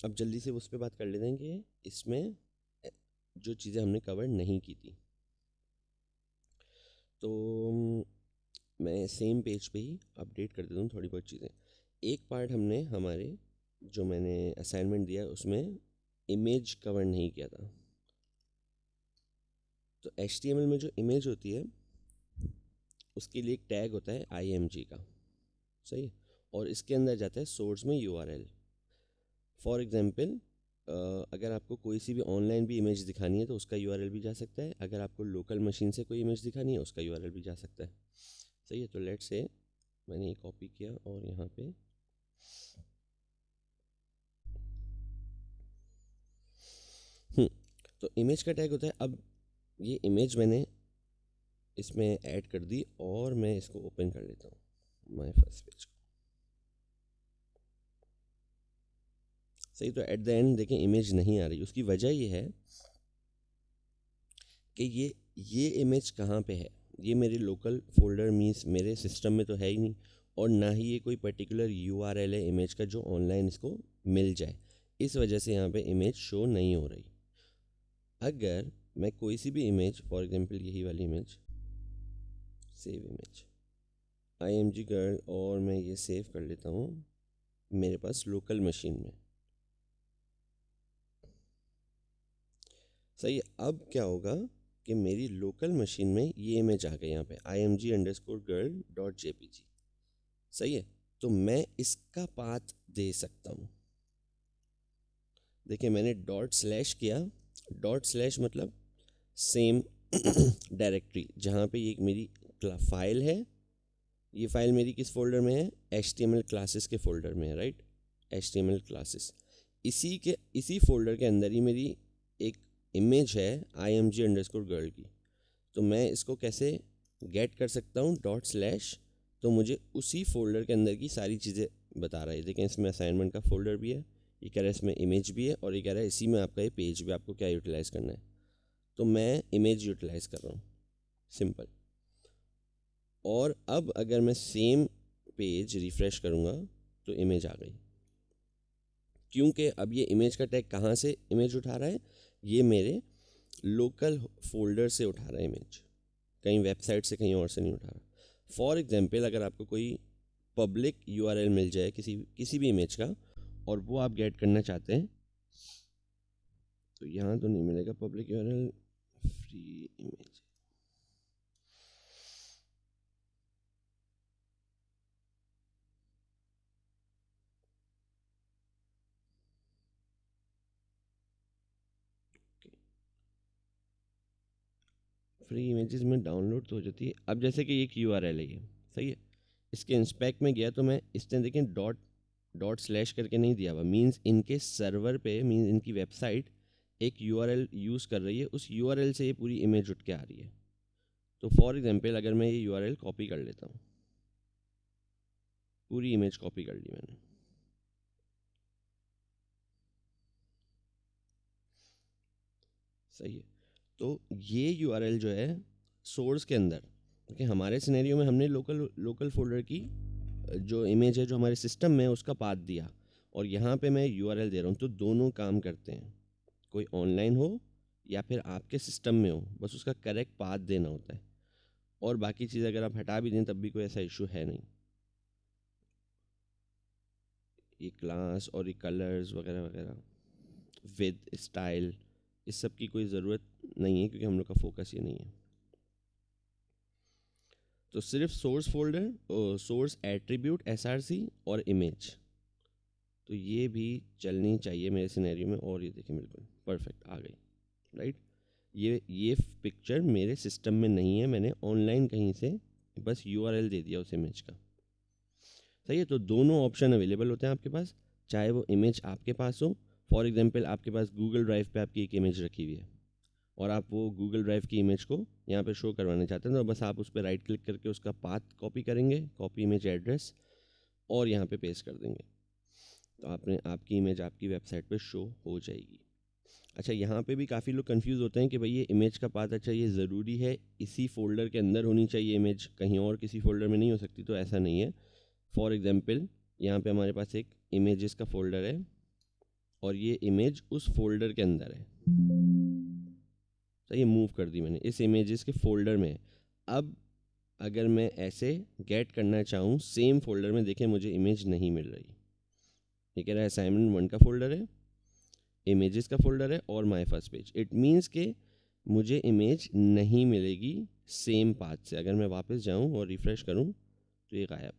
अब जल्दी से उस पर बात कर लेते हैं कि इसमें जो चीज़ें हमने कवर नहीं की थी। तो मैं सेम पेज पे ही अपडेट कर देता हूँ थोड़ी बहुत चीज़ें। एक पार्ट हमने हमारे जो मैंने असाइनमेंट दिया उसमें इमेज कवर नहीं किया था। तो HTML में जो इमेज होती है उसके लिए एक टैग होता है IMG का, सही है। और इसके अंदर जाता है सोर्स में URL। फॉर एग्जांपल अगर आपको कोई सी भी ऑनलाइन भी इमेज दिखानी है तो उसका URL भी जा सकता है। अगर आपको लोकल मशीन से कोई इमेज दिखानी है उसका URL भी जा सकता है, सही है। तो लेट्स से मैंने ये कॉपी किया और यहाँ पे तो इमेज का टैग होता है। अब ये इमेज मैंने इसमें ऐड कर दी और मैं इसको ओपन कर लेता हूँ माय फर्स्ट पेज को, सही। तो एट द एंड देखें इमेज नहीं आ रही। उसकी वजह ये है कि ये इमेज कहाँ पे है। ये मेरे लोकल फोल्डर मीन्स मेरे सिस्टम में तो है ही नहीं, और ना ही ये कोई पर्टिकुलर URL है इमेज का जो ऑनलाइन इसको मिल जाए। इस वजह से यहाँ पे इमेज शो नहीं हो रही। अगर मैं कोई सी भी इमेज, फॉर एग्जांपल यही वाली image, save image IMG girl, और मैं ये सेव कर लेता हूँ मेरे पास लोकल मशीन में, सही है। अब क्या होगा कि मेरी लोकल मशीन में ये इमेज आ गई यहाँ पे img_girl.jpg, सही है। तो मैं इसका पाथ दे सकता हूँ। देखिए मैंने डॉट स्लैश किया। डॉट स्लैश मतलब सेम डायरेक्टरी जहाँ पे ये मेरी फाइल है। ये फाइल मेरी किस फोल्डर में है? HTML क्लासेस के फोल्डर में है, राइट। HTML क्लासेस, इसी फोल्डर के अंदर ही मेरी एक इमेज है img_girl की। तो मैं इसको कैसे गेट कर सकता हूँ? Dot slash. तो मुझे उसी फोल्डर के अंदर की सारी चीज़ें बता रहा है। देखें इसमें असाइनमेंट का फोल्डर भी है, ये कह रहा है इसमें इमेज भी है, और ये कह रहा है इसी में आपका ये पेज भी, आपको क्या यूटिलाइज़ करना है। तो मैं इमेज यूटिलाइज़ कर रहा हूँ, सिंपल। और अब अगर मैं सेम पेज रिफ़्रेश करूँगा तो इमेज आ गई, क्योंकि अब ये इमेज का टैग कहाँ से इमेज उठा रहा है? ये मेरे लोकल फोल्डर से उठा रहा है इमेज, कहीं वेबसाइट से कहीं और से नहीं उठा रहा। फॉर एग्जांपल अगर आपको कोई पब्लिक URL मिल जाए किसी भी इमेज का, और वो आप गेट करना चाहते हैं, तो यहाँ तो नहीं मिलेगा public URL, free image. Free images में डाउनलोड तो हो जाती है। अब जैसे कि एक URL है ये, सही है। इसके इंस्पेक्ट में गया तो मैं इसने देखें डॉट डॉट स्लैश करके नहीं दिया हुआ, मीन्स इनके सर्वर पे, मीन्स इनकी वेबसाइट एक URL यूज़ कर रही है, उस URL से ये पूरी इमेज उठ के आ रही है। तो फॉर एग्जांपल अगर मैं ये URL कॉपी कर लेता हूँ, पूरी इमेज कॉपी कर ली मैंने, सही है। तो ये URL जो है सोर्स के अंदर, क्योंकि हमारे सिनेरियो में हमने लोकल लोकल फोल्डर की जो इमेज है जो हमारे सिस्टम में है उसका पाथ दिया, और यहाँ पे मैं URL दे रहा हूँ। तो दोनों काम करते हैं, कोई ऑनलाइन हो या फिर आपके सिस्टम में हो, बस उसका करेक्ट पाथ देना होता है। और बाकी चीज़ अगर आप हटा भी दें तब भी कोई ऐसा इशू है नहीं। ये क्लास और ये कलर्स वगैरह वगैरह, विद स्टाइल, इस सब की कोई ज़रूरत नहीं है क्योंकि हम लोग का फोकस ये नहीं है। तो सिर्फ source folder, source attribute SRC और इमेज, तो ये भी चलनी चाहिए मेरे सिनेरियो में। और ये देखिए बिल्कुल परफेक्ट आ गई, राइट। ये पिक्चर मेरे सिस्टम में नहीं है, मैंने ऑनलाइन कहीं से बस URL दे दिया उस इमेज का, सही है। तो दोनों ऑप्शन अवेलेबल होते हैं आपके पास, चाहे वो इमेज आपके पास हो। फॉर एग्जांपल आपके पास गूगल ड्राइव पे आपकी एक इमेज रखी हुई है, और आप वो गूगल ड्राइव की इमेज को यहाँ पे शो करवाना चाहते हैं, तो बस आप उस पर राइट क्लिक करके उसका पाथ कॉपी करेंगे, कॉपी इमेज एड्रेस, और यहाँ पे पेस्ट कर देंगे। तो आपकी इमेज आपकी वेबसाइट पे शो हो जाएगी। अच्छा, यहाँ पे भी काफ़ी लोग कंफ्यूज होते हैं कि भाई ये इमेज का पाथ, अच्छा ये ज़रूरी है इसी फोल्डर के अंदर होनी चाहिए इमेज, कहीं और किसी फोल्डर में नहीं हो सकती? तो ऐसा नहीं है। फॉर एग्जांपल यहाँ पे हमारे पास एक इमेजेस का फोल्डर है, और ये इमेज उस फोल्डर के अंदर है। तो ये मूव कर दी मैंने, इस इमेजेस के फोल्डर में। अब अगर मैं ऐसे गेट करना चाहूँ सेम फोल्डर में, देखें मुझे इमेज नहीं मिल रही। ये कह रहा है असाइनमेंट 1 का फोल्डर है, इमेजेस का फोल्डर है और my first page. It means कि मुझे इमेज नहीं मिलेगी सेम पाथ से। अगर मैं वापस जाऊं और रिफ्रेश करूं तो ये गायब।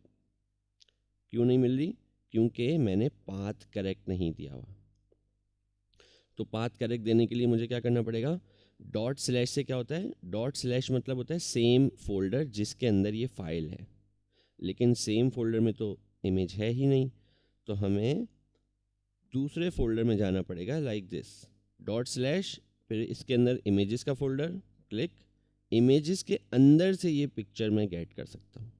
क्यों नहीं मिल रही? क्योंकि मैंने पाथ करेक्ट नहीं दिया हुआ। तो पाथ करेक्ट देने के लिए मुझे क्या करना पड़ेगा? डॉट स्लैश से क्या होता है? डॉट स्लैश मतलब होता है सेम फोल्डर जिसके अंदर ये फाइल है, लेकिन सेम फोल्डर में तो इमेज है ही नहीं। तो हमें दूसरे फोल्डर में जाना पड़ेगा, लाइक दिस, डॉट स्लैश, फिर इसके अंदर इमेजेस का फोल्डर, क्लिक, इमेजेस के अंदर से ये पिक्चर मैं गेट कर सकता हूँ।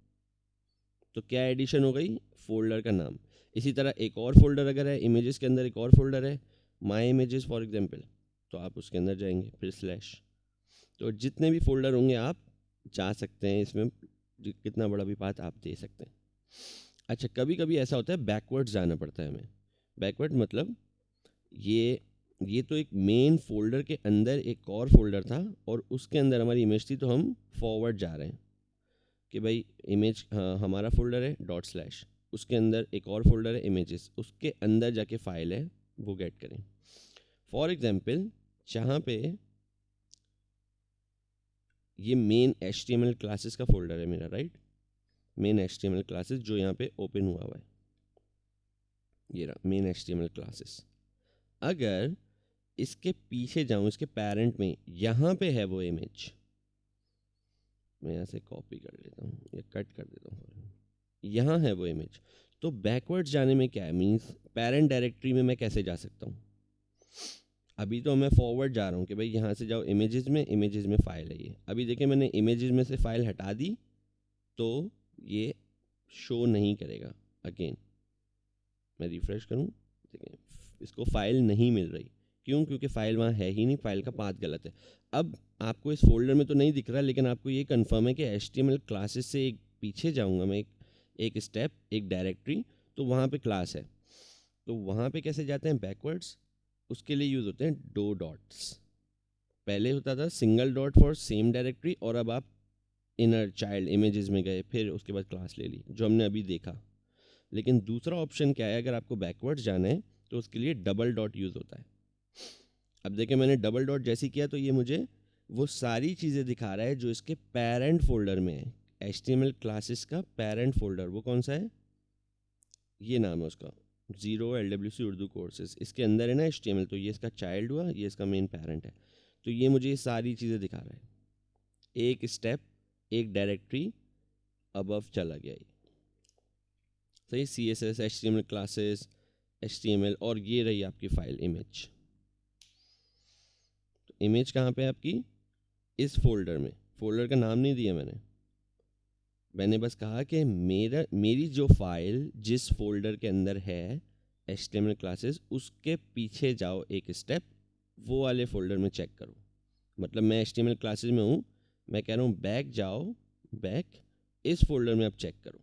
तो क्या एडिशन हो गई? फोल्डर का नाम। इसी तरह एक और फोल्डर अगर है, इमेजेस के अंदर एक और फोल्डर है, माई इमेजेस फॉर एग्जाम्पल, तो आप उसके अंदर जाएंगे, फिर स्लैश। तो जितने भी फोल्डर होंगे आप जा सकते हैं, इसमें कितना बड़ा भी पाथ आप दे सकते हैं। अच्छा, कभी कभी ऐसा होता है बैकवर्ड्स जाना पड़ता है हमें। बैकवर्ड मतलब ये तो एक मेन फोल्डर के अंदर एक और फोल्डर था और उसके अंदर हमारी इमेज थी, तो हम फॉरवर्ड जा रहे हैं कि भाई इमेज, हाँ हमारा फोल्डर है डॉट स्लैश, उसके अंदर एक और फोल्डर है इमेजेस, उसके अंदर जाके फाइल है वो गेट करें। फॉर एग्जांपल जहाँ पे ये मेन HTML क्लासेस का फोल्डर है मेरा, राइट, मेन HTML क्लासेस जो यहाँ पे ओपन हुआ है, ये रहा मेन HTML क्लासेस। अगर इसके पीछे जाऊं, इसके पेरेंट में, यहाँ पे है वो इमेज, मैं यहाँ से कॉपी कर लेता हूँ या कट कर देता हूँ, यहाँ है वो इमेज। तो बैकवर्ड्स जाने में क्या है, मीन्स पेरेंट डायरेक्टरी में मैं कैसे जा सकता हूँ? अभी तो मैं फॉरवर्ड जा रहा हूँ कि भाई यहाँ से जाओ इमेजेस में फ़ाइल है ये। अभी देखिए मैंने इमेजेस में से फ़ाइल हटा दी तो ये शो नहीं करेगा। अगेन मैं रिफ़्रेश करूँ, देखिए इसको फ़ाइल नहीं मिल रही। क्यों? क्योंकि फ़ाइल वहाँ है ही नहीं, फ़ाइल का पाथ गलत है। अब आपको इस फोल्डर में तो नहीं दिख रहा, लेकिन आपको ये कंफर्म है कि HTML क्लासेस से एक पीछे जाऊँगा मैं, एक स्टेप, एक डायरेक्टरी, तो वहाँ पे क्लास है। तो वहाँ पे कैसे जाते हैं बैकवर्ड्स? उसके लिए यूज़ होते हैं दो डॉट्स। पहले होता था single dot for same directory, और अब आप इनर चाइल्ड इमेजेस में गए, फिर उसके बाद क्लास ले ली, जो हमने अभी देखा। लेकिन दूसरा ऑप्शन क्या है, अगर आपको बैकवर्ड्स जाना है तो उसके लिए डबल डॉट यूज़ होता है। अब देखिए मैंने डबल डॉट जैसे किया तो ये मुझे वो सारी चीज़ें दिखा रहा है जो इसके पेरेंट फोल्डर में है। HTML क्लासेस का पेरेंट फोल्डर वो कौन सा है? ये नाम है उसका, 0 LWC उर्दू कोर्सेज। इसके अंदर है ना HTML, तो ये इसका चाइल्ड हुआ, ये इसका मेन पेरेंट है। तो ये मुझे ये सारी चीज़ें दिखा रहा है, एक स्टेप, एक डायरेक्टरी अबव चला गया ये। सही, CSS, HTML क्लासेस, HTML, और ये रही आपकी फाइल इमेज। तो इमेज कहाँ पे है आपकी? इस फोल्डर में। फोल्डर का नाम नहीं दिया मैंने बस कहा कि मेरी जो फाइल जिस फोल्डर के अंदर है HTML क्लासेस, उसके पीछे जाओ एक स्टेप, वो वाले फोल्डर में चेक करो। मतलब मैं HTML क्लासेस में हूँ, मैं कह रहा हूँ बैक जाओ, बैक इस फोल्डर में आप चेक करो।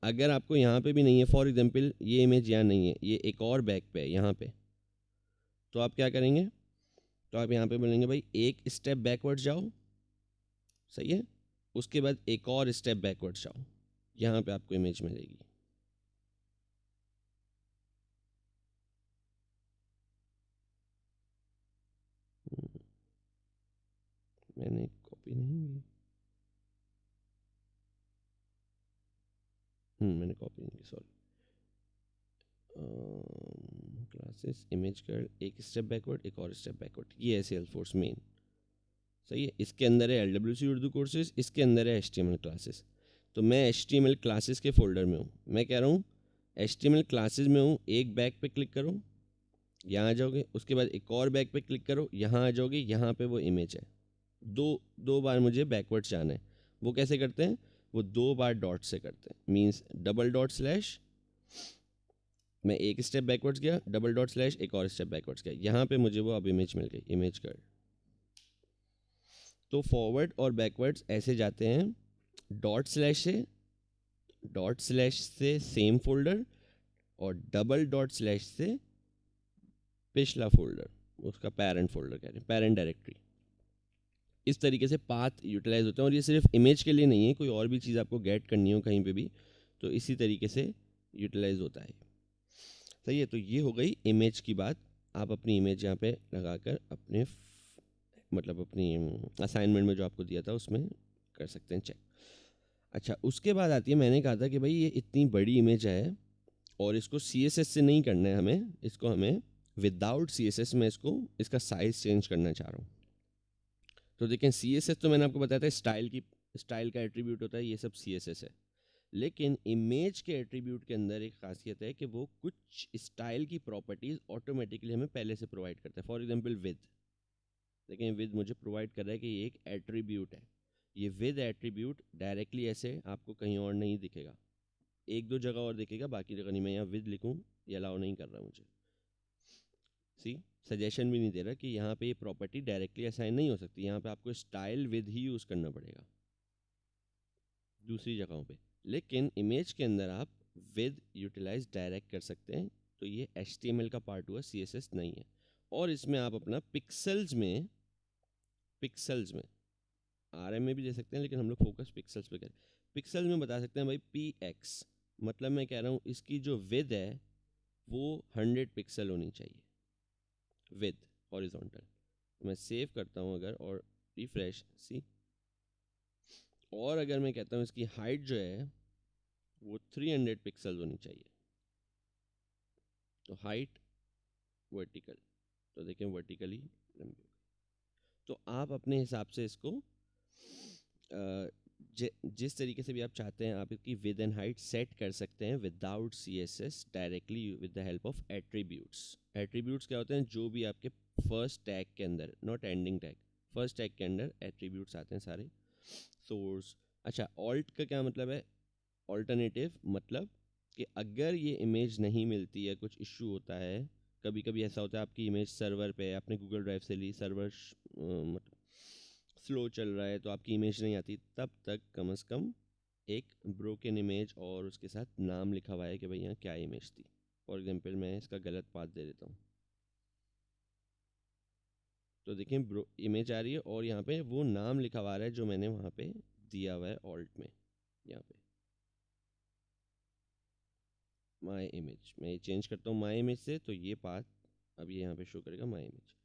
अगर आपको यहाँ पे भी नहीं है, फॉर एग्जांपल ये इमेज यहाँ नहीं है, ये एक और बैक पे है यहाँ पे, तो आप क्या करेंगे? तो आप यहाँ पे बोलेंगे भाई एक स्टेप बैकवर्ड जाओ, सही है, उसके बाद एक और स्टेप बैकवर्ड जाओ, यहाँ पे आपको इमेज मिलेगी। मैंने कॉपी नहीं की, मैंने कॉपी नहीं की, सॉरी। क्लासेस इमेज कर, एक स्टेप बैकवर्ड, एक और स्टेप बैकवर्ड, ये है सेल्सफोर्स मेन, सही है। इसके अंदर है LWC उर्दू कोर्सेज, इसके अंदर है HTML क्लासेस। तो मैं HTML क्लासेस के फोल्डर में हूँ, मैं कह रहा हूँ HTML क्लासेस में हूँ, एक बैक पे क्लिक करो, यहाँ आ जाओगे, उसके बाद एक और बैक पे क्लिक करो, यहाँ आ जाओगे, यहाँ पे वो इमेज है। दो बार मुझे बैकवर्ड्स जाना है। वो कैसे करते हैं? वो 2 बार डॉट से करते हैं, मीन्स डबल डॉट स्लैश, मैं एक स्टेप बैकवर्ड्स गया, डबल डॉट स्लैश, एक और स्टेप बैकवर्ड्स गया, यहाँ पे मुझे वो अब इमेज मिल गई, इमेज कर। तो फॉरवर्ड और बैकवर्ड्स ऐसे जाते हैं, डॉट स्लैश से सेम फोल्डर, और डबल डॉट स्लैश से पिछला फोल्डर, उसका पेरेंट फोल्डर कह रहे हैं, पेरेंट डायरेक्टरी। इस तरीके से पाथ यूटिलाइज होते हैं, और ये सिर्फ इमेज के लिए नहीं है, कोई और भी चीज़ आपको गेट करनी हो कहीं पे भी तो इसी तरीके से यूटिलाइज होता है। सही है, तो ये हो गई इमेज की बात। आप अपनी इमेज यहाँ पे लगाकर अपने मतलब अपनी असाइनमेंट में जो आपको दिया था उसमें कर सकते हैं चेक। अच्छा, उसके बाद आती है, मैंने कहा था कि भाई ये इतनी बड़ी इमेज है और इसको CSS से नहीं करना है हमें, इसको हमें विदाउट CSS में इसका साइज़ चेंज करना चाह रहा हूँ। तो देखें, CSS तो मैंने आपको बताया था स्टाइल का एट्रीब्यूट होता है, ये सब CSS है। लेकिन इमेज के एट्रीब्यूट के अंदर एक खासियत है कि वो कुछ स्टाइल की प्रॉपर्टीज़ ऑटोमेटिकली हमें पहले से प्रोवाइड करता है। फॉर एग्जांपल विद, लेकिन विद मुझे प्रोवाइड कर रहा है कि ये एक एट्रीब्यूट है। ये विद एट्रीब्यूट डायरेक्टली ऐसे आपको कहीं और नहीं दिखेगा, एक दो जगह और दिखेगा, बाकी जगह नहीं। मैं यहाँ विद लिखूँ, ये अलाउ नहीं कर रहा मुझे। सजेशन भी नहीं दे रहा कि यहाँ पे ये प्रॉपर्टी डायरेक्टली असाइन नहीं हो सकती, यहाँ पे आपको स्टाइल विद ही यूज़ करना पड़ेगा दूसरी जगहों पे। लेकिन इमेज के अंदर आप विद यूटिलाइज डायरेक्ट कर सकते हैं, तो ये HTML का पार्ट हुआ, CSS नहीं है। और इसमें आप अपना पिक्सल्स में RM में भी दे सकते हैं, लेकिन हम लोग फोकस पिक्सल्स पे करें। पिक्सल्स में बता सकते हैं भाई PX, मतलब मैं कह रहा हूँ इसकी जो विद है वो 100 पिक्सल होनी चाहिए, विद हॉरिजॉन्टल। मैं सेव करता हूँ अगर और रिफ्रेश, सी। और अगर मैं कहता हूँ इसकी हाइट जो है वो 300 पिक्सल होनी चाहिए, तो हाइट वर्टिकल, तो देखें वर्टिकली लंबी। तो आप अपने हिसाब से इसको जिस तरीके से भी आप चाहते हैं आप इसकी विद एंड हाइट सेट कर सकते हैं without CSS, directly with the help of attributes. Attributes क्या होते हैं? जो भी आपके फर्स्ट टैग के अंदर, not ending tag, first tag के अंदर एट्रीब्यूट्स आते हैं सारे। सोर्स, अच्छा, ऑल्ट का क्या मतलब है? ऑल्टरनेटिव, मतलब कि अगर ये इमेज नहीं मिलती है, कुछ इशू होता है, कभी कभी ऐसा होता है आपकी इमेज सर्वर पे, आपने गूगल ड्राइव से ली, सर्वर मतलब स्लो चल रहा है तो आपकी इमेज नहीं आती, तब तक कम से कम एक ब्रोकन इमेज और उसके साथ नाम लिखा हुआ है कि भाई यहाँ क्या इमेज थी। फॉर एग्जांपल मैं इसका गलत पाथ दे देता हूँ, तो देखिए इमेज आ रही है और यहाँ पे वो नाम लिखा हुआ है जो मैंने वहाँ पे दिया हुआ है ऑल्ट में, यहाँ पे माई इमेज। मैं ये चेंज करता हूँ माई इमेज से, तो ये पाथ अब ये यहाँ पे शो करेगा माई इमेज।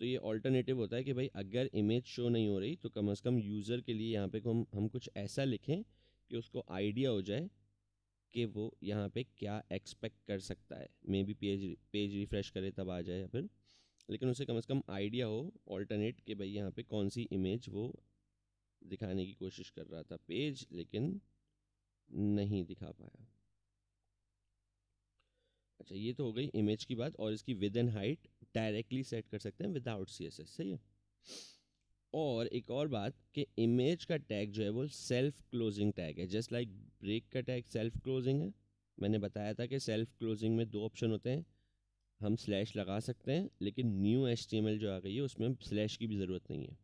तो ये ऑल्टरनेटिव होता है कि भाई अगर इमेज शो नहीं हो रही तो कम से कम यूज़र के लिए यहाँ पे हम कुछ ऐसा लिखें कि उसको आइडिया हो जाए कि वो यहाँ पे क्या एक्सपेक्ट कर सकता है। मे बी पेज रिफ्रेश करे तब आ जाए, या फिर, लेकिन उसे कम से कम आइडिया हो ऑल्टरनेट कि भाई यहाँ पे कौन सी इमेज वो दिखाने की कोशिश कर रहा था पेज, लेकिन नहीं दिखा पाया। अच्छा, ये तो हो गई इमेज की बात, और इसकी with and height directly set कर सकते हैं विदाउट CSS, सही है। और एक और बात कि इमेज का टैग जो है वो सेल्फ क्लोजिंग टैग है, जस्ट लाइक ब्रेक का टैग सेल्फ क्लोजिंग है। मैंने बताया था कि सेल्फ क्लोजिंग में 2 ऑप्शन होते हैं, हम स्लैश लगा सकते हैं, लेकिन न्यू HTML जो आ गई है उसमें स्लैश की भी ज़रूरत नहीं है।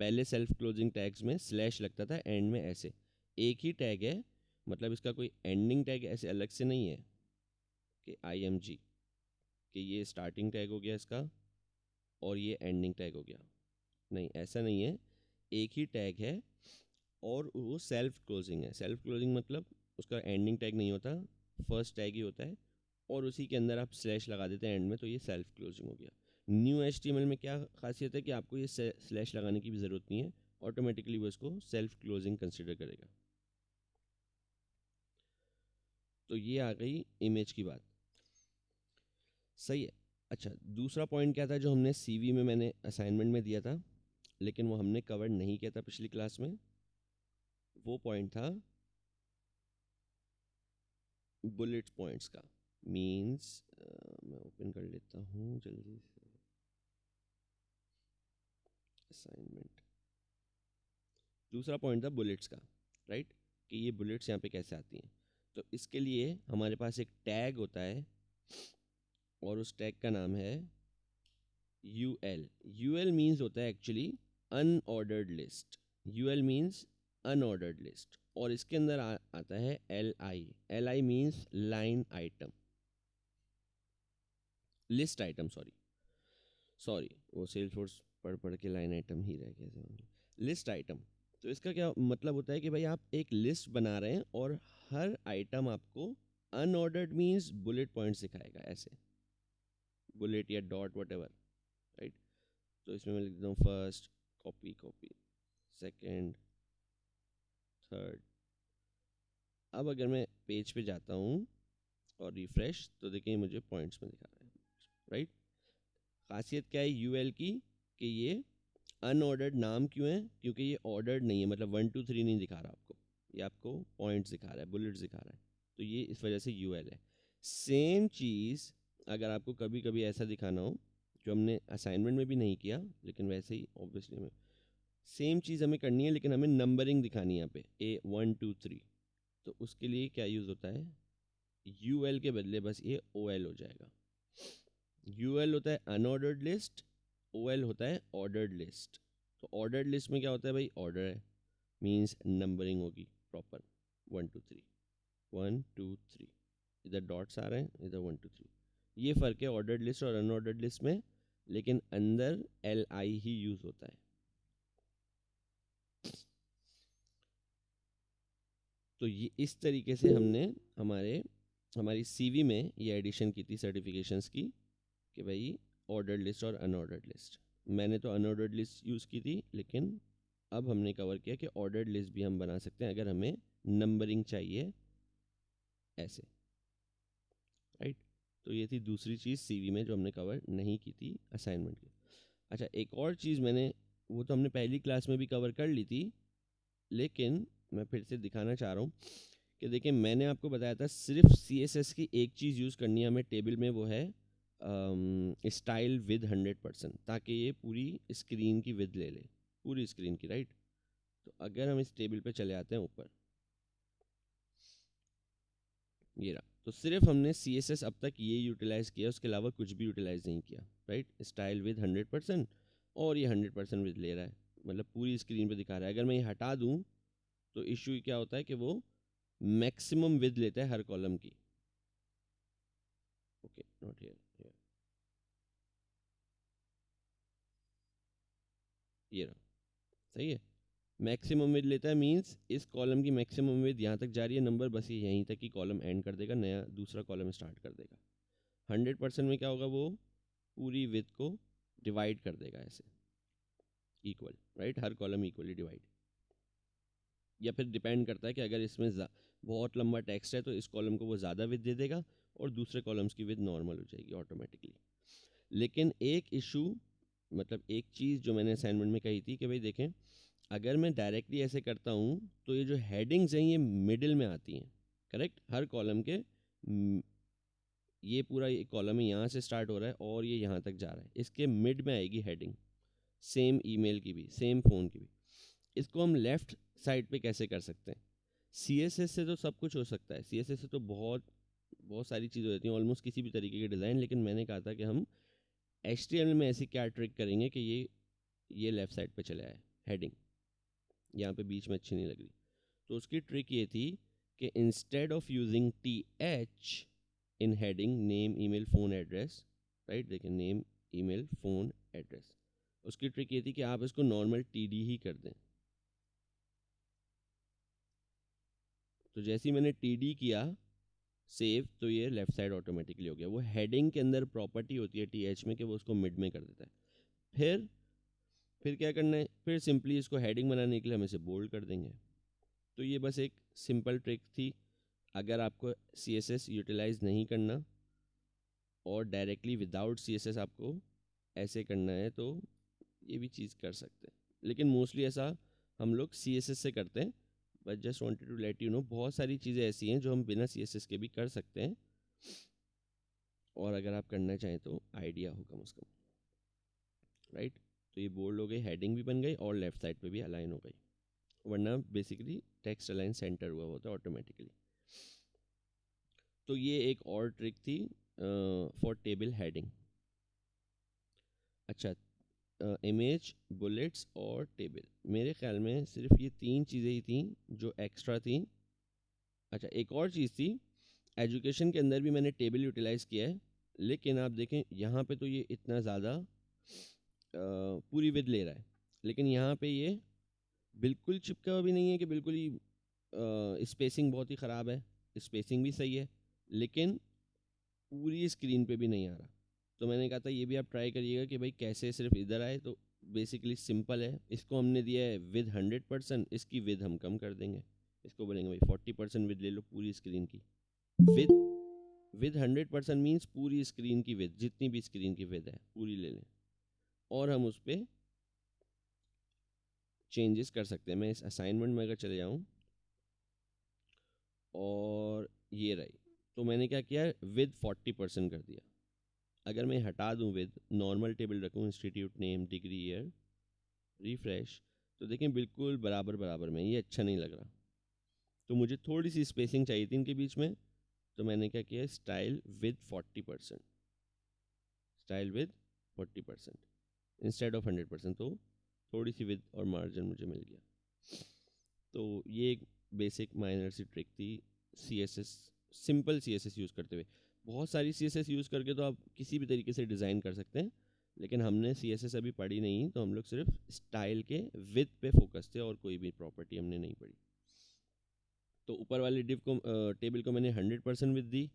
पहले सेल्फ क्लोजिंग टैग्स में स्लैश लगता था एंड में, ऐसे एक ही टैग है, मतलब इसका कोई एंडिंग टैग ऐसे अलग से नहीं है कि IMG, कि ये स्टार्टिंग टैग हो गया इसका और ये एंडिंग टैग हो गया, नहीं ऐसा नहीं है, एक ही टैग है और वो सेल्फ क्लोजिंग है। सेल्फ क्लोजिंग मतलब उसका एंडिंग टैग नहीं होता, फर्स्ट टैग ही होता है, और उसी के अंदर आप स्लैश लगा देते हैं एंड में, तो ये सेल्फ क्लोजिंग हो गया। न्यू HTML में क्या खासियत है कि आपको ये स्लैश लगाने की भी ज़रूरत नहीं है, ऑटोमेटिकली वो इसको सेल्फ क्लोजिंग कंसिडर करेगा। तो ये आ गई इमेज की बात, सही है। अच्छा, दूसरा पॉइंट क्या था जो हमने CV में मैंने असाइनमेंट में दिया था, लेकिन वो हमने कवर नहीं किया था पिछली क्लास में, वो पॉइंट था बुलेट पॉइंट्स का। मीन्स मैं ओपन कर लेता हूँ जल्दी से असाइनमेंट। दूसरा पॉइंट था बुलेट्स का, राइट, कि ये बुलेट्स यहाँ पे कैसे आती हैं। तो इसके लिए हमारे पास एक टैग होता है और उस टैग का नाम है UL मीन्स होता है actually unordered list. UL means unordered list, और इसके अंदर आता है LI means line item. List item, sorry वो सेल्सफोर्स पढ़ के लाइन आइटम ही रह गया। लिस्ट आइटम, तो इसका क्या मतलब होता है कि भाई आप एक लिस्ट बना रहे हैं और हर आइटम आपको अनऑर्डर्ड मीन्स बुलेट पॉइंट्स दिखाएगा, ऐसे बुलेट या डॉट वट एवर, राइट। तो इसमें मैं लिख देता हूँ first, copy copy, second, third. अब अगर मैं पेज पे जाता हूँ और रिफ्रेश, तो देखिए मुझे पॉइंट्स में दिखा रहा है, राइट। खासियत क्या है यूएल की कि ये अनऑर्डर्ड नाम क्यों है, क्योंकि ये ऑर्डर्ड नहीं है, मतलब 1 2 3 नहीं दिखा रहा आपको, ये आपको पॉइंट्स दिखा रहा है, बुलेट्स दिखा रहा है, तो ये इस वजह से यूएल है। सेम चीज़ अगर आपको कभी कभी ऐसा दिखाना हो, जो हमने असाइनमेंट में भी नहीं किया लेकिन वैसे ही ऑब्वियसली हमें सेम चीज़ हमें करनी है, लेकिन हमें नंबरिंग दिखानी है यहाँ पे A 1 2 3, तो उसके लिए क्या यूज़ होता है, यूएल के बदले बस ये ओएल हो जाएगा। यूएल होता है अनऑर्डर्ड लिस्ट, ओएल होता है ऑर्डर्ड लिस्ट। तो ऑर्डर्ड लिस्ट में क्या होता है भाई, ऑर्डर है मींस नंबरिंग होगी प्रॉपर 1 2 3 1 2 3, इधर डॉट्स आ रहे हैं, इधर 1 2 3। ये फ़र्क है ऑर्डर्ड लिस्ट और अनऑर्डर्ड लिस्ट में, लेकिन अंदर LI ही यूज़ होता है। तो ये इस तरीके से हमने हमारी CV में ये एडिशन की थी सर्टिफिकेशंस की, कि भाई ऑर्डर्ड लिस्ट और अनऑर्डर्ड लिस्ट। मैंने तो अनऑर्डर्ड लिस्ट यूज़ की थी, लेकिन अब हमने कवर किया कि ऑर्डर्ड लिस्ट भी हम बना सकते हैं अगर हमें नंबरिंग चाहिए, ऐसे, राइट। तो ये थी दूसरी चीज़ CV में जो हमने कवर नहीं की थी असाइनमेंट की। अच्छा, एक और चीज़ मैंने, वो तो हमने पहली क्लास में भी कवर कर ली थी, लेकिन मैं फिर से दिखाना चाह रहा हूँ कि देखिए मैंने आपको बताया था सिर्फ CSS की एक चीज़ यूज़ करनी है हमें टेबल में, वो है स्टाइल विद 100%, ताकि ये पूरी स्क्रीन की विद ले ले, पूरी स्क्रीन की, राइट। तो अगर हम इस टेबल पे चले आते हैं ऊपर, ये रहा, तो सिर्फ हमने CSS अब तक ये यूटिलाइज़ किया, उसके अलावा कुछ भी यूटिलाइज़ नहीं किया, राइट। स्टाइल विद 100%, और ये 100% विद ले रहा है, मतलब पूरी स्क्रीन पे दिखा रहा है। अगर मैं ये हटा दूँ तो इशू क्या होता है कि वो मैक्सिमम विद लेता है हर कॉलम की। ओके, नॉट हियर, ये रहा, सही है। मैक्सिमम विद लेता है मींस इस कॉलम की मैक्सिमम विद यहाँ तक जा रही है, नंबर बस ये यहीं तक ही कॉलम एंड कर देगा, नया दूसरा कॉलम स्टार्ट कर देगा। 100% में क्या होगा, वो पूरी विद को डिवाइड कर देगा ऐसे, इक्वल, राइट, हर कॉलम इक्वली डिवाइड। या फिर डिपेंड करता है कि अगर इसमें बहुत लंबा टेक्स्ट है तो इस कॉलम को वो ज़्यादा विद दे देगा और दूसरे कॉलम्स की विद नॉर्मल हो जाएगी ऑटोमेटिकली। लेकिन एक इशू, मतलब एक चीज़ जो मैंने असाइनमेंट में कही थी कि भाई देखें, अगर मैं डायरेक्टली ऐसे करता हूँ तो ये जो हेडिंग्स हैं ये मिडिल में आती हैं, करेक्ट। हर कॉलम के ये पूरा ये कॉलम यहाँ से स्टार्ट हो रहा है और ये यहाँ तक जा रहा है, इसके मिड में आएगी हेडिंग, सेम ईमेल की भी, सेम फ़ोन की भी। इसको हम लेफ़्ट साइड पे कैसे कर सकते हैं, CSS से तो सब कुछ हो सकता है, CSS से तो बहुत बहुत सारी चीज़ें होती हैं, ऑलमोस्ट किसी भी तरीके के डिज़ाइन। लेकिन मैंने कहा था कि हम HTML में ऐसी क्या ट्रिक करेंगे कि ये लेफ़्ट साइड पे चले आए, हेडिंग यहाँ पे बीच में अच्छी नहीं लग रही। तो उसकी ट्रिक ये थी कि instead of using TH in heading, name email phone address, right, देखिए नेम ईमेल फ़ोन एड्रेस, उसकी ट्रिक ये थी कि आप इसको नॉर्मल TD ही कर दें। तो जैसे ही मैंने TD किया सेव, तो ये लेफ़्ट साइड ऑटोमेटिकली हो गया। वो हेडिंग के अंदर प्रॉपर्टी होती है TH में कि वो उसको मिड में कर देता है। फिर क्या करना है, फिर सिंपली इसको हेडिंग बनाने के लिए हम इसे बोल्ड कर देंगे। तो ये बस एक सिंपल ट्रिक थी। अगर आपको CSS यूटिलाइज़ नहीं करना और डायरेक्टली विदाउट CSS आपको ऐसे करना है तो ये भी चीज़ कर सकते हैं, लेकिन मोस्टली ऐसा हम लोग CSS से करते हैं। But just wanted to let you know, बहुत सारी चीज़ें ऐसी हैं जो हम बिना CSS के भी कर सकते हैं, और अगर आप करना चाहें तो आइडिया हो कम से कम, राइट। तो ये बोल्ड हो गई, हेडिंग भी बन गई और लेफ्ट साइड पे भी अलाइन हो गई, वरना बेसिकली टेक्स्ट अलाइन सेंटर हुआ होता है ऑटोमेटिकली। तो ये एक और ट्रिक थी फॉर टेबल हेडिंग। अच्छा, इमेज, बुलेट्स और टेबल, मेरे ख्याल में सिर्फ ये 3 चीज़ें ही थी जो एक्स्ट्रा थी। अच्छा, एक और चीज़ थी, एजुकेशन के अंदर भी मैंने टेबल यूटिलाइज़ किया है, लेकिन आप देखें यहाँ पे तो ये इतना ज़्यादा पूरी विद ले रहा है, लेकिन यहाँ पे ये बिल्कुल चिपका हुआ भी नहीं है कि बिल्कुल ही स्पेसिंग बहुत ही ख़राब है, स्पेसिंग भी सही है, लेकिन पूरी स्क्रीन पे भी नहीं आ रहा। तो मैंने कहा था ये भी आप ट्राई करिएगा कि भाई कैसे सिर्फ इधर आए। तो बेसिकली सिंपल है, इसको हमने दिया है विद 100%, इसकी विद हम कम कर देंगे, इसको बोलेंगे भाई 40% विद ले लो पूरी स्क्रीन की। विद 100% मीन्स पूरी स्क्रीन की विद, जितनी भी स्क्रीन की विद है पूरी ले लें, और हम उस पर चेंजेस कर सकते हैं। मैं इस असाइनमेंट में अगर चले जाऊँ और ये रही, तो मैंने क्या किया, विद 40% कर दिया। अगर मैं हटा दूँ विद, नॉर्मल टेबल रखूँ, institute name, degree, year, refresh, तो देखें बिल्कुल बराबर बराबर में, ये अच्छा नहीं लग रहा। तो मुझे थोड़ी सी स्पेसिंग चाहिए थी इनके बीच में, तो मैंने क्या किया, style with 40%, style with 40% instead of 100%, तो थोड़ी सी विद और मार्जिन मुझे मिल गया। तो ये एक बेसिक माइनर सी ट्रिक थी CSS, सिंपल CSS यूज़ करते हुए। बहुत सारी CSS यूज़ करके तो आप किसी भी तरीके से डिज़ाइन कर सकते हैं, लेकिन हमने CSS अभी पढ़ी नहीं, तो हम लोग सिर्फ स्टाइल के विद पे फोकस थे और कोई भी प्रॉपर्टी हमने नहीं पढ़ी। तो ऊपर वाले डिव को टेबल को मैंने 100% विद दी,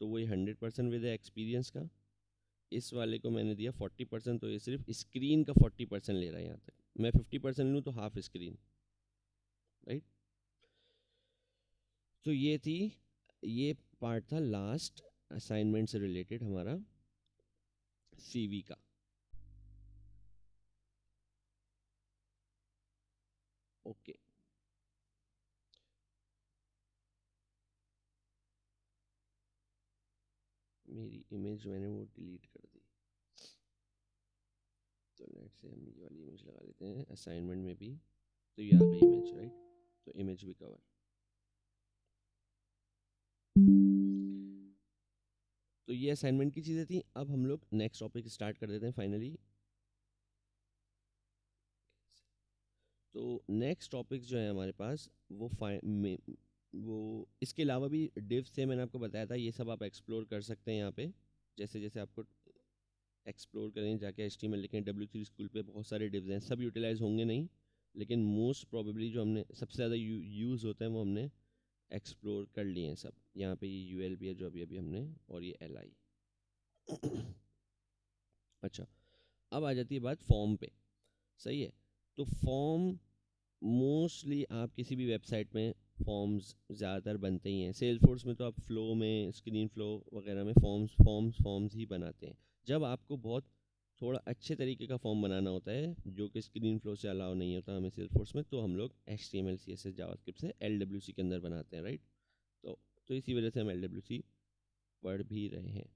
तो वही 100% विद है एक्सपीरियंस का। इस वाले को मैंने दिया 40%, तो ये सिर्फ स्क्रीन का 40% ले रहा है यहाँ तक। मैं 50% लूँ तो हाफ स्क्रीन, राइट। तो ये पार्ट था लास्ट असाइनमेंट से रिलेटेड हमारा CV का। ओके, मेरी इमेज मैंने वो डिलीट कर दी, तो लेट से हम ये वाली इमेज लगा लेते हैं असाइनमेंट में भी। तो ये आ गई इमेज, राइट, तो इमेज भी कवर। तो ये असाइनमेंट की चीज़ें थी। अब हम लोग नेक्स्ट टॉपिक स्टार्ट कर देते हैं फाइनली। तो नेक्स्ट टॉपिक जो है हमारे पास वो इसके अलावा भी डिव्स थे, मैंने आपको बताया था, ये सब आप एक्सप्लोर कर सकते हैं यहाँ पे। जैसे जैसे आपको एक्सप्लोर करें जाके HTML लिखें, W3 स्कूल पे बहुत सारे डिव्स हैं, सब यूटिलाइज होंगे नहीं, लेकिन मोस्ट प्रोबेबली जो हमने सबसे ज़्यादा यूज़ होता है वो हमने एक्सप्लोर कर लिए हैं सब। यहाँ पे ये UL भी है जो अभी अभी हमने, और ये LI। अच्छा, अब आ जाती है बात फॉर्म पे, सही है। तो फॉर्म मोस्टली आप किसी भी वेबसाइट में फॉर्म्स ज़्यादातर बनते ही हैं। सेल्सफोर्स में तो आप फ्लो में, स्क्रीन फ्लो वगैरह में फॉर्म्स ही बनाते हैं। जब आपको बहुत थोड़ा अच्छे तरीके का फॉर्म बनाना होता है जो कि स्क्रीन फ्लो से अलाउ नहीं होता हमें सेल्सफोर्स में, तो हम लोग HTML CSS जावास्क्रिप्ट से LWC के अंदर बनाते हैं, राइट। तो इसी वजह से हम LWC पढ़ भी रहे हैं,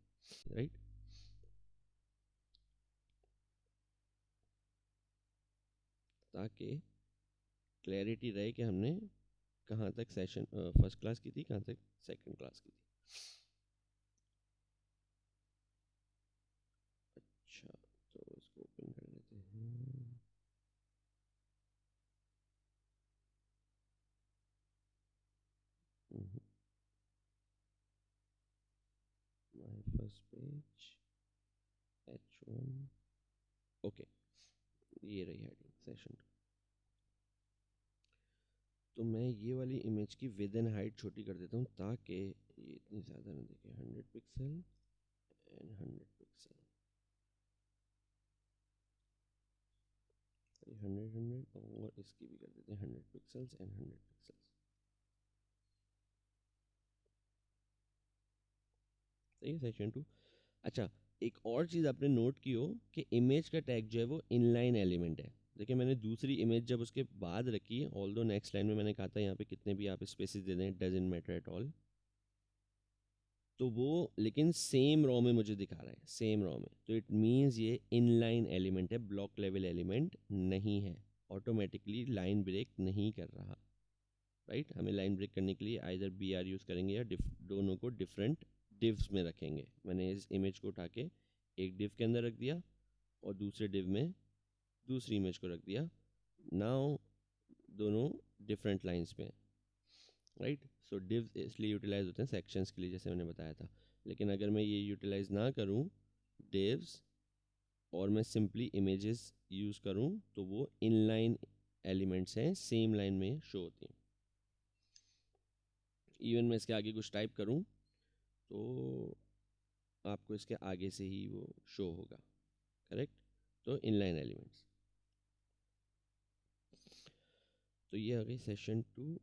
राइट। ताकि क्लैरिटी रहे कि हमने कहाँ तक सेशन फर्स्ट क्लास की थी, कहाँ तक सेकंड क्लास की थी। अच्छा, तो इसको ओपन कर लेते हैं। My first page H1, okay, ये रही हेडिंग सेशन। तो मैं ये वाली इमेज की विद एंड हाइट छोटी कर देता हूँ ताकि ये इतनी ज़्यादा ना दिखे। 100 पिक्सल एंड 100 पिक्सल, 100 और इसकी भी कर देते हैं 100 पिक्सल्स एंड 100 पिक्सल्स। सही है, सेशन 2। अच्छा, एक और चीज़ आपने नोट की हो कि इमेज का टैग जो है वो इनलाइन एलिमेंट है। देखिए मैंने दूसरी इमेज जब उसके बाद रखी, ऑल दो नेक्स्ट लाइन में मैंने कहा था यहाँ पे कितने भी आप स्पेसिस दे दें, डजंट मैटर एट ऑल, तो वो लेकिन सेम रॉ में मुझे दिखा रहा है, सेम रॉ में, तो इट मीन्स ये इनलाइन एलिमेंट है, ब्लॉक लेवल एलिमेंट नहीं है, ऑटोमेटिकली लाइन ब्रेक नहीं कर रहा, राइट। हमें लाइन ब्रेक करने के लिए आइदर BR यूज़ करेंगे या दोनों को डिफरेंट डिव्स में रखेंगे। मैंने इस इमेज को उठा के एक डिव के अंदर रख दिया और दूसरे डिव में दूसरी इमेज को रख दिया। नाउ दोनों डिफरेंट लाइंस पे हैं, राइट। सो डिव्स इसलिए यूटिलाइज होते हैं सेक्शंस के लिए, जैसे मैंने बताया था। लेकिन अगर मैं ये यूटिलाइज ना करूँ divs और मैं सिंपली इमेजेस यूज़ करूँ तो वो इनलाइन एलिमेंट्स हैं, सेम लाइन में शो होती हैं। इवन मैं इसके आगे कुछ टाइप करूँ तो आपको इसके आगे से ही वो शो होगा, करेक्ट। तो इनलाइन एलिमेंट्स। तो ये आ गई सेशन 2।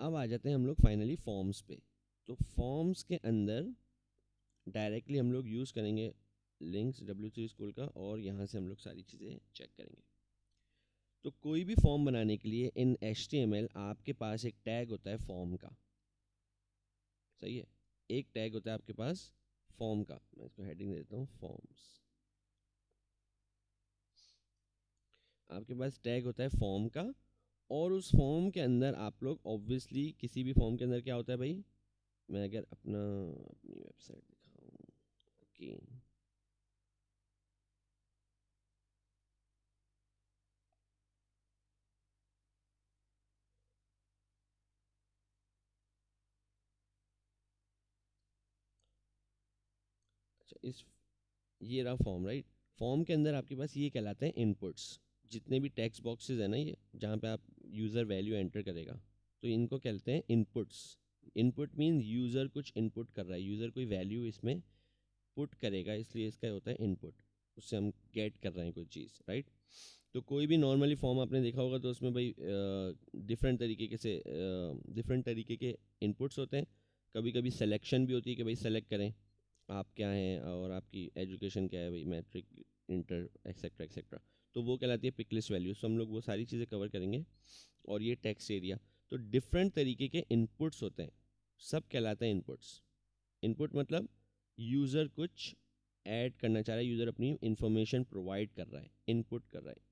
अब आ जाते हैं हम लोग फाइनली फॉर्म्स पे। तो फॉर्म्स के अंदर डायरेक्टली हम लोग यूज़ करेंगे लिंक्स W3 स्कूल का, और यहाँ से हम लोग सारी चीज़ें चेक करेंगे। तो कोई भी फॉर्म बनाने के लिए इन HTML आपके पास एक टैग होता है फॉर्म का, सही है। एक टैग होता है आपके पास फॉर्म का, मैं इसको हेडिंग दे देता हूँ फॉर्म्स। आपके पास टैग होता है फॉर्म का, और उस फॉर्म के अंदर आप लोग ऑब्वियसली किसी भी फॉर्म के अंदर क्या होता है भाई, मैं अगर अपनी वेबसाइट दिखाऊँ अगेन, अच्छा ये रहा फॉर्म, राइट। फॉर्म के अंदर आपके पास ये कहलाते हैं इनपुट्स। जितने भी टेक्स्ट बॉक्सेस है ना, ये जहाँ पे आप यूज़र वैल्यू एंटर करेगा, तो इनको कहते हैं इनपुट्स। इनपुट मीन यूज़र कुछ इनपुट कर रहा है, यूज़र कोई वैल्यू इसमें पुट करेगा, इसलिए इसका होता है इनपुट। उससे हम गेट कर रहे हैं कोई चीज़, राइट। तो कोई भी नॉर्मली फॉर्म आपने देखा होगा तो उसमें भाई डिफरेंट तरीके के इनपुट्स होते हैं। कभी कभी सिलेक्शन भी होती है कि भाई सेलेक्ट करें आप क्या हैं और आपकी एजुकेशन क्या है, भाई मैट्रिक, इंटर, एक्सेट्रा एक्सेट्रा। तो वो कहलाती है पिक लिस्ट वैल्यूज। तो हम लोग वो सारी चीज़ें कवर करेंगे। और ये टेक्स्ट एरिया, तो डिफरेंट तरीके के इनपुट्स होते हैं, सब कहलाते हैं इनपुट्स। इनपुट मतलब यूज़र कुछ ऐड करना चाह रहा है, यूज़र अपनी इंफॉर्मेशन प्रोवाइड कर रहा है, इनपुट कर रहा है।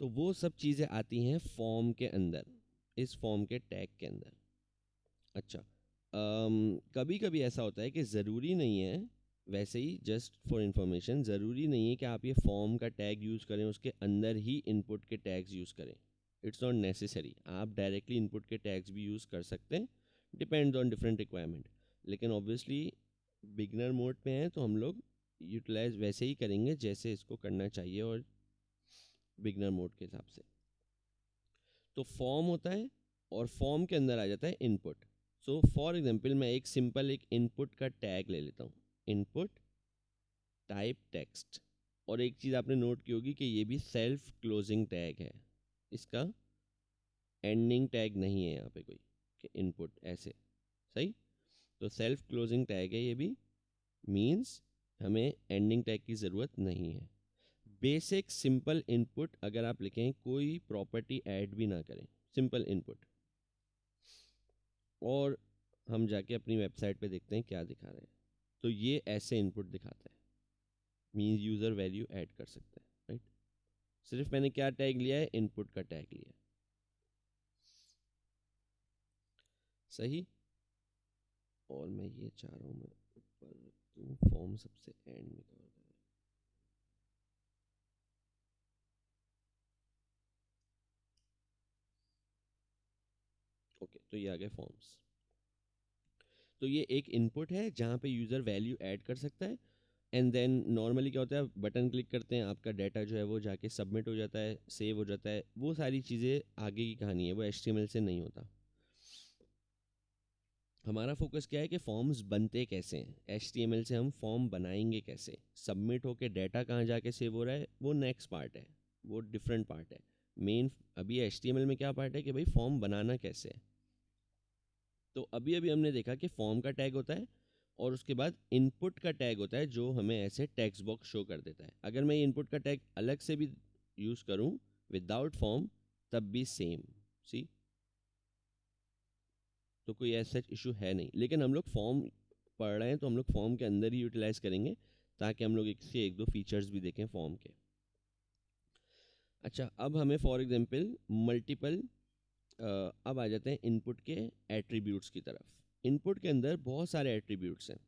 तो वो सब चीज़ें आती हैं फॉर्म के अंदर, इस फॉर्म के टैग के अंदर। अच्छा, कभी कभी ऐसा होता है कि ज़रूरी नहीं है, वैसे ही जस्ट फॉर इंफॉर्मेशन, ज़रूरी नहीं है कि आप ये फॉर्म का टैग यूज़ करें, उसके अंदर ही इनपुट के टैग्स यूज़ करें। इट्स नॉट नेसेसरी, आप डायरेक्टली इनपुट के टैग्स भी यूज़ कर सकते हैं, डिपेंड्स ऑन डिफरेंट रिक्वायरमेंट। लेकिन ऑब्वियसली बिगनर मोड पे हैं तो हम लोग यूटिलाइज वैसे ही करेंगे जैसे इसको करना चाहिए और बिगनर मोड के हिसाब से। तो फॉर्म होता है और फॉर्म के अंदर आ जाता है इनपुट। सो फॉर एग्जांपल मैं एक सिंपल एक इनपुट का टैग ले लेता हूँ, इनपुट टाइप टेक्स्ट। और एक चीज़ आपने नोट की होगी कि ये भी सेल्फ क्लोजिंग टैग है, इसका एंडिंग टैग नहीं है यहाँ पे कोई कि इनपुट ऐसे, सही। तो सेल्फ क्लोजिंग टैग है ये भी, मीन्स हमें एंडिंग टैग की ज़रूरत नहीं है। बेसिक सिंपल इनपुट अगर आप लिखें, कोई प्रॉपर्टी ऐड भी ना करें, सिंपल इनपुट। और हम जाके अपनी वेबसाइट पे देखते हैं क्या दिखा रहे हैं। तो ये ऐसे इनपुट दिखाता है, मीन्स यूज़र वैल्यू ऐड कर सकता है, राइट। सिर्फ मैंने क्या टैग लिया है, इनपुट का टैग लिया है, सही। और मैं ये चाह रहा हूँ मैं ऊपर रख दूँ, फॉर्म सबसे एंड में कवर करें। ओके, तो ये आ गए फॉर्म्स। तो ये एक इनपुट है जहाँ पे यूज़र वैल्यू ऐड कर सकता है। एंड देन नॉर्मली क्या होता है, बटन क्लिक करते हैं, आपका डाटा जो है वो जाके सबमिट हो जाता है, सेव हो जाता है। वो सारी चीज़ें आगे की कहानी है, वो HTML से नहीं होता। हमारा फोकस क्या है कि फॉर्म्स बनते कैसे हैं, HTML से हम फॉर्म बनाएंगे कैसे, सबमिट होके डाटा कहाँ जाके सेव हो रहा है, वो नेक्स्ट पार्ट है, वो डिफरेंट पार्ट है। मेन अभी HTML में क्या पार्ट है कि भाई फॉर्म बनाना कैसे है। तो अभी अभी हमने देखा कि फॉर्म का टैग होता है और उसके बाद इनपुट का टैग होता है जो हमें ऐसे टेक्स्ट बॉक्स शो कर देता है। अगर मैं इनपुट का टैग अलग से भी यूज़ करूँ विदाउट फॉर्म, तब भी सेम, सी। तो कोई ऐसा इशू है नहीं। लेकिन हम लोग फॉर्म पढ़ रहे हैं तो हम लोग फॉर्म के अंदर ही यूटिलाइज करेंगे, ताकि हम लोग एक से एक दो फीचर्स भी देखें फॉर्म के। अच्छा, अब हमें फॉर एग्जांपल मल्टीपल, अब आ जाते हैं इनपुट के एट्रीब्यूट्स की तरफ। इनपुट के अंदर बहुत सारे एट्रीब्यूट्स हैं।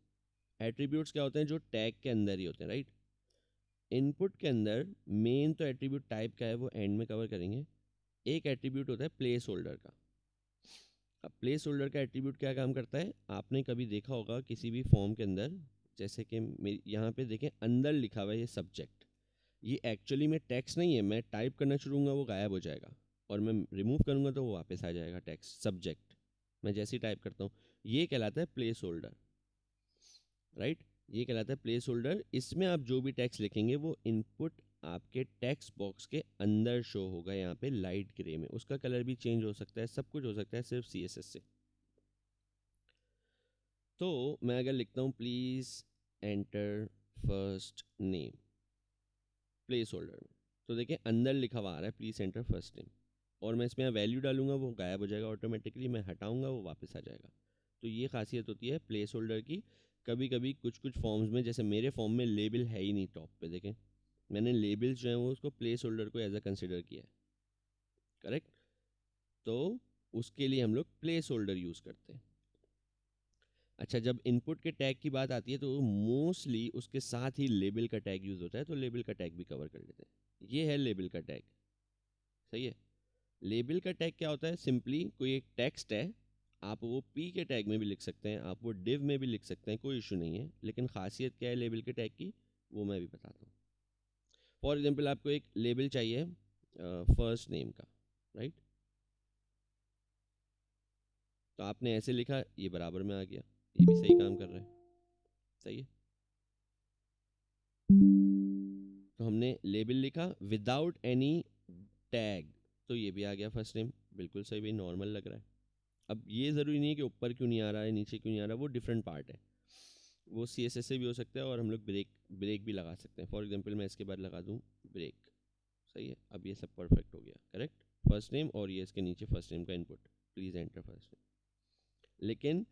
एट्रीब्यूट्स क्या होते हैं, जो टैग के अंदर ही होते हैं, राइट। इनपुट के अंदर मेन तो एट्रीब्यूट टाइप का है, वो एंड में कवर करेंगे। एक एट्रीब्यूट होता है प्लेस होल्डर का। अब प्लेस होल्डर का एट्रीब्यूट क्या काम करता है, आपने कभी देखा होगा किसी भी फॉर्म के अंदर, जैसे कि यहाँ पे देखें अंदर लिखा हुआ है ये सब्जेक्ट, ये एक्चुअली में टेक्स्ट नहीं है। मैं टाइप करना शुरू करूँगा वो गायब हो जाएगा, और मैं रिमूव करूँगा तो वो वापस आ जाएगा टेक्स्ट सब्जेक्ट। मैं जैसे ही टाइप करता हूँ, ये कहलाता है प्लेस होल्डर, राइट। ये कहलाता है प्लेस होल्डर। इसमें आप जो भी टेक्स्ट लिखेंगे वो इनपुट आपके टेक्स्ट बॉक्स के अंदर शो होगा, यहाँ पे लाइट ग्रे में। उसका कलर भी चेंज हो सकता है, सब कुछ हो सकता है सिर्फ CSS से। तो मैं अगर लिखता हूँ please enter first name place holder में, तो देखिए अंदर लिखा हुआ आ रहा है प्लीज़ एंटर फर्स्ट नेम, और मैं इसमें वैल्यू डालूंगा वो गायब हो जाएगा ऑटोमेटिकली, मैं हटाऊंगा वो वापस आ जाएगा। तो ये खासियत होती है प्लेस होल्डर की। कभी कभी कुछ कुछ फॉर्म्स में, जैसे मेरे फॉर्म में लेबल है ही नहीं टॉप पे, देखें मैंने लेबल्स जो हैं वो उसको प्लेस होल्डर को एज अ कंसिडर किया है, करेक्ट। तो उसके लिए हम लोग प्लेस होल्डर यूज़ करते हैं। अच्छा, जब इनपुट के टैग की बात आती है तो मोस्टली उसके साथ ही लेबल का टैग यूज़ होता है, तो लेबल का टैग भी कवर कर लेते हैं। ये है लेबल का टैग, सही है। लेबल का टैग क्या होता है, सिंपली कोई एक टेक्स्ट है, आप वो पी के टैग में भी लिख सकते हैं, आप वो डिव में भी लिख सकते हैं, कोई इशू नहीं है। लेकिन खासियत क्या है लेबल के टैग की, वो मैं भी बताता हूँ। फॉर एग्जांपल आपको एक लेबल चाहिए फर्स्ट नेम का, राइट। तो आपने ऐसे लिखा, ये बराबर में आ गया, ये भी सही काम कर रहा है, सही है। तो हमने लेबल लिखा विदाउट एनी टैग, तो ये भी आ गया फर्स्ट नेम, बिल्कुल सही भाई, नॉर्मल लग रहा है। अब ये ज़रूरी नहीं है कि ऊपर क्यों नहीं आ रहा है नीचे क्यों नहीं आ रहा है, वो डिफरेंट पार्ट है, वो CSS से भी हो सकता है, और हम लोग ब्रेक भी लगा सकते हैं। फॉर एग्जांपल मैं इसके बाद लगा दूँ ब्रेक, सही है। अब ये सब परफेक्ट हो गया, करेक्ट। फर्स्ट नेम और ये इसके नीचे फर्स्ट नेम का input, please enter first name. लेकिन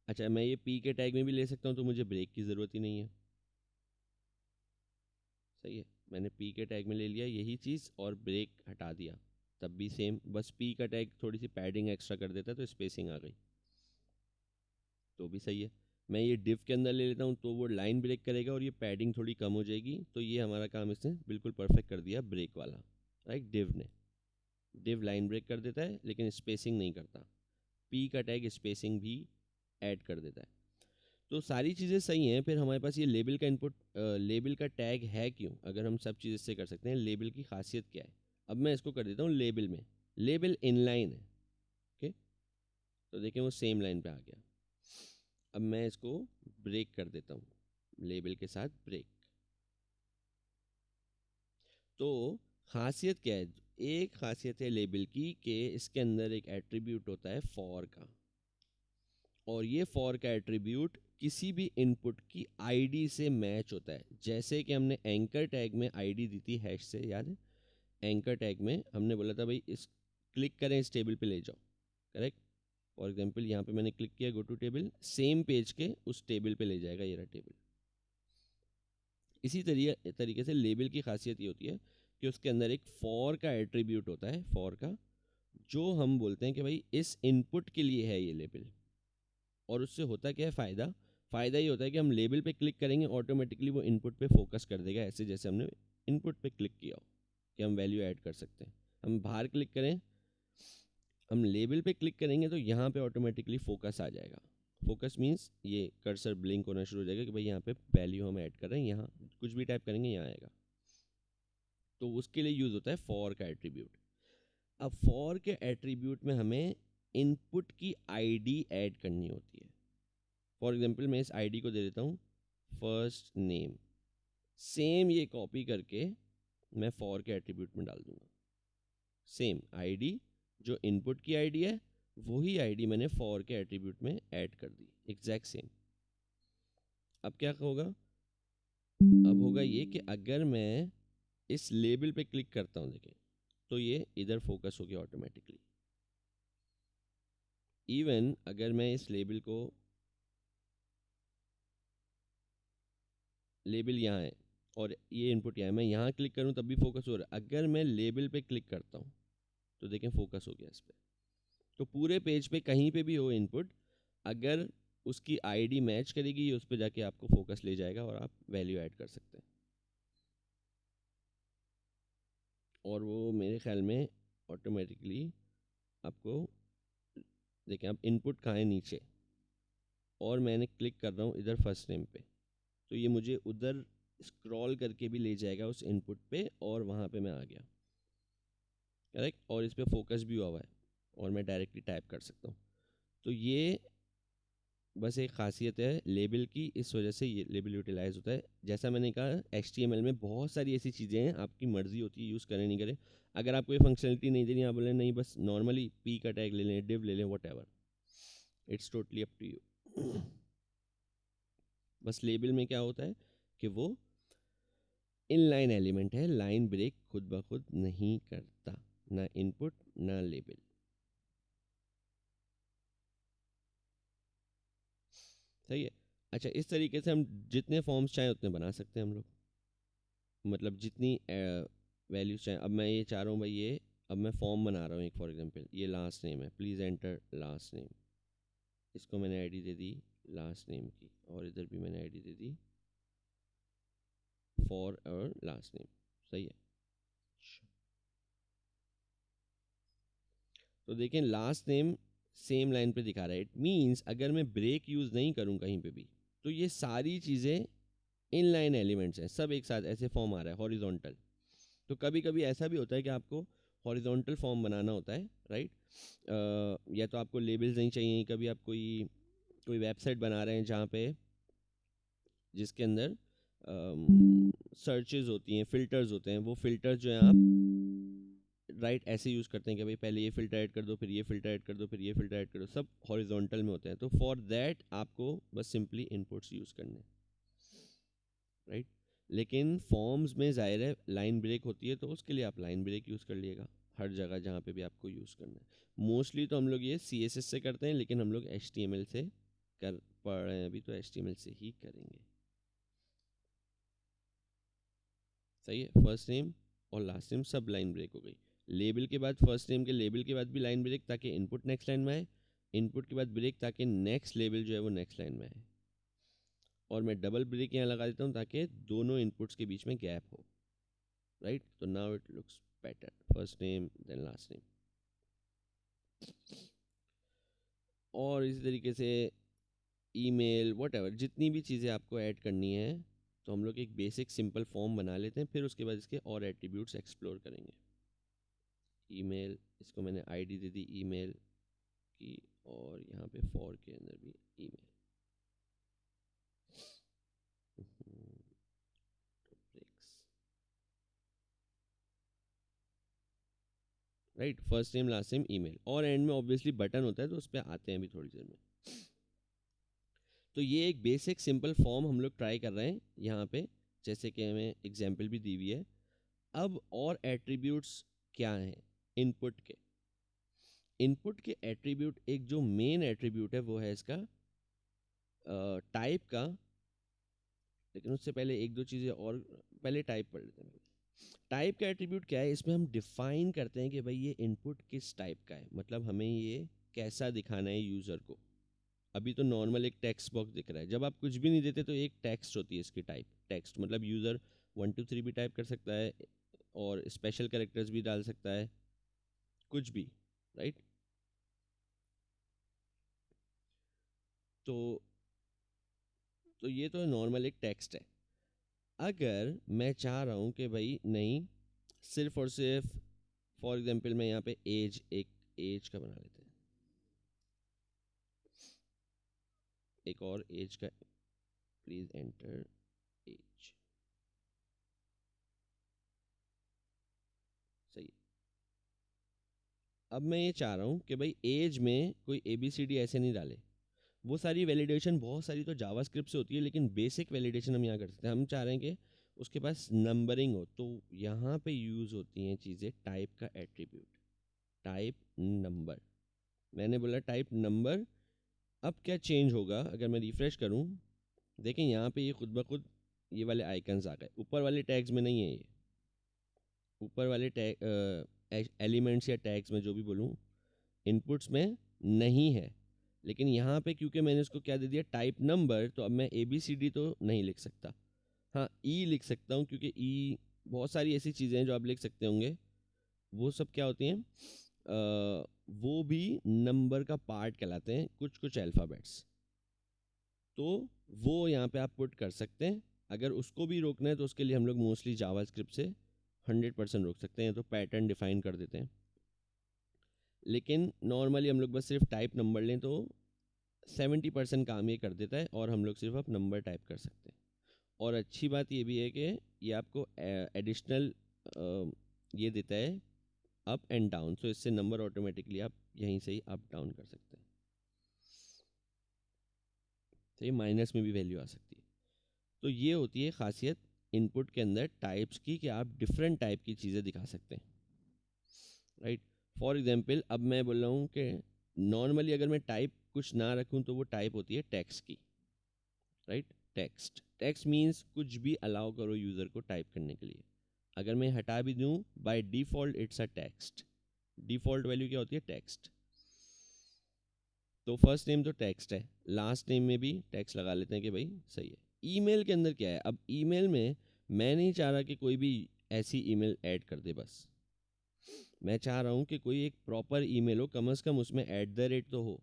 अच्छा, मैं ये पी के टैग में भी ले सकता हूँ, तो मुझे ब्रेक की ज़रूरत ही नहीं है, सही है। मैंने पी के टैग में ले लिया यही चीज़ और ब्रेक हटा दिया, तब भी सेम, बस पी का टैग थोड़ी सी पैडिंग एक्स्ट्रा कर देता तो स्पेसिंग आ गई, तो भी सही है। मैं ये डिव के अंदर ले लेता हूँ तो वो लाइन ब्रेक करेगा और ये पैडिंग थोड़ी कम हो जाएगी, तो ये हमारा काम इसने बिल्कुल परफेक्ट कर दिया ब्रेक वाला, राइट। डिव ने, डिव लाइन ब्रेक कर देता है लेकिन स्पेसिंग नहीं करता, पी का टैग स्पेसिंग भी ऐड कर देता है। तो सारी चीज़ें सही हैं। फिर हमारे पास ये लेबल का इनपुट, लेबल का टैग है क्यों, अगर हम सब चीज़ इससे कर सकते हैं, लेबल की खासियत क्या है। अब मैं इसको कर देता हूँ लेबल में, लेबल इनलाइन है, ओके। तो देखें वो सेम लाइन पे आ गया। अब मैं इसको ब्रेक कर देता हूँ, लेबल के साथ ब्रेक। तो खासियत क्या है, एक खासियत है लेबल की कि इसके अंदर एक एट्रीब्यूट होता है फॉर का, और ये फॉर का एट्रीब्यूट किसी भी इनपुट की आईडी से मैच होता है। जैसे कि हमने एंकर टैग में आईडी दी थी हैश से, याद है। एंकर टैग में हमने बोला था भाई इस क्लिक करें इस टेबल पे ले जाओ, करेक्ट। फॉर एग्जांपल यहाँ पे मैंने क्लिक किया go to table, same page के उस टेबल पे ले जाएगा, ये रहा टेबल। इसी तरीके से लेबल की खासियत ये होती है कि उसके अंदर एक फॉर का एट्रीब्यूट होता है, फॉर का, जो हम बोलते हैं कि भाई इस इनपुट के लिए है ये लेबल। और उससे होता क्या है फ़ायदा, फ़ायदा ये होता है कि हम लेबल पे क्लिक करेंगे ऑटोमेटिकली वो इनपुट पे फोकस कर देगा, ऐसे जैसे हमने इनपुट पे क्लिक किया हो कि हम वैल्यू ऐड कर सकते हैं। हम बाहर क्लिक करें, हम लेबल पे क्लिक करेंगे तो यहाँ पे ऑटोमेटिकली फोकस आ जाएगा। फोकस मीन्स ये कर्सर ब्लिंक होना शुरू हो जाएगा कि भाई यहाँ पे वैल्यू हम ऐड कर रहे हैं, यहाँ कुछ भी टाइप करेंगे यहाँ आएगा। तो उसके लिए यूज़ होता है फॉर का एट्रीब्यूट। अब फॉर के एट्रीब्यूट में हमें इनपुट की आईडी ऐड करनी होती है। फॉर एग्जांपल मैं इस आईडी को दे देता हूँ फर्स्ट नेम, सेम ये कॉपी करके मैं फॉर के एट्रीब्यूट में डाल दूंगा। सेम आईडी जो इनपुट की आईडी है वही आईडी मैंने फॉर के एट्रीब्यूट में ऐड कर दी, एग्जैक्ट सेम। अब क्या होगा, अब होगा ये कि अगर मैं इस लेबल पे क्लिक करता हूँ, देखें तो ये इधर फोकस हो गया ऑटोमेटिकली। इवन अगर मैं इस लेबल को, लेबल यहाँ है और ये इनपुट यहाँ है, मैं यहाँ क्लिक करूँ तब भी फोकस हो रहा है। अगर मैं लेबल पे क्लिक करता हूँ तो देखें फोकस हो गया इस पर। तो पूरे पेज पे कहीं पे भी हो इनपुट, अगर उसकी आईडी मैच करेगी ये उस पर जाके आपको फोकस ले जाएगा और आप वैल्यू ऐड कर सकते हैं। और वो मेरे ख्याल में ऑटोमेटिकली आपको, देखें आप इनपुट कहाँ है, नीचे, और मैंने क्लिक कर रहा हूँ इधर फर्स्ट नेम पे, तो ये मुझे उधर स्क्रॉल करके भी ले जाएगा उस इनपुट पे, और वहाँ पे मैं आ गया, करेक्ट। और इस पर फोकस भी हुआ है और मैं डायरेक्टली टाइप कर सकता हूँ। तो ये बस एक खासियत है लेबल की, इस वजह से ये लेबल यूटिलाइज होता है। जैसा मैंने कहा HTML में बहुत सारी ऐसी चीज़ें हैं, आपकी मर्जी होती है यूज़ करें नहीं करें। अगर आपको ये फंक्शनलिटी नहीं देनी, आप बोले नहीं बस नॉर्मली पी का टैग ले लें, डिव ले लें, whatever, it's totally up to you. बस लेबल में क्या होता है कि वो इनलाइन एलिमेंट है, लाइन ब्रेक खुद ब खुद नहीं करता, ना इनपुट ना लेबल। सही है। अच्छा, इस तरीके से हम जितने फॉर्म्स चाहें उतने बना सकते हैं हम लोग, मतलब जितनी वैल्यूज चाहें। अब मैं ये चाह रहा हूँ भाई, ये अब मैं फॉर्म बना रहा हूँ एक, फॉर एग्जांपल ये लास्ट नेम है, प्लीज़ एंटर लास्ट नेम, इसको मैंने आईडी दे दी लास्ट नेम की, और इधर भी मैंने आईडी दे दी फॉर और लास्ट नेम। सही है। तो देखें लास्ट नेम सेम लाइन पे दिखा रहा है, इट मीन्स अगर मैं ब्रेक यूज़ नहीं करूँ कहीं पे भी, तो ये सारी चीज़ें इनलाइन एलिमेंट्स हैं, सब एक साथ ऐसे फॉर्म आ रहा है हॉरिजॉन्टल। तो कभी कभी ऐसा भी होता है कि आपको हॉरिजॉन्टल फॉर्म बनाना होता है, राइट। या तो आपको लेबल्स नहीं चाहिए, कभी आप कोई वेबसाइट बना रहे हैं जहाँ पे, जिसके अंदर सर्चेज होती हैं, फ़िल्टर्स होते हैं, वो फ़िल्टर जो हैं आप राइट ऐसे यूज़ करते हैं कि भाई पहले ये फ़िल्टर ऐड कर दो, फिर ये फ़िल्टर ऐड कर दो, फिर ये फ़िल्टर ऐड कर दो, सब हॉरिजॉन्टल में होते हैं। तो फॉर दैट आपको बस सिंपली इनपुट्स यूज़ करने हैं, राइट। लेकिन फॉर्म्स में ज़ाहिर है लाइन ब्रेक होती है, तो उसके लिए आप लाइन ब्रेक यूज़ कर लिएगा हर जगह जहाँ पे भी आपको यूज़ करना है। मोस्टली तो हम लोग ये CSS से करते हैं, लेकिन हम लोग HTML से कर पढ़ रहे हैं अभी, तो HTML से ही करेंगे। सही है। फर्स्ट नेम और लास्ट नेम सब लाइन ब्रेक हो गई। लेबल के बाद, फर्स्ट नेम के लेबल के बाद भी लाइन ब्रेक, ताकि इनपुट नेक्स्ट लाइन में आए, इनपुट के बाद ब्रेक ताकि नेक्स्ट लेबल जो है वो नेक्स्ट लाइन में आए, और मैं डबल ब्रेक यहाँ लगा देता हूँ ताकि दोनों इनपुट्स के बीच में गैप हो, राइट। तो now it looks better, first name then last name. और इसी तरीके से ईमेल व्हाटएवर जितनी भी चीज़ें आपको ऐड करनी है, तो हम लोग एक बेसिक सिंपल फॉर्म बना लेते हैं, फिर उसके बाद इसके और एट्रीब्यूट्स एक्सप्लोर करेंगे। ईमेल, इसको मैंने आईडी दे दी ईमेल की, और यहाँ पे फॉर के अंदर भी email. Right, first name last name email, और एंड में ऑब्वियसली बटन होता है, तो उस पर आते हैं अभी थोड़ी देर में। तो ये एक बेसिक सिंपल फॉर्म हम लोग ट्राई कर रहे हैं यहाँ पे, जैसे कि हमें एग्जाम्पल भी दी हुई है। अब और एट्रीब्यूट्स क्या हैं इनपुट के? इनपुट के एट्रीब्यूट, एक जो मेन एट्रीब्यूट है वो है इसका टाइप का, लेकिन उससे पहले एक दो चीज़ें और, पहले टाइप पढ़ लेते हैं। टाइप का एट्रीब्यूट क्या है? इसमें हम डिफाइन करते हैं कि भाई ये इनपुट किस टाइप का है, मतलब हमें ये कैसा दिखाना है यूज़र को। अभी तो नॉर्मल एक टेक्स्ट बॉक्स दिख रहा है, जब आप कुछ भी नहीं देते तो एक टेक्स्ट होती है इसकी टाइप। टेक्स्ट मतलब यूज़र 1 2 3 भी टाइप कर सकता है, और स्पेशल कैरेक्टर्स भी डाल सकता है, कुछ भी, राइट। तो ये तो नॉर्मल एक टेक्स्ट है। अगर मैं चाह रहा हूँ कि भाई नहीं, सिर्फ और सिर्फ फॉर एग्जांपल मैं यहाँ पे एज, एक एज का बना लेते हैं, एक और एज का, प्लीज एंटर एज। सही है। अब मैं ये चाह रहा हूँ कि भाई एज में कोई ABCD ऐसे नहीं डाले। वो सारी वैलिडेशन बहुत सारी तो जावास्क्रिप्ट से होती है, लेकिन बेसिक वैलिडेशन हम यहाँ कर सकते हैं। हम चाह रहे हैं कि उसके पास नंबरिंग हो, तो यहाँ पे यूज़ होती हैं चीज़ें टाइप का एट्रीब्यूट, टाइप नंबर। मैंने बोला टाइप नंबर। अब क्या चेंज होगा अगर मैं रिफ़्रेश करूँ? देखें यहाँ पे ये खुद ब खुद ये वाले आइकन्स आ गए, ऊपर वाले टैग्स में नहीं है ये। ऊपर वाले टैग एलिमेंट्स या टैग्स में जो भी बोलूँ, इनपुट्स में नहीं है। लेकिन यहाँ पे क्योंकि मैंने उसको क्या दे दिया, टाइप नंबर, तो अब मैं ABCD तो नहीं लिख सकता। हाँ, ई लिख सकता हूँ, क्योंकि ई बहुत सारी ऐसी चीज़ें हैं जो आप लिख सकते होंगे, वो सब क्या होती हैं, वो भी नंबर का पार्ट कहलाते हैं, कुछ कुछ अल्फ़ाबेट्स। तो वो यहाँ पे आप पुट कर सकते हैं। अगर उसको भी रोकना है तो उसके लिए हम लोग मोस्टली जावास्क्रिप्ट से 100% रोक सकते हैं, तो पैटर्न डिफाइन कर देते हैं। लेकिन नॉर्मली हम लोग बस सिर्फ टाइप नंबर लें तो 70% काम ये कर देता है, और हम लोग सिर्फ अब नंबर टाइप कर सकते हैं। और अच्छी बात ये भी है कि ये आपको एडिशनल ये देता है अप एंड डाउन, सो इससे नंबर ऑटोमेटिकली आप यहीं से ही अप डाउन कर सकते हैं। तो ये माइनस में भी वैल्यू आ सकती है। तो ये होती है खासियत इनपुट के अंदर टाइप्स की, कि आप डिफरेंट टाइप की चीज़ें दिखा सकते हैं, राइट। फॉर एग्जांपल अब मैं बोल रहा हूँ कि नॉर्मली अगर मैं टाइप कुछ ना रखूँ तो वो टाइप होती है टेक्स्ट की, राइट। टेक्स्ट मीन्स कुछ भी अलाउ करो यूज़र को टाइप करने के लिए। अगर मैं हटा भी दूँ, by default it's a text. Default value क्या होती है, टेक्स्ट। तो फर्स्ट नेम तो टेक्स्ट है, लास्ट नेम में भी टेक्स्ट लगा लेते हैं कि भाई सही है। ईमेल के अंदर क्या है, अब ईमेल में मैं नहीं चाह रहा कि कोई भी ऐसी ईमेल ऐड कर दे, बस मैं चाह रहा हूँ कि कोई एक प्रॉपर ईमेल हो, कम से कम उसमें @ तो हो,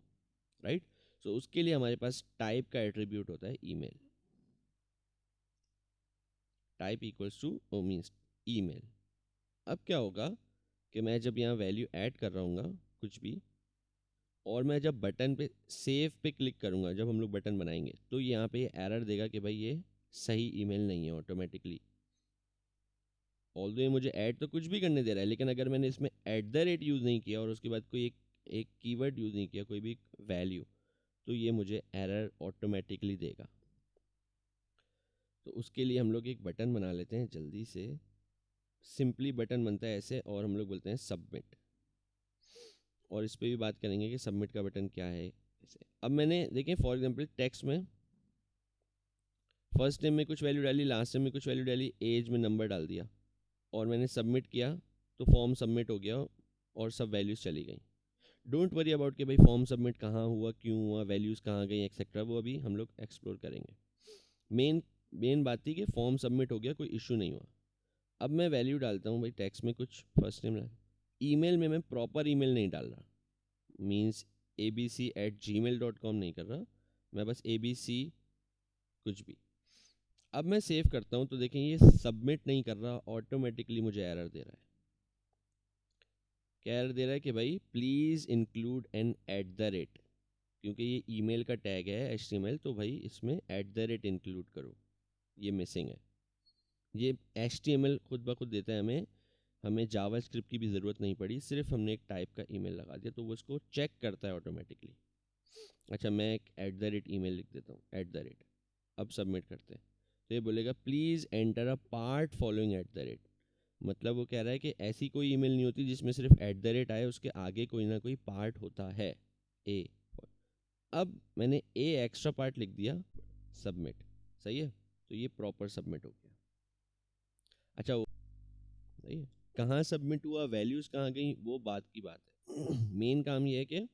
राइट। सो उसके लिए हमारे पास टाइप का एट्रीब्यूट होता है email. Type equals two means email. अब क्या होगा कि मैं जब यहाँ वैल्यू ऐड कर रहा हूँ कुछ भी, और मैं जब बटन पे सेव पे क्लिक करूँगा, जब हम लोग बटन बनाएंगे, तो यहाँ पे एरर देगा कि भाई ये सही ईमेल नहीं है ऑटोमेटिकली। ऑल्दो ये मुझे ऐड तो कुछ भी करने दे रहा है, लेकिन अगर मैंने इसमें @ यूज़ नहीं किया और उसके बाद कोई एक कीवर्ड यूज़ नहीं किया, कोई भी वैल्यू, तो ये मुझे एरर ऑटोमेटिकली देगा। तो उसके लिए हम लोग एक बटन बना लेते हैं जल्दी से। सिंपली बटन बनता है ऐसे, और हम लोग बोलते हैं सबमिट। और इस पर भी बात करेंगे कि सबमिट का बटन क्या है ऐसे। अब मैंने देखें फॉर एग्जांपल टेक्स्ट में फर्स्ट नेम में कुछ वैल्यू डाली, लास्ट नेम में कुछ वैल्यू डाली, एज में नंबर डाल दिया, और मैंने सबमिट किया, तो फॉर्म सबमिट हो गया और सब वैल्यूज़ चली गई। डोंट वरी अबाउट कि भाई फॉर्म सबमिट कहाँ हुआ, क्यों हुआ, वैल्यूज़ कहाँ गई, एक्सेट्रा, वो अभी हम लोग एक्सप्लोर करेंगे। मेन मेन बात थी कि फॉर्म सबमिट हो गया, कोई इशू नहीं हुआ। अब मैं वैल्यू डालता हूँ भाई, टेक्स्ट में कुछ फर्स्ट नेम डाल, ईमेल में मैं प्रॉपर ईमेल नहीं डाल रहा, मीन्स abc@gmail.com नहीं कर रहा, मैं बस abc कुछ भी। अब मैं सेव करता हूँ तो देखें ये सबमिट नहीं कर रहा, ऑटोमेटिकली मुझे एरर दे रहा है। क्या एरर दे रहा है कि भाई प्लीज़ इंक्लूड एन @ क्योंकि ये ईमेल का टैग है HTML, तो भाई इसमें @ इंक्लूड करो, ये मिसिंग है। ये HTML खुद ब खुद देता है हमें जावास्क्रिप्ट की भी ज़रूरत नहीं पड़ी, सिर्फ हमने एक टाइप का ईमेल लगा दिया तो वो इसको चेक करता है ऑटोमेटिकली। अच्छा, मैं एक @ ईमेल लिख देता हूँ, @। अब सबमिट करते हैं तो ये बोलेगा please enter a part following @ मतलब वो कह रहा है कि ऐसी कोई ईमेल नहीं होती जिसमें सिर्फ @ आए, उसके आगे कोई ना कोई पार्ट होता है, ए। अब मैंने ए एक्स्ट्रा पार्ट लिख दिया, सबमिट, सही है। तो ये प्रॉपर सबमिट हो गया। अच्छा वो सही है, कहाँ सबमिट हुआ, वैल्यूज़ कहाँ गई, वो बात की बात है। मेन काम ये है कि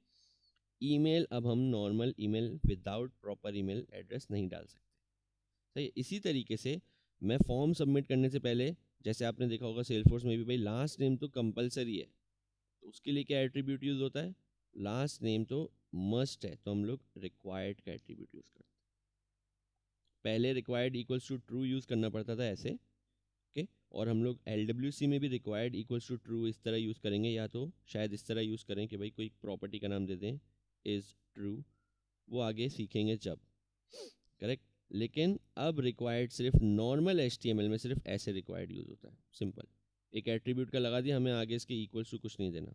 ईमेल अब हम normal email without proper email address नहीं डाल सकते, सही है। इसी तरीके से मैं फॉर्म सबमिट करने से पहले, जैसे आपने देखा होगा सेल्सफोर्स में भी भाई लास्ट नेम तो कंपलसरी है, तो उसके लिए क्या एट्रीब्यूट यूज़ होता है, लास्ट नेम तो मस्ट है, तो हम लोग रिक्वायर्ड का एट्रीब्यूट यूज़ करते हैं। पहले required equals to true use करना पड़ता था ऐसे, ओके। और हम लोग LWC में भी रिक्वायर्ड इक्वल्स टू ट्रू इस तरह यूज़ करेंगे, या तो शायद इस तरह यूज़ करें कि भाई कोई प्रॉपर्टी का नाम दे दें इज़ ट्रू, वो आगे सीखेंगे जब, करेक्ट। लेकिन अब रिक्वायर्ड सिर्फ नॉर्मल HTML में सिर्फ ऐसे रिक्वायर्ड यूज़ होता है, सिंपल। एक एट्रीब्यूट का लगा दिया, हमें आगे इसके इक्वल्स टू कुछ नहीं देना,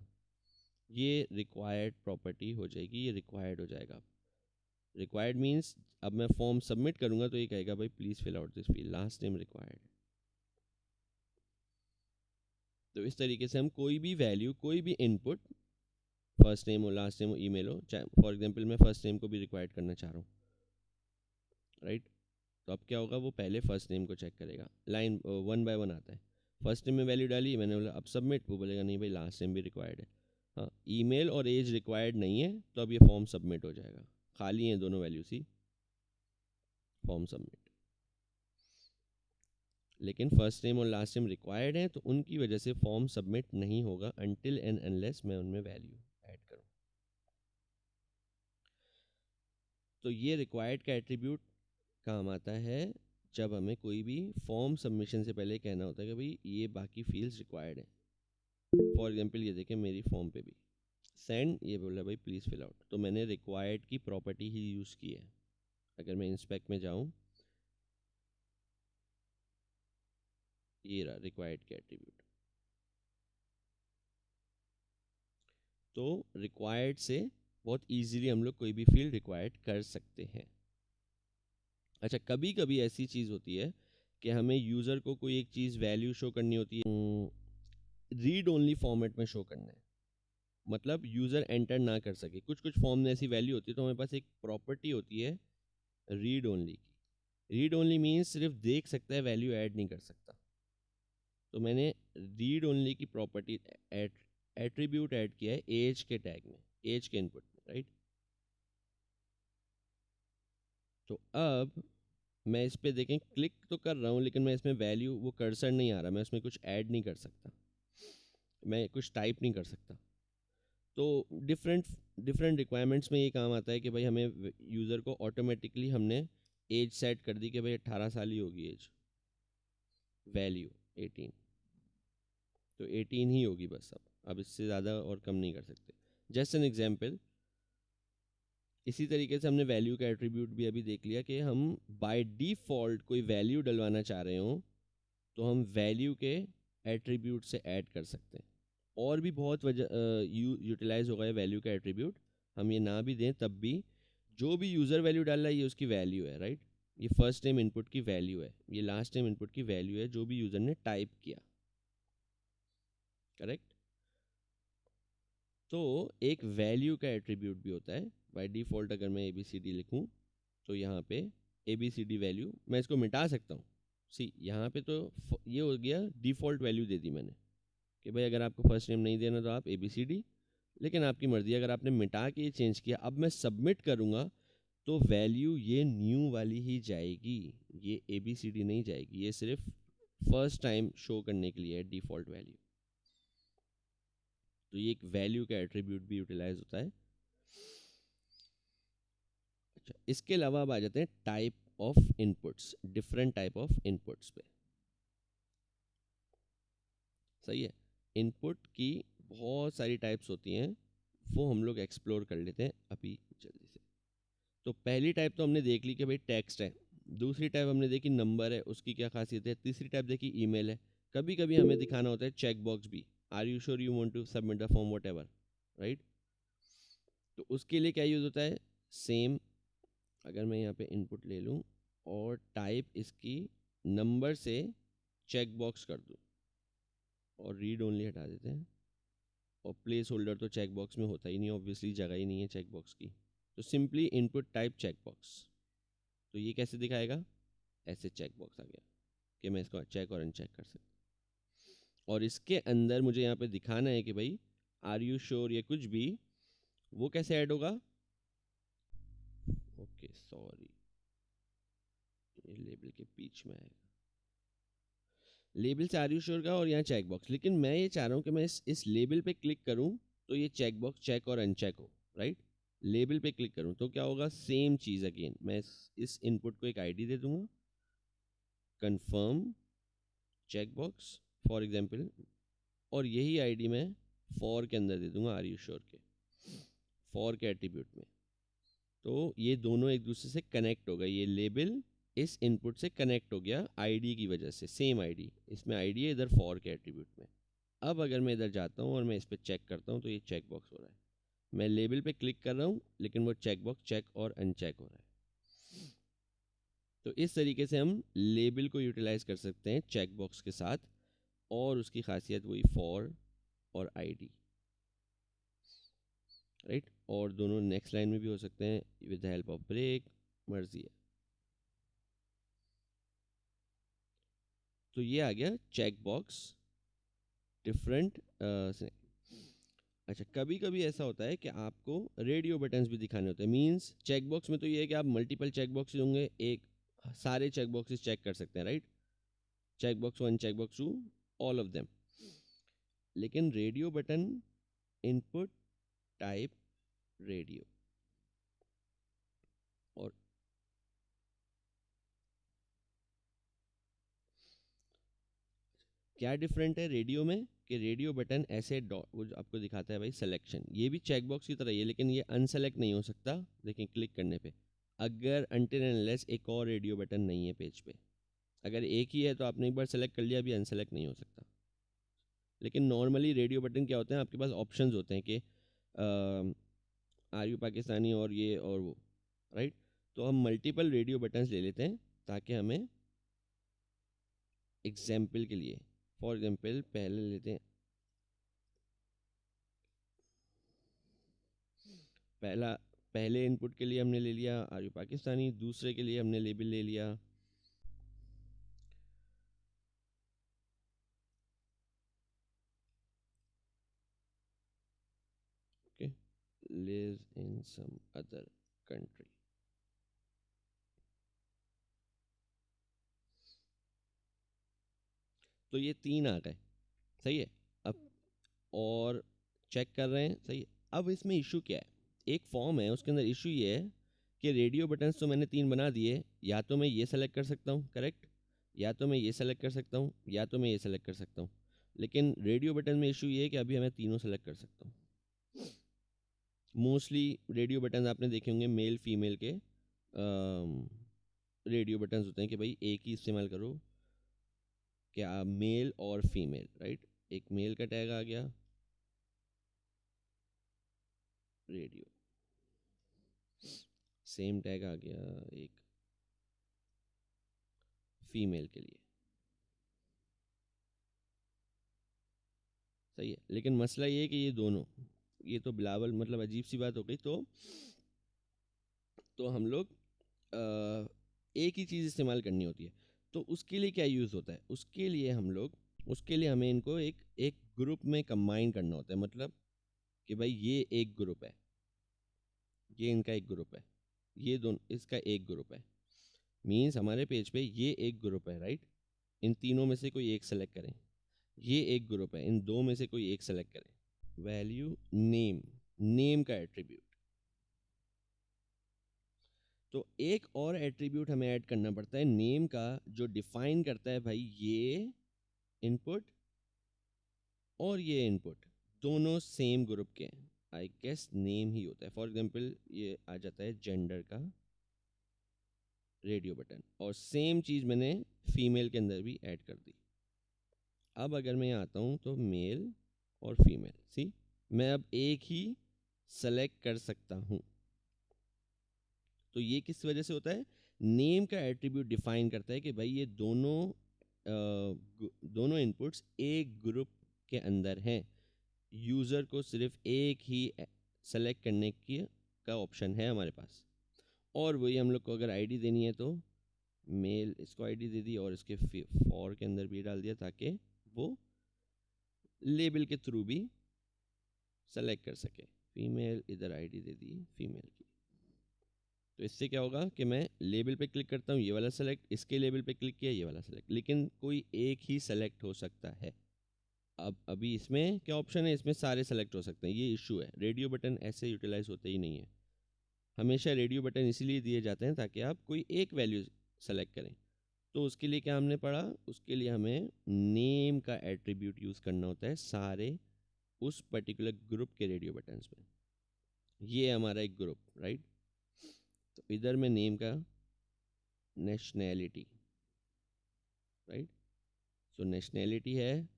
ये रिक्वायर्ड प्रॉपर्टी हो जाएगी, ये रिक्वायर्ड हो जाएगा। रिक्वायर्ड मीन्स अब मैं फॉर्म सबमिट करूंगा तो ये कहेगा भाई please fill out this field, last name required. तो इस तरीके से हम कोई भी वैल्यू, कोई भी इनपुट, फर्स्ट नेम हो, लास्ट नेम हो, ईमेल हो, चाहे फॉर एग्जांपल मैं फर्स्ट नेम को भी रिक्वायर्ड करना चाह रहा हूँ, राइट। तो अब क्या होगा, वो पहले फर्स्ट नेम को चेक करेगा, लाइन 1 बाय 1 आता है। फर्स्ट नेम में वैल्यू डाली, मैंने बोला अब सबमिट, वो बोलेगा नहीं भाई लास्ट नेम भी रिक्वायर्ड है। हाँ, ईमेल और एज रिक्वायर्ड नहीं है, तो अब ये फॉर्म सबमिट हो जाएगा, खाली हैं दोनों वैल्यूज ही, फॉर्म सबमिट। लेकिन फर्स्ट नेम और लास्ट नेम रिक्वायर्ड है, तो उनकी वजह से फॉर्म सबमिट नहीं होगा अनटिल एंड अनलेस मैं उनमें वैल्यू ऐड करूँ। तो ये रिक्वायर्ड का एट्रीब्यूट काम आता है जब हमें कोई भी फॉर्म सबमिशन से पहले कहना होता है कि भाई ये बाकी फील्ड्स रिक्वायर्ड है। फॉर एग्जांपल ये देखें मेरी फॉर्म पे भी सेंड, ये बोला भाई प्लीज़ फिल आउट, तो मैंने रिक्वायर्ड की प्रॉपर्टी ही यूज़ की है। अगर मैं इंस्पेक्ट में जाऊँ, ये रहा रिक्वायर्ड के एट्रीब्यूट। तो रिक्वायर्ड से बहुत इजीली हम लोग कोई भी फील्ड रिक्वायर्ड कर सकते हैं। अच्छा, कभी कभी ऐसी चीज़ होती है कि हमें यूज़र को कोई एक चीज़ वैल्यू शो करनी होती है, रीड ओनली फॉर्मेट में शो करना है, मतलब यूज़र एंटर ना कर सके। कुछ कुछ फॉर्म में ऐसी वैल्यू होती है, तो हमारे पास एक प्रॉपर्टी होती है रीड ओनली की। रीड ओनली मीन्स सिर्फ देख सकता है, वैल्यू ऐड नहीं कर सकता। तो मैंने रीड ओनली की प्रॉपर्टी एट्रीब्यूट ऐड किया है एज के टैग में, एज के इनपुट में, राइट। तो अब मैं इस पर देखें क्लिक तो कर रहा हूँ, लेकिन मैं इसमें वैल्यू, वो कर्सर नहीं आ रहा, मैं उसमें कुछ ऐड नहीं कर सकता, मैं कुछ टाइप नहीं कर सकता। तो डिफरेंट डिफरेंट रिक्वायरमेंट्स में ये काम आता है कि भाई हमें यूज़र को ऑटोमेटिकली हमने एज सेट कर दी कि भाई 18 साल ही होगी एज, वैल्यू 18, तो 18 ही होगी बस। अब इससे ज़्यादा और कम नहीं कर सकते। जस्ट एन एग्जाम्पल, इसी तरीके से हमने वैल्यू का एट्रीब्यूट भी अभी देख लिया कि हम बाय डिफ़ॉल्ट कोई वैल्यू डलवाना चाह रहे हो तो हम वैल्यू के एट्रीब्यूट से ऐड कर सकते हैं। और भी बहुत वजह यूटिलाइज होगा ये वैल्यू का एट्रीब्यूट, हम ये ना भी दें तब भी जो भी यूज़र वैल्यू डाल रहा है ये उसकी वैल्यू है, राइट। ये फर्स्ट नेम इनपुट की वैल्यू है, ये लास्ट नेम इनपुट की वैल्यू है जो भी यूज़र ने टाइप किया, करेक्ट। तो एक वैल्यू का एट्रीब्यूट भी होता है बाय डिफ़ॉल्ट। अगर मैं ABCD लिखूं तो यहाँ पे ABCD वैल्यू मैं इसको मिटा सकता हूँ। सी यहाँ पे तो ये हो गया डिफ़ॉल्ट वैल्यू दे दी मैंने कि भाई अगर आपको फर्स्ट नेम नहीं देना तो आप ABCD, लेकिन आपकी मर्ज़ी। अगर आपने मिटा के ये चेंज किया, अब मैं सबमिट करूँगा तो वैल्यू ये न्यू वाली ही जाएगी, ये ABCD नहीं जाएगी। ये सिर्फ फर्स्ट टाइम शो करने के लिए है डिफ़ॉल्ट वैल्यू। तो ये एक वैल्यू का एट्रीब्यूट भी यूटिलाइज होता है। अच्छा, इसके अलावा अब आ जाते हैं type of inputs, different type of inputs पे। सही है, इनपुट की बहुत सारी टाइप्स होती हैं, वो हम लोग एक्सप्लोर कर लेते हैं अभी जल्दी से। तो पहली टाइप तो हमने देख ली कि भाई टेक्स्ट है, दूसरी टाइप हमने देखी नंबर है, उसकी क्या खासियत है, तीसरी टाइप देखी ईमेल है। कभी कभी हमें दिखाना होता है चेक बॉक्स भी, are you sure you want to submit the form whatever, right. तो उसके लिए क्या यूज़ होता है, सेम। अगर मैं यहाँ पे इनपुट ले लूँ और टाइप इसकी नंबर से चेक बॉक्स कर दूँ और रीड ओनली हटा देते हैं, और प्लेस होल्डर तो चेक बॉक्स में होता ही नहीं, ऑब्वियसली जगह ही नहीं है चेक बॉक्स की, तो simply input type check box. तो ये कैसे दिखाएगा, ऐसे चेक बॉक्स आ गया कि मैं इसको चेक और अनचेक कर सकता। और इसके अंदर मुझे यहाँ पे दिखाना है कि भाई आर यू श्योर या कुछ भी, वो कैसे ऐड होगा, ओके सॉरी, ये लेबल के बीच में आएगा, लेबल से आर यू श्योर का और यहाँ चेक बॉक्स। लेकिन मैं ये चाह रहा हूँ कि मैं इस लेबल पे क्लिक करूँ तो ये चेक बॉक्स चेक और अनचेक हो, राइट। लेबल पे क्लिक करूँ तो क्या होगा, सेम चीज़ अगेन, मैं इस इनपुट को एक आईडी दे दूँगा, confirm check box for example, और यही आईडी मैं फॉर के अंदर दे दूँगा, आर यू श्योर के फॉर के एट्रीब्यूट में। तो ये दोनों एक दूसरे से कनेक्ट हो गए, ये लेबल इस इनपुट से कनेक्ट हो गया आईडी की वजह से, सेम आईडी, इसमें आईडी है, इधर फॉर के एट्रीब्यूट में। अब अगर मैं इधर जाता हूँ और मैं इस पर चेक करता हूँ तो ये चेक बॉक्स हो रहा है, मैं लेबल पे क्लिक कर रहा हूँ लेकिन वो चेक बॉक्स चेक और अनचेक हो रहा है। तो इस तरीके से हम लेबल को यूटिलाइज कर सकते हैं चेक बॉक्स के साथ, और उसकी खासियत वही फॉर और आईडी, राइट। और दोनों नेक्स्ट लाइन में भी हो सकते हैं with the help of break, मर्जी है। तो ये आ गया चेक बॉक्स डिफरेंट। अच्छा, कभी कभी ऐसा होता है कि आपको रेडियो बटन्स भी दिखाने होते हैं, मींस चेक बॉक्स में तो ये है कि आप मल्टीपल चेक बॉक्सेस होंगे, एक सारे चेक बॉक्सेस चेक कर सकते हैं, right. Check box 1, check box 2, all of them. लेकिन radio button input type radio, और क्या डिफरेंट है रेडियो में कि रेडियो बटन ऐसे डॉट वो जो आपको दिखाता है भाई सिलेक्शन, ये भी चेक बॉक्स की तरह ही है, लेकिन ये अनसेलेक्ट नहीं हो सकता। लेकिन क्लिक करने पे अगर अनटिल एंड अनलेस एक और रेडियो बटन नहीं है पेज पे, अगर एक ही है तो आपने एक बार सेलेक्ट कर लिया, अभी अनसेलेक्ट नहीं हो सकता। लेकिन नॉर्मली रेडियो बटन क्या होते हैं, आपके पास ऑप्शंस होते हैं कि आर यू पाकिस्तानी और ये और वो, राइट। तो हम मल्टीपल रेडियो बटन्स ले लेते हैं ताकि हमें एग्जाम्पल के लिए, फॉर एग्जाम्पल पहले लेते हैं, पहले इनपुट के लिए हमने ले लिया आर यू पाकिस्तानी, दूसरे के लिए हमने लेबल ले लिया okay lives in some other country. तो ये 3 आ गए, सही है। अब और चेक कर रहे हैं, सही है। अब इसमें इशू क्या है, एक फॉर्म है उसके अंदर इशू ये है कि रेडियो बटन्स तो मैंने 3 बना दिए, या तो मैं ये सेलेक्ट कर सकता हूँ, करेक्ट, या तो मैं ये सेलेक्ट कर सकता हूँ, या तो मैं ये सेलेक्ट कर सकता हूँ। लेकिन रेडियो बटन में इशू ये है कि अभी हमें तीनों सेलेक्ट कर सकता हूँ। मोस्टली रेडियो बटन आपने देखे होंगे मेल फीमेल के रेडियो बटन्स होते हैं कि भाई एक ही इस्तेमाल करो, क्या मेल और फीमेल, राइट। एक मेल का टैग आ गया रेडियो, सेम टैग आ गया एक फीमेल के लिए, सही है। लेकिन मसला ये है कि ये दोनों, ये तो बिलावल मतलब अजीब सी बात हो गई। तो हम लोग एक ही चीज़ इस्तेमाल करनी होती है। तो उसके लिए क्या यूज़ होता है, उसके लिए हम लोग, उसके लिए हमें इनको एक एक ग्रुप में कंबाइन करना होता है। मतलब कि भाई ये एक ग्रुप है, ये इनका एक ग्रुप है, ये दोनों इसका एक ग्रुप है। मीन्स हमारे पेज पे ये एक ग्रुप है, राइट। इन तीनों में से कोई एक सेलेक्ट करें, ये एक ग्रुप है, इन दो में से कोई एक सेलेक्ट करें। वैल्यू नेम, नेम का एट्रीब्यूट, तो एक और एट्रीब्यूट हमें ऐड करना पड़ता है नेम का, जो डिफाइन करता है भाई ये इनपुट और ये इनपुट दोनों सेम ग्रुप के हैं। आई गेस नेम ही होता है। फॉर एग्जांपल ये आ जाता है जेंडर का रेडियो बटन, और सेम चीज़ मैंने फीमेल के अंदर भी ऐड कर दी। अब अगर मैं आता हूँ तो मेल और फीमेल, सी मैं अब एक ही सेलेक्ट कर सकता हूँ। तो ये किस वजह से होता है, नेम का एट्रीब्यूट डिफाइन करता है कि भाई ये दोनों इनपुट्स एक ग्रुप के अंदर हैं। यूज़र को सिर्फ एक ही सेलेक्ट करने की का ऑप्शन है हमारे पास। और वही हम लोग को अगर आईडी देनी है तो मेल इसको आईडी दे दी और इसके फॉर के अंदर भी डाल दिया ताकि वो लेबल के थ्रू भी सेलेक्ट कर सके। फीमेल इधर आईडी दे दी फीमेल की। तो इससे क्या होगा कि मैं लेबल पे क्लिक करता हूँ, ये वाला सेलेक्ट, इसके लेबल पे क्लिक किया, ये वाला सेलेक्ट, लेकिन कोई एक ही सेलेक्ट हो सकता है। अब अभी इसमें क्या ऑप्शन है, इसमें सारे सेलेक्ट हो सकते हैं, ये इशू है। रेडियो बटन ऐसे यूटिलाइज होते ही नहीं है। हमेशा रेडियो बटन इसीलिए दिए जाते हैं ताकि आप कोई एक वैल्यू सेलेक्ट करें। तो उसके लिए क्या हमने पढ़ा, उसके लिए हमें नेम का एट्रीब्यूट यूज़ करना होता है सारे उस पर्टिकुलर ग्रुप के रेडियो बटन्स में। ये हमारा एक ग्रुप, राइट। तो इधर में नेम का नेशनैलिटी, राइट। सो नेशनैलिटी है,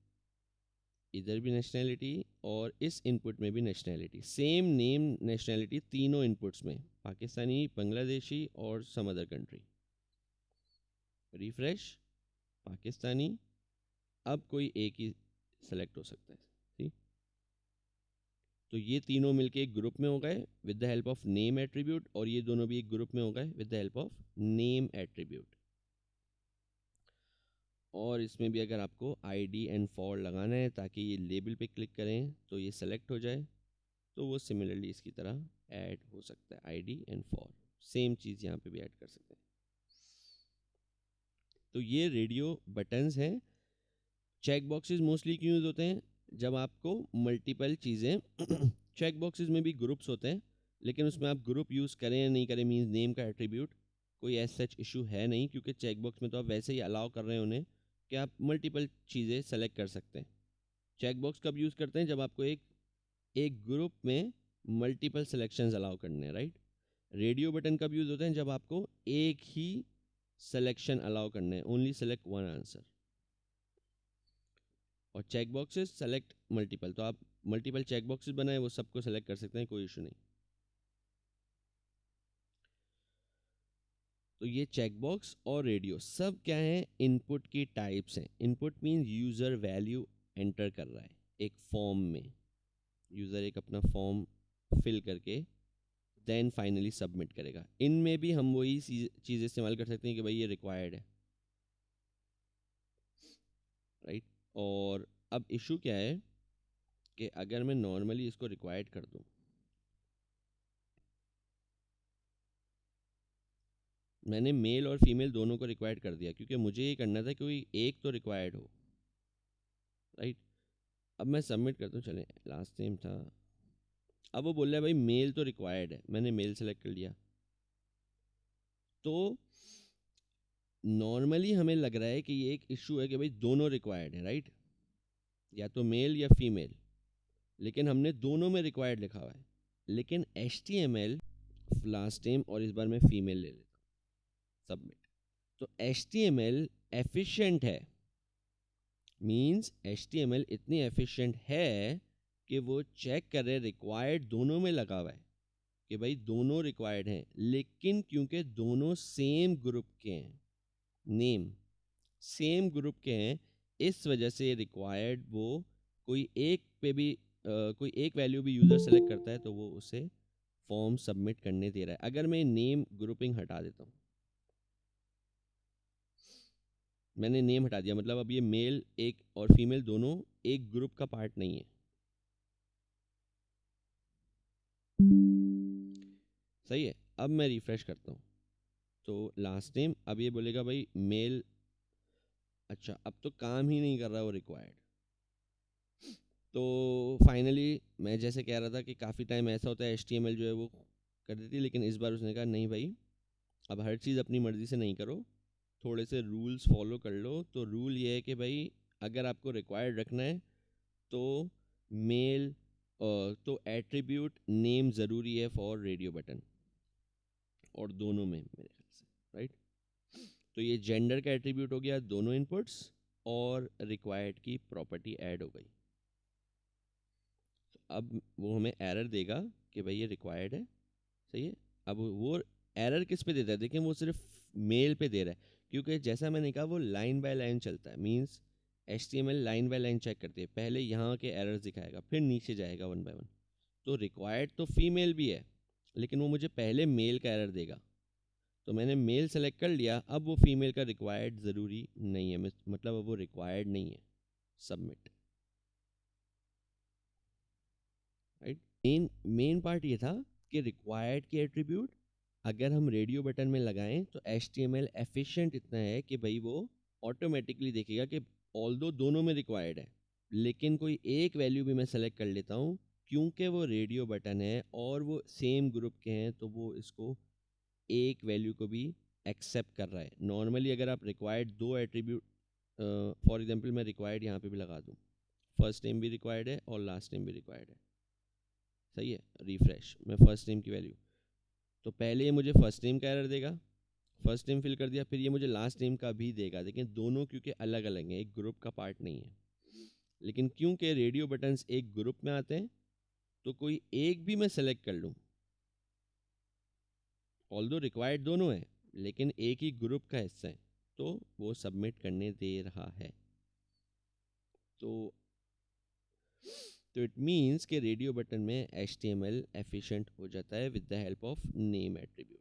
इधर भी नेशनैलिटी, और इस इनपुट में भी नेशनैलिटी, सेम नेम नेशनैलिटी तीनों इनपुट्स में, पाकिस्तानी, बांग्लादेशी और some other country. Refresh, Pakistani, अब कोई एक ही सेलेक्ट हो सकता है, ठीक। तो ये तीनों मिलके एक ग्रुप में हो गए with the help of name attribute, और ये दोनों भी एक ग्रुप में हो गए with the help of name attribute. और इसमें भी अगर आपको आईडी एंड फॉर लगाना है ताकि ये लेबल पे क्लिक करें तो ये सेलेक्ट हो जाए, तो वो सिमिलरली इसकी तरह ऐड हो सकता है। आईडी एंड फॉर सेम चीज़ यहाँ पे भी ऐड कर सकते हैं। तो ये रेडियो बटन्स हैं। चेक बॉक्सेस मोस्टली क्यों यूज़ होते हैं? जब आपको मल्टीपल चीज़ें चेक बॉक्सेस में भी ग्रुप्स होते हैं, लेकिन उसमें आप ग्रुप यूज़ करें या नहीं करें, मीन्स नेम का एट्रीब्यूट, कोई ऐसा सच इशू है नहीं, क्योंकि चेक बॉक्स में तो आप वैसे ही अलाउ कर रहे हैं उन्हें कि आप मल्टीपल चीज़ें सेलेक्ट कर सकते हैं। चेक बॉक्स कब यूज़ करते हैं? जब आपको एक ग्रुप में मल्टीपल सिलेक्शंस अलाउ करने हैं, राइट। रेडियो बटन कब यूज़ होते हैं? जब आपको एक ही सिलेक्शन अलाउ करने हैं, ओनली सेलेक्ट वन आंसर। और चेक बॉक्सेस सेलेक्ट मल्टीपल, तो आप मल्टीपल चेक बॉक्सेस बनाए वो सबको सेलेक्ट कर सकते हैं, कोई इशू नहीं। तो ये चेक बॉक्स और रेडियो सब क्या है? इनपुट की टाइप्स हैं। Input means user value enter कर रहा है एक फॉर्म में, यूज़र एक अपना फॉर्म फिल करके देन फाइनली सबमिट करेगा। इनमें भी हम वही चीज़ इस्तेमाल कर सकते हैं कि भाई ये रिक्वायर्ड है, राइट। और अब इशू क्या है कि अगर मैं नॉर्मली इसको रिक्वायर्ड कर दूं, मैंने मेल और फीमेल दोनों को रिक्वायर्ड कर दिया क्योंकि मुझे ये करना था कि कोई एक तो रिक्वायर्ड हो, राइट। अब मैं सबमिट करता हूँ, चलें लास्ट नेम था, अब वो बोल रहा है भाई मेल तो रिक्वायर्ड है, मैंने मेल सेलेक्ट कर लिया। तो नॉर्मली हमें लग रहा है कि ये एक इशू है कि भाई दोनों रिक्वायर्ड है, राइट, या तो मेल या फीमेल, लेकिन हमने दोनों में रिक्वायर्ड लिखा हुआ है। लेकिन HTML लास्ट नेम और इस बार मैं फीमेल ले लेता हूँ, सबमिट। तो HTML एफिशिएंट है, मींस HTML इतनी एफिशिएंट है कि वो चेक करे रिक्वायर्ड दोनों में लगा हुआ है कि भाई दोनों रिक्वायर्ड हैं, लेकिन क्योंकि दोनों सेम ग्रुप के हैं, नेम सेम ग्रुप के हैं, इस वजह से रिक्वायर्ड वो कोई एक पे भी कोई एक वैल्यू भी यूज़र सेलेक्ट करता है तो वो उसे फॉर्म सबमिट करने दे रहा है। अगर मैं नेम ग्रुपिंग हटा देता हूँ, मैंने नेम हटा दिया, मतलब अब ये मेल एक और फीमेल दोनों एक ग्रुप का पार्ट नहीं है, सही है। अब मैं रिफ्रेश करता हूँ तो लास्ट नेम, अब ये बोलेगा भाई मेल, अच्छा अब तो काम ही नहीं कर रहा वो रिक्वायर्ड। तो फाइनली मैं जैसे कह रहा था कि काफ़ी टाइम ऐसा होता है HTML जो है वो कर देती है, लेकिन इस बार उसने कहा नहीं भाई, अब हर चीज़ अपनी मर्ज़ी से नहीं करो, थोड़े से रूल्स फॉलो कर लो। तो रूल ये है कि भाई अगर आपको रिक्वायर्ड रखना है तो मेल तो एट्रीब्यूट नेम ज़रूरी है फॉर रेडियो बटन, और दोनों में मेरे ख्याल से, राइट। तो ये जेंडर का एट्रीब्यूट हो गया दोनों इनपुट्स, और रिक्वायर्ड की प्रॉपर्टी ऐड हो गई। तो अब वो हमें एरर देगा कि भाई ये रिक्वायर्ड है, सही है। अब वो एरर किस पे देता है? देखें वो सिर्फ मेल पे दे रहा है, क्योंकि जैसा मैंने कहा वो लाइन बाय लाइन चलता है, means HTML line by line check करती है, पहले यहाँ के एरर्स दिखाएगा फिर नीचे जाएगा वन बाय वन। तो रिक्वायर्ड तो फीमेल भी है, लेकिन वो मुझे पहले मेल का एरर देगा, तो मैंने मेल सेलेक्ट कर लिया, अब वो फीमेल का रिक्वायर्ड ज़रूरी नहीं है, मतलब अब वो रिक्वायर्ड नहीं है, सबमिट, राइट। मेन पार्ट ये था कि रिक्वायर्ड के एट्रीब्यूट अगर हम रेडियो बटन में लगाएं तो HTML एफिशिएंट इतना है कि भाई वो ऑटोमेटिकली देखेगा कि ऑल्दो दोनों में रिक्वायर्ड है, लेकिन कोई एक वैल्यू भी मैं सेलेक्ट कर लेता हूँ, क्योंकि वो रेडियो बटन है और वो सेम ग्रुप के हैं, तो वो इसको एक वैल्यू को भी एक्सेप्ट कर रहा है। नॉर्मली अगर आप रिक्वायर्ड दो एट्रीब्यूट, फॉर एग्जांपल मैं रिक्वायर्ड यहाँ पे भी लगा दूँ, फर्स्ट नेम भी रिक्वायर्ड है और लास्ट नेम भी रिक्वायर्ड है, सही है। रिफ्रेश, मैं फर्स्ट नेम की वैल्यू, तो पहले ये मुझे फर्स्ट नेम का एरर देगा, फर्स्ट नेम फिल कर दिया, फिर ये मुझे लास्ट नेम का भी देगा, लेकिन दोनों क्योंकि अलग अलग हैं, एक ग्रुप का पार्ट नहीं है। लेकिन क्योंकि रेडियो बटन्स एक ग्रुप में आते हैं, तो कोई एक भी मैं सेलेक्ट कर लूँ, ऑल्दो रिक्वायर्ड दोनों है लेकिन एक ही ग्रुप का हिस्सा है, तो वो सबमिट करने दे रहा है। तो इट मीन्स कि रेडियो बटन में HTML एफिशिएंट हो जाता है with the help of name attribute.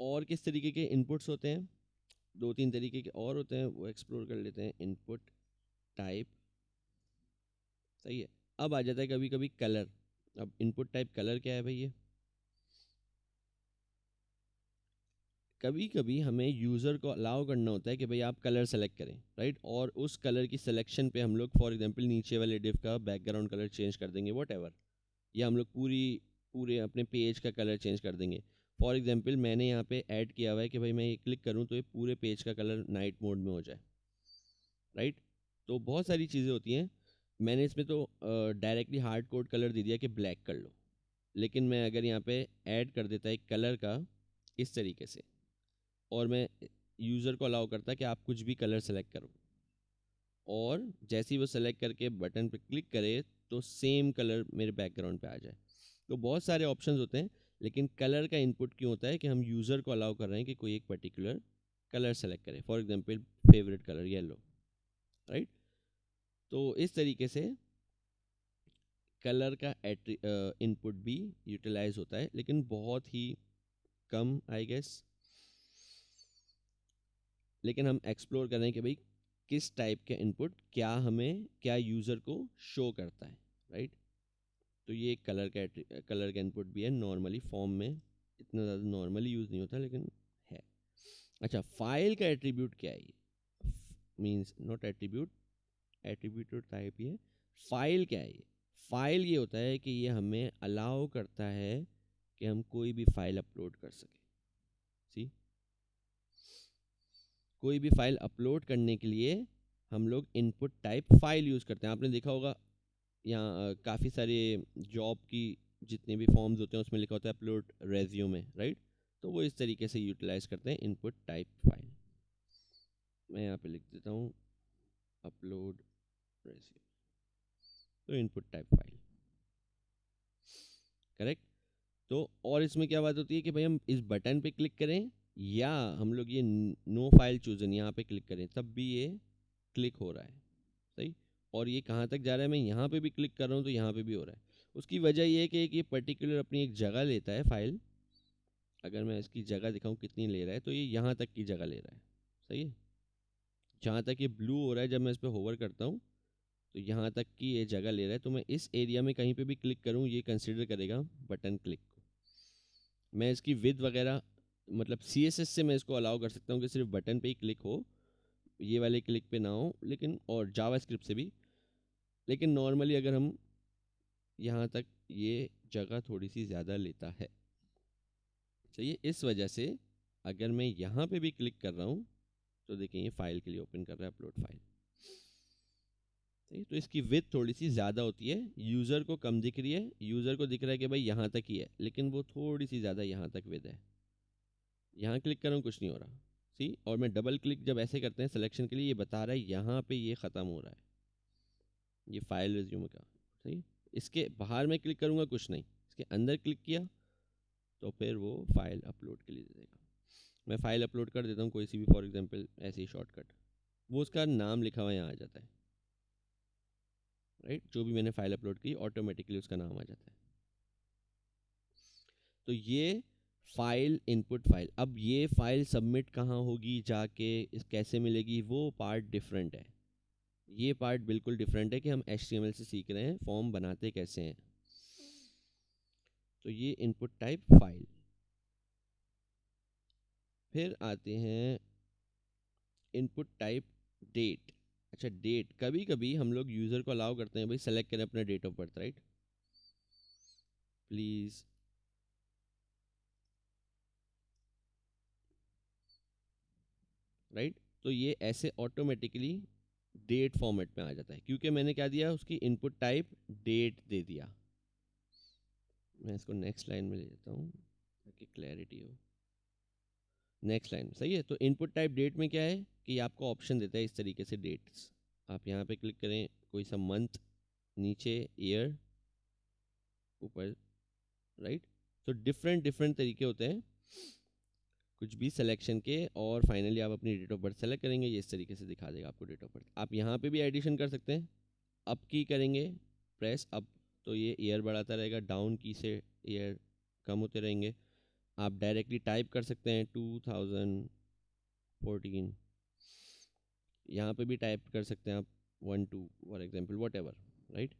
और किस तरीके के इनपुट्स होते हैं? दो तीन तरीके के और होते हैं, वो एक्सप्लोर कर लेते हैं। इनपुट टाइप, सही है। अब आ जाता है कभी कभी कलर। अब इनपुट टाइप कलर क्या है भाई? ये कभी कभी हमें यूज़र को अलाउ करना होता है कि भाई आप कलर सेलेक्ट करें, राइट, और उस कलर की सिलेक्शन पे हम लोग फॉर एग्जांपल नीचे वाले डिव का बैकग्राउंड कलर चेंज कर देंगे व्हाटएवर, या हम लोग पूरे अपने पेज का कलर चेंज कर देंगे। फॉर एग्जांपल मैंने यहाँ पे ऐड किया हुआ है कि भाई मैं ये क्लिक करूँ तो ये पूरे पेज का कलर नाइट मोड में हो जाए, राइट। तो बहुत सारी चीज़ें होती हैं। मैंने इसमें तो डायरेक्टली हार्ड कोड कलर दे दिया कि ब्लैक कर लो, लेकिन मैं अगर यहाँ पे ऐड कर देता एक कलर का इस तरीके से, और मैं यूज़र को अलाउ करता कि आप कुछ भी कलर सेलेक्ट करो, और जैसे ही वो सेलेक्ट करके बटन पे क्लिक करे तो सेम कलर मेरे बैकग्राउंड पे आ जाए। तो बहुत सारे ऑप्शंस होते हैं, लेकिन कलर का इनपुट क्यों होता है कि हम यूज़र को अलाउ कर रहे हैं कि कोई एक पर्टिकुलर कलर सेलेक्ट करे, for example favourite colour yellow, right. तो इस तरीके से कलर का इनपुट भी यूटिलाइज होता है, लेकिन बहुत ही कम आई गेस। लेकिन हम एक्सप्लोर कर रहे हैं कि भाई किस टाइप के इनपुट क्या यूज़र को शो करता है, राइट। तो ये एक कलर का इनपुट भी है नॉर्मली फॉर्म में, इतना ज़्यादा नॉर्मली यूज़ नहीं होता लेकिन है। अच्छा, फाइल का एट्रीब्यूट क्या है? ये मीन्स नॉट एट्रीब्यूट टाइप ही है। फाइल क्या है? ये फाइल ये होता है कि ये हमें अलाउ करता है कि हम कोई भी फाइल अपलोड कर सकें। सी, कोई भी फाइल अपलोड करने के लिए हम लोग इनपुट टाइप फाइल यूज़ करते हैं। आपने देखा होगा यहाँ काफ़ी सारे जॉब की जितने भी फॉर्म्स होते हैं उसमें लिखा होता है अपलोड रेज्यूमे, राइट। तो वो इस तरीके से यूटिलाइज करते हैं इनपुट टाइप फाइल। मैं यहाँ पे लिख देता हूँ अपलोड रेज्यूमे, तो इनपुट टाइप फाइल, करेक्ट। तो और इसमें क्या बात होती है कि भाई हम इस बटन पे क्लिक करें या हम लोग ये नो फाइल चूजन यहाँ पे क्लिक करें तब भी ये क्लिक हो रहा है, सही। और ये कहाँ तक जा रहा है, मैं यहाँ पे भी क्लिक कर रहा हूँ तो यहाँ पे भी हो रहा है। उसकी वजह ये है कि ये पर्टिकुलर अपनी एक जगह लेता है फाइल। अगर मैं इसकी जगह दिखाऊँ कितनी ले रहा है, तो ये यहाँ तक की जगह ले रहा है, सही है। जहाँ तक ये ब्लू हो रहा है जब मैं इस पर होवर करता हूँ तो यहाँ तक की ये जगह ले रहा है। तो मैं इस एरिया में कहीं पे भी क्लिक करूँ ये कंसिडर करेगा बटन क्लिक को। मैं इसकी विड्थ वगैरह मतलब CSS से मैं इसको अलाउ कर सकता हूँ कि सिर्फ बटन पे ही क्लिक हो, ये वाले क्लिक पे ना हो, लेकिन और जावास्क्रिप्ट से भी। लेकिन नॉर्मली अगर हम यहाँ तक ये जगह थोड़ी सी ज़्यादा लेता है, चाहिए। इस वजह से अगर मैं यहाँ पे भी क्लिक कर रहा हूँ तो देखिए ये फाइल के लिए ओपन कर रहा है अपलोड फाइल, तो इसकी विड्थ थोड़ी सी ज़्यादा होती है। यूज़र को कम दिख रही है, यूज़र को दिख रहा है कि भाई यहाँ तक ही है, लेकिन वो थोड़ी सी ज़्यादा यहाँ तक विड्थ है। यहाँ क्लिक कर रहा हूँ कुछ नहीं हो रहा, सी। और मैं डबल क्लिक जब ऐसे करते हैं सिलेक्शन के लिए ये बता रहा है यहाँ पे ये ख़त्म हो रहा है, ये फाइल रिज्यूम का, सही। इसके बाहर मैं क्लिक करूँगा कुछ नहीं, इसके अंदर क्लिक किया तो फिर वो फाइल अपलोड के लिए दे देगा। मैं फाइल अपलोड कर देता हूँ कोई सी भी, फॉर एग्जांपल ऐसे ही शॉर्टकट, वो उसका नाम लिखा हुआ यहाँ आ जाता है, राइट। जो भी मैंने फाइल अपलोड की ऑटोमेटिकली उसका नाम आ जाता है। तो ये फाइल इनपुट फाइल। अब ये फाइल सबमिट कहाँ होगी जाके, कैसे मिलेगी, वो पार्ट डिफरेंट है। ये पार्ट बिल्कुल डिफरेंट है कि हम HTML से सीख रहे हैं फॉर्म बनाते कैसे हैं। तो ये इनपुट टाइप फाइल। फिर आते हैं इनपुट टाइप डेट। अच्छा, डेट कभी कभी हम लोग यूज़र को अलाउ करते हैं भाई सेलेक्ट करें अपना date of birth, right. Please right. तो ये ऐसे ऑटोमेटिकली डेट फॉर्मेट में आ जाता है क्योंकि मैंने क्या दिया, उसकी इनपुट टाइप डेट दे दिया। मैं इसको नेक्स्ट लाइन में ले जाता हूँ ताकि क्लैरिटी हो। नेक्स्ट लाइन सही है। तो इनपुट टाइप डेट में क्या है कि आपको ऑप्शन देता है इस तरीके से डेट्स। आप यहाँ पे क्लिक करें, कोई सा मंथ, नीचे ईयर, ऊपर, राइट। तो डिफरेंट डिफरेंट तरीके होते हैं कुछ भी सिलेक्शन के, और फाइनली आप अपनी डेट ऑफ बर्थ सेलेक्ट करेंगे, ये इस तरीके से दिखा देगा आपको डेट ऑफ बर्थ। आप यहाँ पे भी एडिशन कर सकते हैं। अप की करेंगे प्रेस अप तो ये ईयर बढ़ाता रहेगा, डाउन की से ईयर कम होते रहेंगे। आप डायरेक्टली टाइप कर सकते हैं 2014, यहाँ पे भी टाइप कर सकते हैं आप 12 for example what ever, right.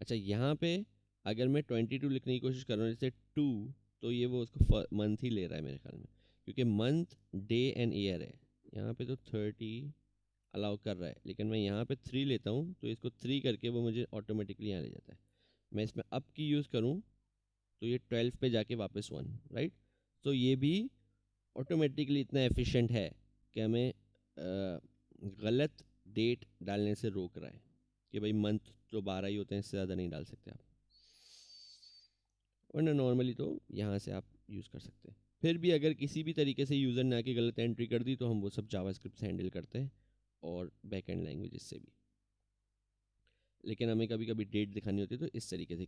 अच्छा, यहाँ पे अगर मैं 22 लिखने की कोशिश कर रहा हूँ जैसे 2, तो ये वो उसको मंथ ही ले रहा है मेरे ख्याल में, क्योंकि मंथ डे एंड ईयर है। यहाँ पे तो 30 अलाउ कर रहा है, लेकिन मैं यहाँ पे 3 लेता हूँ तो इसको 3 करके वो मुझे ऑटोमेटिकली यहाँ ले जाता है। मैं इसमें अप की यूज़ करूँ तो ये 12 पे जाके वापस 1, राइट। तो ये भी ऑटोमेटिकली इतना एफिशिएंट है कि हमें गलत डेट डालने से रोक रहा है कि भाई मंथ तो 12 ही होते हैं, इससे ज़्यादा नहीं डाल सकते आप, वरना नॉर्मली तो यहाँ से आप यूज़ कर सकते हैं। फिर भी अगर किसी भी तरीके से यूज़र ने आके गलत एंट्री कर दी तो हम वो सब जावास्क्रिप्ट से हैंडल करते हैं और बैक एंड लैंग्वेज से भी। लेकिन हमें कभी कभी डेट दिखानी होती है तो इस तरीके से,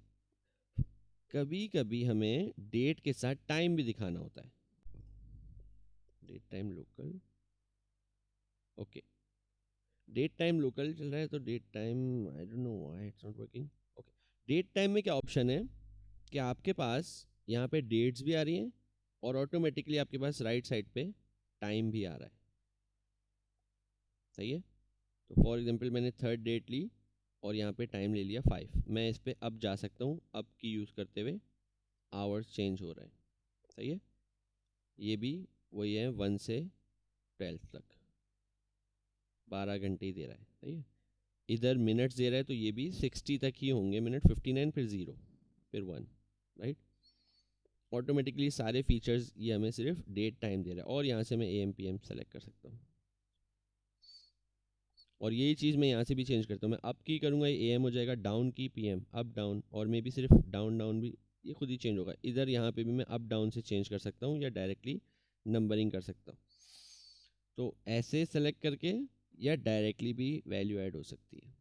कभी कभी हमें डेट के साथ टाइम भी दिखाना होता है। Date time local, okay, date time local चल रहा है तो date time I don't know why it's not working. Okay, date time में क्या ऑप्शन है कि आपके पास यहाँ पे डेट्स भी आ रही हैं और ऑटोमेटिकली आपके पास राइट साइड पे टाइम भी आ रहा है, सही है। तो फॉर एग्जांपल मैंने 3rd डेट ली और यहाँ पे टाइम ले लिया 5, मैं इस पर अब जा सकता हूँ, अब की यूज़ करते हुए आवर्स चेंज हो रहे हैं, सही है। ये भी वही है, 1 से 12 तक 12 घंटे ही दे रहा है, सही है। इधर मिनट्स दे रहा है तो ये भी 60 तक ही होंगे मिनट, 59 फिर 0 फिर 1, राइट। ऑटोमेटिकली सारे फीचर्स ये हमें सिर्फ डेट टाइम दे रहा है और यहाँ से मैं AM PM सेलेक्ट कर सकता हूँ और यही चीज़ मैं यहाँ से भी चेंज करता हूँ। मैं अप की करूँगा ये AM हो जाएगा, डाउन की PM, अप डाउन, और मे भी सिर्फ डाउन डाउन भी ये खुद ही चेंज होगा। इधर यहाँ पे भी मैं अप डाउन से चेंज कर सकता हूँ या डायरेक्टली नंबरिंग कर सकता हूँ। तो ऐसे सेलेक्ट करके या डायरेक्टली भी वैल्यू ऐड हो सकती है।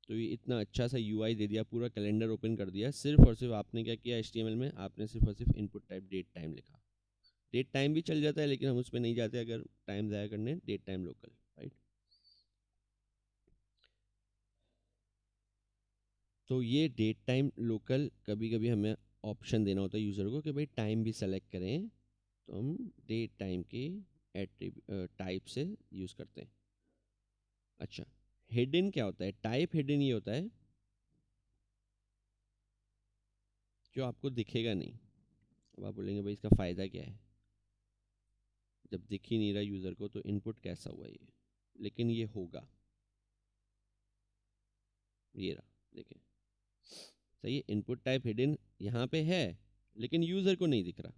तो ये इतना अच्छा सा UI दे दिया, पूरा कैलेंडर ओपन कर दिया। सिर्फ और सिर्फ आपने क्या किया HTML में, आपने सिर्फ और सिर्फ इनपुट टाइप डेट टाइम लिखा। डेट टाइम भी चल जाता है लेकिन हम उस पर नहीं जाते अगर टाइम ज़ाया करने, डेट टाइम लोकल, राइट। तो ये डेट टाइम लोकल कभी कभी हमें ऑप्शन देना होता है यूज़र को कि भाई टाइम भी सेलेक्ट करें, तो हम डेट टाइम के टाइप से यूज़ करते हैं। अच्छा, हिडन क्या होता है? टाइप हिडन ये होता है जो आपको दिखेगा नहीं। अब आप बोलेंगे भाई इसका फ़ायदा क्या है, जब दिख ही नहीं रहा यूज़र को तो इनपुट कैसा हुआ ये, लेकिन ये होगा, ये रहा, देखें, सही है। इनपुट टाइप हिडन यहाँ पे है लेकिन यूज़र को नहीं दिख रहा।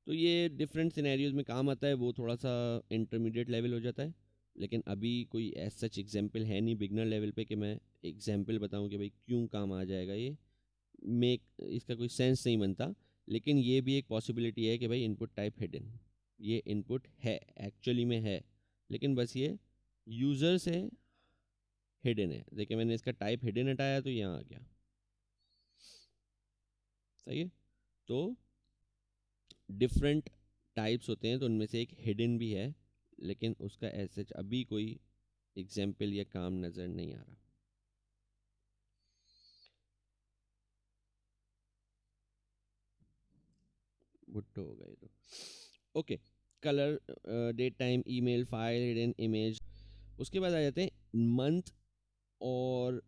तो ये डिफरेंट सिनेरियोज में काम आता है, वो थोड़ा सा इंटरमीडिएट लेवल हो जाता है। लेकिन अभी कोई एज सच एग्जाम्पल है नहीं बिगनर लेवल पे कि मैं एग्जाम्पल बताऊं कि भाई क्यों काम आ जाएगा ये, मेक इसका कोई सेंस नहीं बनता। लेकिन ये भी एक पॉसिबिलिटी है कि भाई इनपुट टाइप हिडन, ये इनपुट है, एक्चुअली में है, लेकिन बस ये यूज़र से हिडन है। देखिए मैंने इसका टाइप हिडन हटाया तो यहाँ आ गया, सही है। तो डिफरेंट टाइप्स होते हैं तो उनमें से एक हिडन भी है, लेकिन उसका ऐसे अभी कोई एग्जाम्पल या काम नज़र नहीं आ रहा। भुट्टो हो गए तो okay. Colour, date time, email, file, hidden image. उसके बाद आ जाते हैं मंथ। और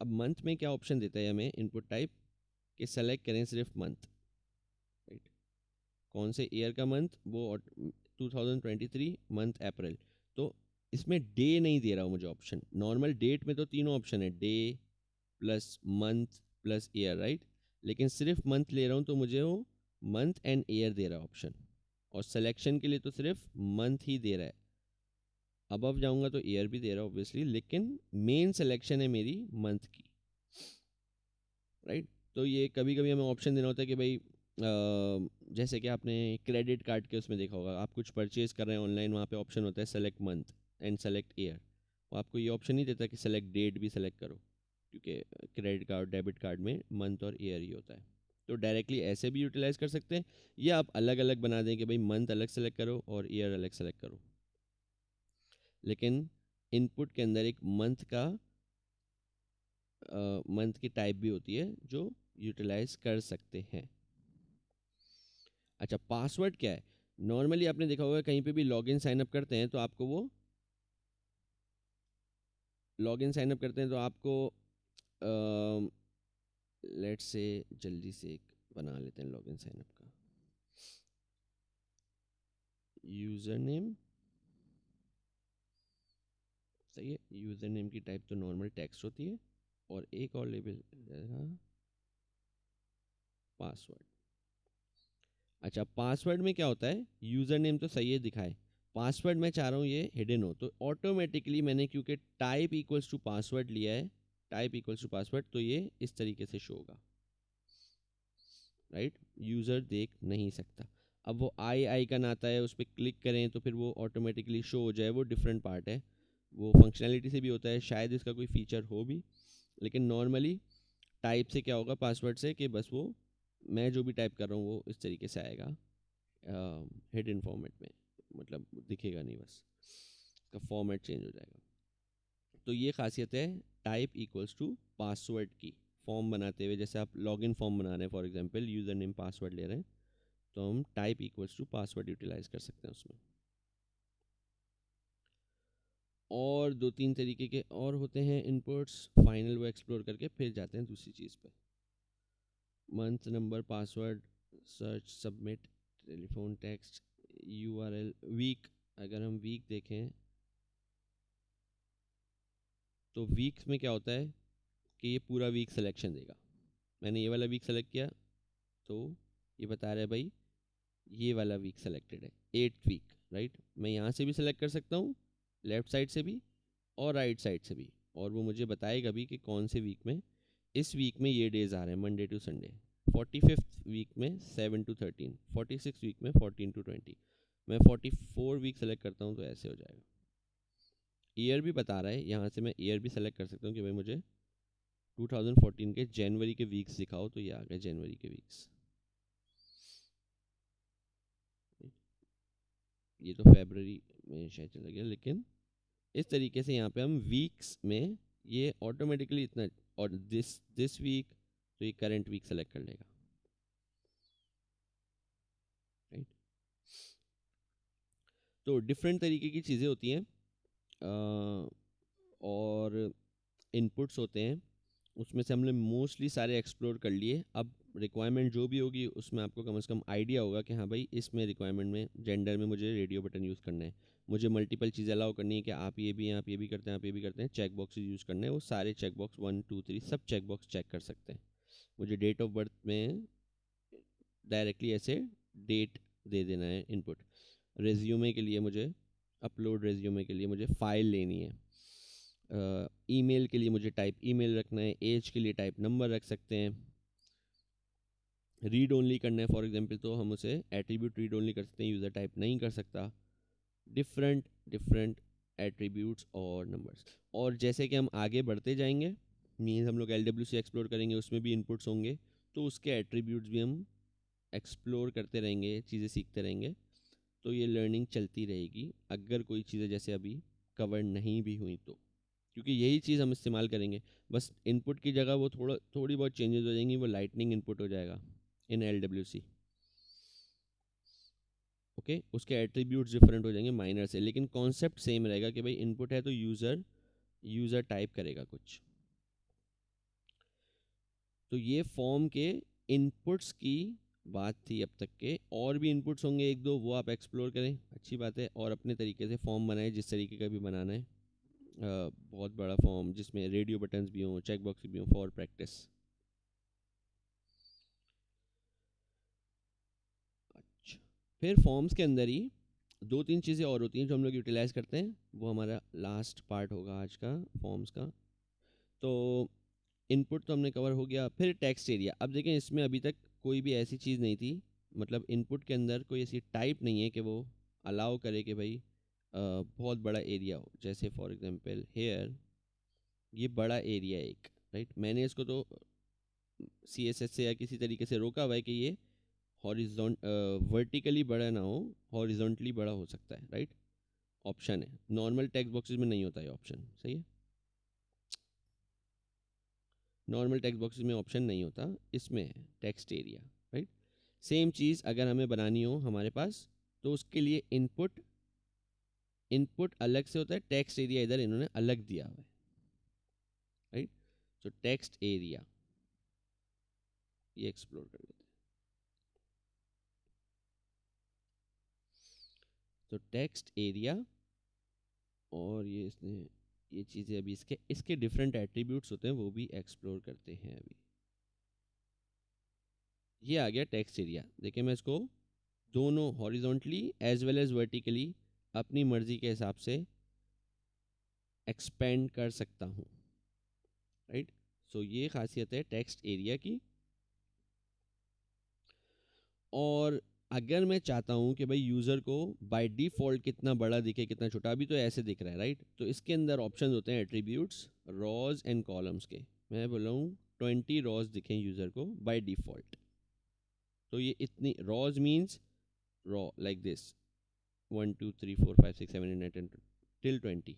अब मंथ में क्या ऑप्शन देता है हमें इनपुट टाइप कि सेलेक्ट करें सिर्फ मंथ, राइट। कौन से ईयर का मंथ, वो 2023 मंथ अप्रैल। तो इसमें डे नहीं दे रहा हूँ मुझे ऑप्शन। नॉर्मल डेट में तो तीनों ऑप्शन है, debt plus month plus year, right. लेकिन सिर्फ मंथ ले रहा हूँ तो मुझे वो मंथ एंड ईयर दे रहा है ऑप्शन, और सिलेक्शन के लिए तो सिर्फ मंथ ही दे रहा है। अबव जाऊँगा तो ईयर भी दे रहा है ऑब्वियसली, लेकिन मेन सिलेक्शन है मेरी मंथ की, राइट। तो ये कभी कभी हमें ऑप्शन देना होता है कि भाई जैसे कि आपने क्रेडिट कार्ड के उसमें देखा होगा, आप कुछ परचेज कर रहे हैं ऑनलाइन, वहाँ पे ऑप्शन होता है select month and select year. वो आपको ये ऑप्शन नहीं देता कि सेलेक्ट डेट भी सेलेक्ट करो, क्योंकि क्रेडिट कार्ड डेबिट कार्ड में मंथ और ईयर ही होता है। तो डायरेक्टली ऐसे भी यूटिलाइज कर सकते हैं, या आप अलग अलग बना दें कि भाई मंथ अलग सेलेक्ट करो और ईयर अलग सेलेक्ट करो। लेकिन इनपुट के अंदर एक मंथ का मंथ की टाइप भी होती है जो यूटिलाइज कर सकते हैं। अच्छा, पासवर्ड क्या है? नॉर्मली आपने देखा होगा कहीं पे भी लॉगिन साइन अप करते हैं तो आपको लेट्स से जल्दी से एक बना लेते हैं लॉगिन साइन अप का। यूज़र नेम, सही है। यूज़र नेम की टाइप तो नॉर्मल टेक्स्ट होती है, और एक और लेबल रहेगा पासवर्ड। अच्छा, पासवर्ड में क्या होता है, यूज़र नेम तो सही है दिखाए, पासवर्ड मैं चाह रहा हूँ ये हिडन हो, तो ऑटोमेटिकली मैंने क्योंकि टाइप इक्वल्स टू पासवर्ड लिया है, टाइप इक्वल्स टू पासवर्ड, तो ये इस तरीके से शो होगा, राइट। यूज़र देख नहीं सकता। अब वो आई आइकन आता है, उस पर क्लिक करें तो फिर वो ऑटोमेटिकली शो हो जाए, वो डिफरेंट पार्ट है, वो फंक्शनैलिटी से भी होता है, शायद इसका कोई फीचर हो भी, लेकिन नॉर्मली टाइप से क्या होगा पासवर्ड से, कि बस वो मैं जो भी टाइप कर रहा हूँ वो इस तरीके से आएगा हिडन फॉर्मेट में, मतलब दिखेगा नहीं, बस इसका फॉर्मेट चेंज हो जाएगा। तो ये खासियत है टाइप इक्वल्स टू पासवर्ड की, फॉर्म बनाते हुए, जैसे आप लॉगिन फॉर्म बना रहे हैं for example, user name password ले रहे हैं, तो हम type equals to password utilise कर सकते हैं उसमें। और दो तीन तरीके के और होते हैं इनपुट्स, फाइनल वो एक्सप्लोर करके फिर जाते हैं दूसरी चीज़ पे। Month, number, password, search, submit, telephone, text, URL, week. अगर हम वीक देखें तो वीक्स में क्या होता है कि ये पूरा वीक सिलेक्शन देगा। मैंने ये वाला वीक सेलेक्ट किया तो ये बता रहा है भाई ये वाला वीक सेलेक्टेड है, 8th वीक, राइट। मैं यहाँ से भी सेलेक्ट कर सकता हूँ, लेफ़्ट साइड से भी और राइट साइड से भी, और वो मुझे बताएगा भी कि कौन से वीक में, इस वीक में ये डेज आ रहे हैं Monday to Sunday, 45th week में 7 to 13, 46th वीक में 14 to 20। मैं 44 वीक सेलेक्ट करता हूँ तो ऐसे हो जाएगा। ईयर भी बता रहा है, यहाँ से मैं ईयर भी सेलेक्ट कर सकता हूँ कि भाई मुझे 2014 के जनवरी के वीक्स दिखाओ, तो ये आ गए जनवरी के वीक्स। ये तो फरवरी में शायद चला गया, लेकिन इस तरीके से यहाँ पे हम वीक्स में ये ऑटोमेटिकली इतना, और दिस वीक तो ये करंट वीक सेलेक्ट कर लेगा, राइट। तो डिफरेंट तरीके की चीज़ें होती हैं, और इनपुट्स होते हैं, उसमें से हमने मोस्टली सारे एक्सप्लोर कर लिए। अब रिक्वायरमेंट जो भी होगी उसमें आपको कम से कम आइडिया होगा कि हाँ भाई इसमें रिक्वायरमेंट में जेंडर में मुझे रेडियो बटन यूज़ करना है, मुझे मल्टीपल चीज़ें अलाउ करनी है कि आप ये भी हैं, आप ये भी करते हैं, आप ये भी करते हैं, चेक बॉक्सेस यूज़ करने हैं, वो सारे चेक बॉक्स 1 2 3 सब चेक बॉक्स चेक कर सकते हैं। मुझे डेट ऑफ बर्थ में डायरेक्टली ऐसे डेट दे देना है इनपुट। रेज्यूमे के लिए मुझे अपलोड, रेज्यूमे के लिए मुझे फ़ाइल लेनी है, ईमेल के लिए मुझे टाइप ईमेल रखना है, एज के लिए टाइप नंबर रख सकते हैं, रीड ओनली करना है फॉर एग्जांपल तो हम उसे एट्रीब्यूट रीड ओनली कर सकते हैं, यूज़र टाइप नहीं कर सकता। डिफरेंट डिफरेंट एट्रीब्यूट्स और नंबर्स। और जैसे कि हम आगे बढ़ते जाएंगे, मीन्स हम लोग LWC एक्सप्लोर करेंगे, उसमें भी इनपुट्स होंगे, तो उसके एट्रीब्यूट्स भी हम एक्सप्लोर करते रहेंगे, चीज़ें सीखते रहेंगे, तो ये लर्निंग चलती रहेगी। अगर कोई चीज़ें जैसे अभी कवर नहीं भी हुई तो, क्योंकि यही चीज़ हम इस्तेमाल करेंगे, बस इनपुट की जगह वो थोड़ी बहुत चेंजेस हो जाएंगी, वो लाइटनिंग इनपुट हो जाएगा इन LWC, ओके। उसके एट्रीब्यूट्स डिफरेंट हो जाएंगे माइनर से, लेकिन कॉन्सेप्ट सेम रहेगा कि भाई इनपुट है तो यूज़र टाइप करेगा कुछ। तो ये फॉर्म के इनपुट्स की बात थी अब तक के, और भी इनपुट्स होंगे एक दो, वो आप एक्सप्लोर करें, अच्छी बात है, और अपने तरीके से फॉर्म बनाएं जिस तरीके का भी बनाना है। बहुत बड़ा फॉर्म जिसमें रेडियो बटन्स भी हों, चेक बॉक्स भी हों, फॉर प्रैक्टिस। अच्छा, फिर फॉर्म्स के अंदर ही दो तीन चीज़ें और होती हैं जो हम लोग यूटिलाइज़ करते हैं, वो हमारा लास्ट पार्ट होगा आज का फॉर्म्स का। तो इनपुट तो हमने कवर हो गया, फिर टेक्स्ट एरिया। अब देखें इसमें अभी तक कोई भी ऐसी चीज़ नहीं थी, मतलब इनपुट के अंदर कोई ऐसी टाइप नहीं है कि वो अलाउ करे कि भाई बहुत बड़ा एरिया हो, जैसे फॉर एग्जांपल हेयर, ये बड़ा एरिया है एक, राइट। मैंने इसको तो CSS से या किसी तरीके से रोका हुआ है कि ये वर्टिकली बड़ा ना हो, हॉरिजॉन्टली बड़ा हो सकता है, राइट। ऑप्शन है, नॉर्मल टेक्स्ट बॉक्सेस में नहीं होता है ऑप्शन, सही है। नॉर्मल टेक्स्ट बॉक्सेस में ऑप्शन नहीं होता, इसमें है टेक्स्ट एरिया, राइट। सेम चीज़ अगर हमें बनानी हो हमारे पास, तो उसके लिए इनपुट अलग से होता है, टेक्स्ट एरिया इधर इन्होंने अलग दिया हुआ है, राइट। तो टेक्स्ट एरिया ये एक्सप्लोर कर लेते हैं। तो टेक्स्ट एरिया और ये इसने ये चीज़ें अभी इसके डिफरेंट एट्रीब्यूट्स होते हैं वो भी एक्सप्लोर करते हैं अभी। ये आ गया टेक्स्ट एरिया। देखिए मैं इसको दोनों horizontally as well as vertically अपनी मर्जी के हिसाब से एक्सपेंड कर सकता हूँ, राइट। सो ये खासियत है टेक्स्ट एरिया की। और अगर मैं चाहता हूँ कि भाई यूज़र को बाय डिफ़ॉल्ट कितना बड़ा दिखे कितना छोटा, अभी तो ऐसे दिख रहा है, राइट। तो इसके अंदर ऑप्शन होते हैं एट्रीब्यूट्स रॉज एंड कॉलम्स के। मैं बोल रहा हूँ 20 रॉज दिखें यूज़र को बाय डिफ़ॉल्ट। तो ये इतनी rows means raw like this 1 2 3 4 5 6 7 8 9 10 till 20।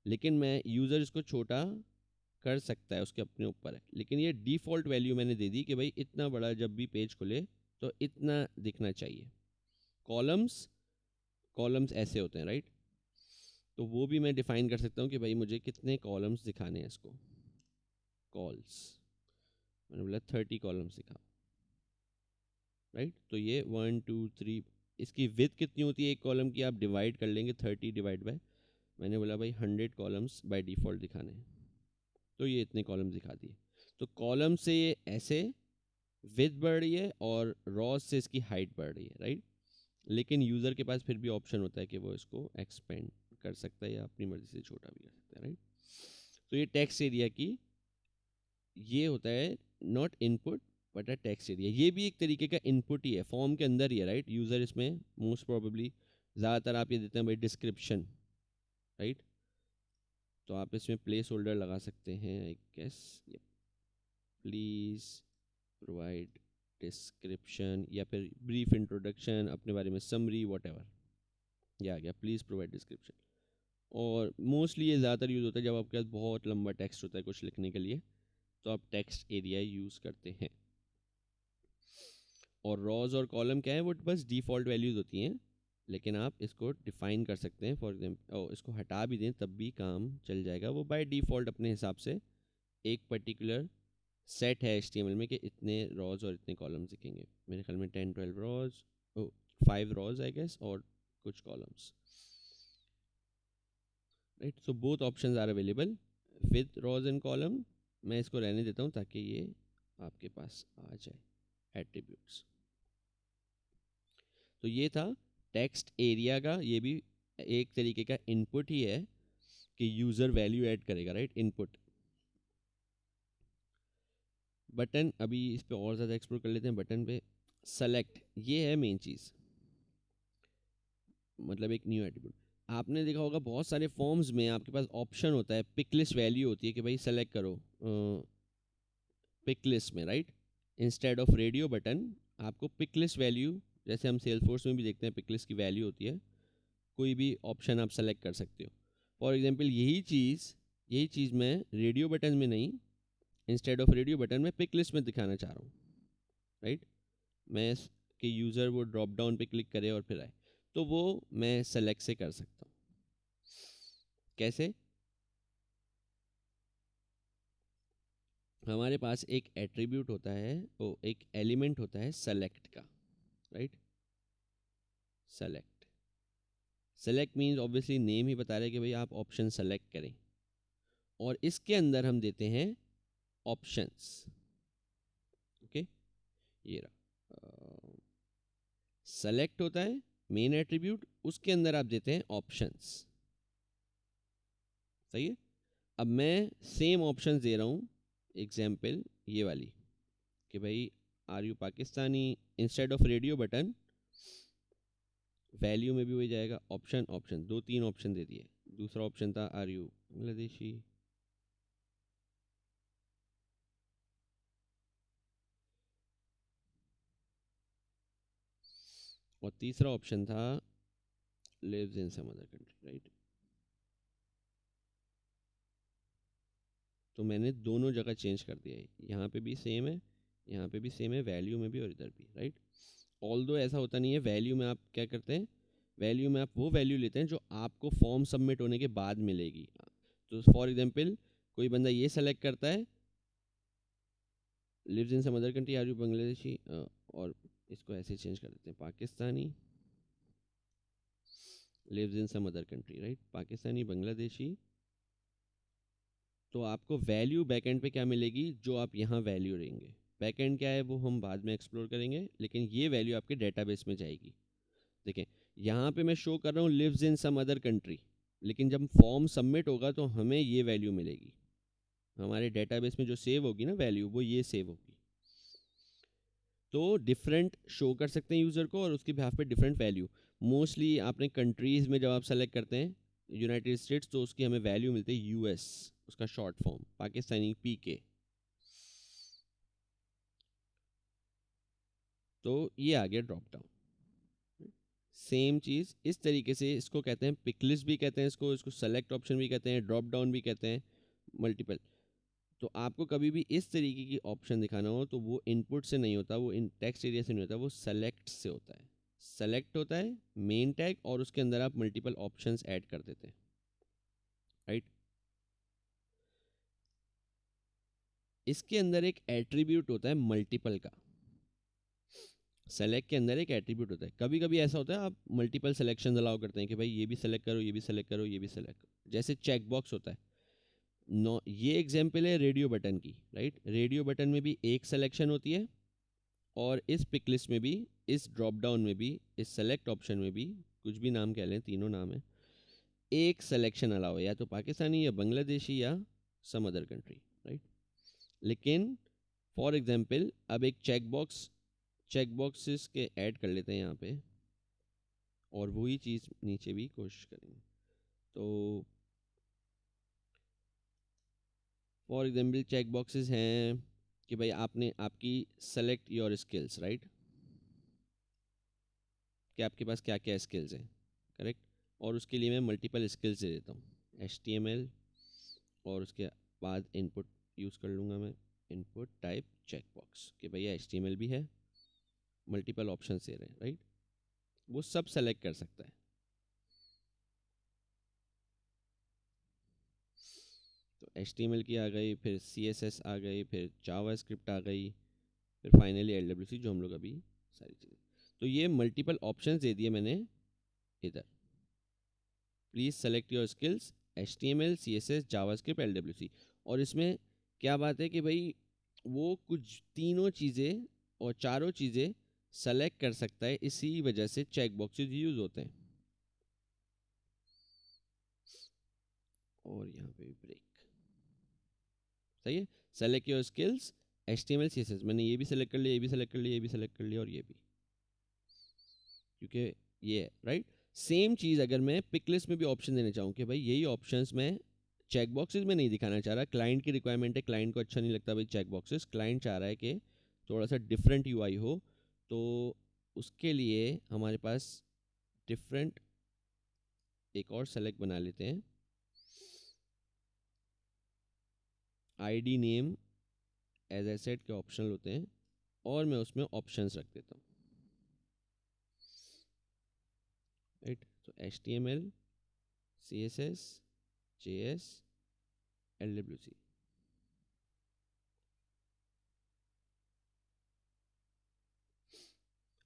लेकिन मैं यूज़र इसको छोटा कर सकता है, उसके अपने ऊपर है। लेकिन ये डिफ़ॉल्ट वैल्यू मैंने दे दी कि भाई इतना बड़ा जब भी पेज खुले तो इतना दिखना चाहिए। कॉलम्स ऐसे होते हैं, राइट। तो वो भी मैं डिफ़ाइन कर सकता हूँ कि भाई मुझे कितने कॉलम्स दिखाने हैं इसको। कॉल्स मैंने बोला 30 कॉलम्स दिखा, राइट। तो ये 1 2 3 इसकी विड्थ कितनी होती है एक कॉलम की, आप डिवाइड कर लेंगे 30 डिवाइड बाय, मैंने बोला भाई 100 कॉलम्स बाय डिफ़ॉल्ट दिखाने हैं। तो ये इतने कॉलम्स दिखा दिए। तो कॉलम से ये ऐसे विड्थ बढ़ रही है और रॉज से इसकी हाइट बढ़ रही है, राइट। लेकिन यूज़र के पास फिर भी ऑप्शन होता है कि वो इसको एक्सपेंड कर सकता है या अपनी मर्ज़ी से छोटा भी कर सकता है, राइट। तो ये टेक्स्ट एरिया की ये होता है not input but a text area. ये भी एक तरीके का इनपुट ही है, फॉर्म के अंदर ही है, राइट। यूज़र इसमें मोस्ट प्रोबेबली ज़्यादातर आप ये देते हैं भाई डिस्क्रिप्शन, राइट। तो आप इसमें प्लेस होल्डर लगा सकते हैं I guess, please provide description या फिर ब्रीफ इंट्रोडक्शन अपने बारे में समरी वॉट एवर, ये आ गया प्लीज़ प्रोवाइड डिस्क्रिप्शन। और मोस्टली ये ज़्यादातर यूज़ होता है जब आपके पास बहुत लंबा टेक्स्ट होता है कुछ लिखने के लिए, तो आप टेक्स्ट एरिया यूज़ करते हैं। और रॉज और कॉलम क्या है, वो बस डिफ़ॉल्ट वैल्यूज़ होती हैं, लेकिन आप इसको डिफ़ाइन कर सकते हैं। फॉर एग्जाम्पल इसको हटा भी दें तब भी काम चल जाएगा, वो बाय डिफ़ॉल्ट अपने हिसाब से एक पर्टिकुलर सेट है HTML में कि इतने रॉज और इतने कॉलम्स दिखेंगे। मेरे ख्याल में 10-12 रॉज 5 रॉज आई गेस और कुछ columns, right. So both options are available with rows and column. मैं इसको रहने देता हूँ ताकि ये आपके पास आ जाए एट्रीब्यूट्स। तो ये था टेक्स्ट एरिया का, ये भी एक तरीके का इनपुट ही है कि यूज़र वैल्यू ऐड करेगा, राइट। इनपुट बटन अभी इस पे और ज़्यादा एक्सप्लोर कर लेते हैं। बटन पे सेलेक्ट, ये है मेन चीज़, मतलब एक न्यू एट्रीब्यूट। आपने देखा होगा बहुत सारे फॉर्म्स में आपके पास ऑप्शन होता है, पिक लिस्ट वैल्यू होती है कि भाई सेलेक्ट करो पिक लिस्ट में, right. Instead of radio button आपको पिक लिस्ट वैल्यू, जैसे हम सेल्सफोर्स में भी देखते हैं पिक लिस्ट की वैल्यू होती है, कोई भी ऑप्शन आप सेलेक्ट कर सकते हो। फॉर एग्जांपल यही चीज़ मैं रेडियो बटन में नहीं, इंस्टेड ऑफ रेडियो बटन में पिक लिस्ट में दिखाना चाह रहा हूँ, राइट। मैं कि यूज़र वो ड्रॉप डाउन पे क्लिक करे और फिर आए, तो वो मैं सेलेक्ट से कर सकता हूँ। कैसे? हमारे पास एक एट्रीब्यूट होता है, वो एक एलिमेंट होता है सेलेक्ट का, right. Select means obviously name ही बता रहा है कि भाई आप ऑप्शन सेलेक्ट करें, और इसके अंदर हम देते हैं ऑप्शंस। ओके, ये रहा सेलेक्ट होता है मेन एट्रीब्यूट, उसके अंदर आप देते हैं ऑप्शंस, सही है। अब मैं सेम ऑप्शन दे रहा हूँ, एग्जाम्पल ये वाली कि भाई are you Pakistani, instead of radio button value में भी हो जाएगा ऑप्शन, 2-3 ऑप्शन दे दिए। दूसरा ऑप्शन था आर यू बांग्लादेशी, और तीसरा ऑप्शन था lives in some other country, right. तो मैंने दोनों जगह चेंज कर दिया है, यहाँ पे भी सेम है, यहाँ पे भी सेम है, वैल्यू में भी और इधर भी, राइट। ऑल्दो ऐसा होता नहीं है, वैल्यू में आप क्या करते हैं, वैल्यू में आप वो वैल्यू लेते हैं जो आपको फॉर्म सबमिट होने के बाद मिलेगी। तो फॉर एग्जांपल कोई बंदा ये सेलेक्ट करता है lives in some other country, are you Bangladeshi, और इसको ऐसे चेंज कर देते हैं, Pakistani lives in some other country, right, Pakistani Bangladeshi. तो आपको वैल्यू बैकएंड पे क्या मिलेगी, जो आप यहाँ वैल्यू देंगे, बैकएंड क्या है वो हम बाद में एक्सप्लोर करेंगे, लेकिन ये वैल्यू आपके डेटाबेस में जाएगी। देखें यहाँ पे मैं शो कर रहा हूँ lives in some other country, लेकिन जब फॉर्म सबमिट होगा तो हमें ये वैल्यू मिलेगी, हमारे डेटाबेस में जो सेव होगी ना वैल्यू, वो ये सेव होगी। तो डिफरेंट शो कर सकते हैं यूज़र को, और उसके बिहाफ पे डिफरेंट वैल्यू। मोस्टली आपने कंट्रीज़ में जब आप सेलेक्ट करते हैं यूनाइटेड स्टेट्स, तो उसकी हमें वैल्यू मिलती है यूएस, उसका शॉर्ट फॉर्म पाकिस्तानी पीके। तो ये आ गया ड्रॉप डाउन। सेम चीज़ इस तरीके से इसको कहते हैं पिकलिस्ट भी कहते हैं, इसको सेलेक्ट ऑप्शन भी कहते हैं, ड्रॉप डाउन भी कहते हैं, मल्टीपल। तो आपको कभी भी इस तरीके की ऑप्शन दिखाना हो तो वो इनपुट से नहीं होता, वो इन टेक्स्ट एरिया से नहीं होता, वो सेलेक्ट से होता है। सेलेक्ट होता है मेन टैग, और उसके अंदर आप मल्टीपल ऑप्शंस ऐड कर देते हैं, राइट। इसके अंदर एक एट्रीब्यूट होता है मल्टीपल का, सेलेक्ट के अंदर एक एट्रीब्यूट होता है। कभी कभी ऐसा होता है आप मल्टीपल सिलेक्शन अलाउ करते हैं कि भाई ये भी सेलेक्ट करो, ये भी सेलेक्ट करो, ये भी सेलेक्ट करो, जैसे चेक बॉक्स होता है। नो, ये एग्जाम्पल है रेडियो बटन की, राइट। रेडियो बटन में भी एक सिलेक्शन होती है, और इस पिक लिस्ट में भी, इस ड्रॉप डाउन में भी, इस सेलेक्ट ऑप्शन में भी, कुछ भी नाम कह लें, तीनों नाम है, एक सिलेक्शन अलाउ है, या तो पाकिस्तानी या बांग्लादेशी या सम अदर कंट्री, राइट। लेकिन फॉर एग्जांपल अब एक चेक बॉक्सेस के ऐड कर लेते हैं यहाँ पे, और वही चीज़ नीचे भी कोशिश करेंगे। तो फॉर एग्जांपल चेक बॉक्सेस हैं कि भाई आपने आपकी सेलेक्ट योर स्किल्स, राइट, कि आपके पास क्या क्या स्किल्स हैं, करेक्ट। और उसके लिए मैं मल्टीपल स्किल्स दे देता हूँ, HTML, और उसके बाद इनपुट यूज़ कर लूँगा मैं, इनपुट टाइप चेक बॉक्स, कि भैया HTML भी है, मल्टीपल ऑप्शन दे रहे हैं, राइट। वो सब सेलेक्ट कर सकता है। तो HTML की आ गई, फिर CSS आ गई, फिर जावास्क्रिप्ट आ गई, फिर फाइनली LWC, जो हम लोग अभी सारी चीज़ें। तो ये मल्टीपल ऑप्शंस दे दिए मैंने इधर, please select your skills, HTML, CSS, JavaScript, LWC। और इसमें क्या बात है कि भाई वो कुछ तीनों चीज़ें और चारों चीज़ें सेलेक्ट कर सकता है, इसी वजह से चेक बॉक्सेस यूज़ होते हैं। और यहाँ पे भी ब्रेक, सही है। Select your skills, HTML, CSS, मैंने ये भी सेलेक्ट कर लिया, ये भी सेलेक्ट कर लिया, ये भी सेलेक्ट कर लिया, और ये भी, क्योंकि ये है, राइट। सेम चीज़ अगर मैं पिक लिस्ट में भी ऑप्शन देना चाहूँ कि भाई यही ऑप्शंस मैं चेक बॉक्सेस में नहीं दिखाना चाह रहा, क्लाइंट की रिक्वायरमेंट है, क्लाइंट को अच्छा नहीं लगता भाई चेक बॉक्सेस, क्लाइंट चाह रहा है कि थोड़ा सा डिफरेंट UI हो, तो उसके लिए हमारे पास डिफरेंट एक और सेलेक्ट बना लेते हैं, ID name as I said के ऑप्शनल होते हैं, और मैं उसमें ऑप्शंस रख देता हूँ, राइट। तो HTML, CSS, JS, LWC।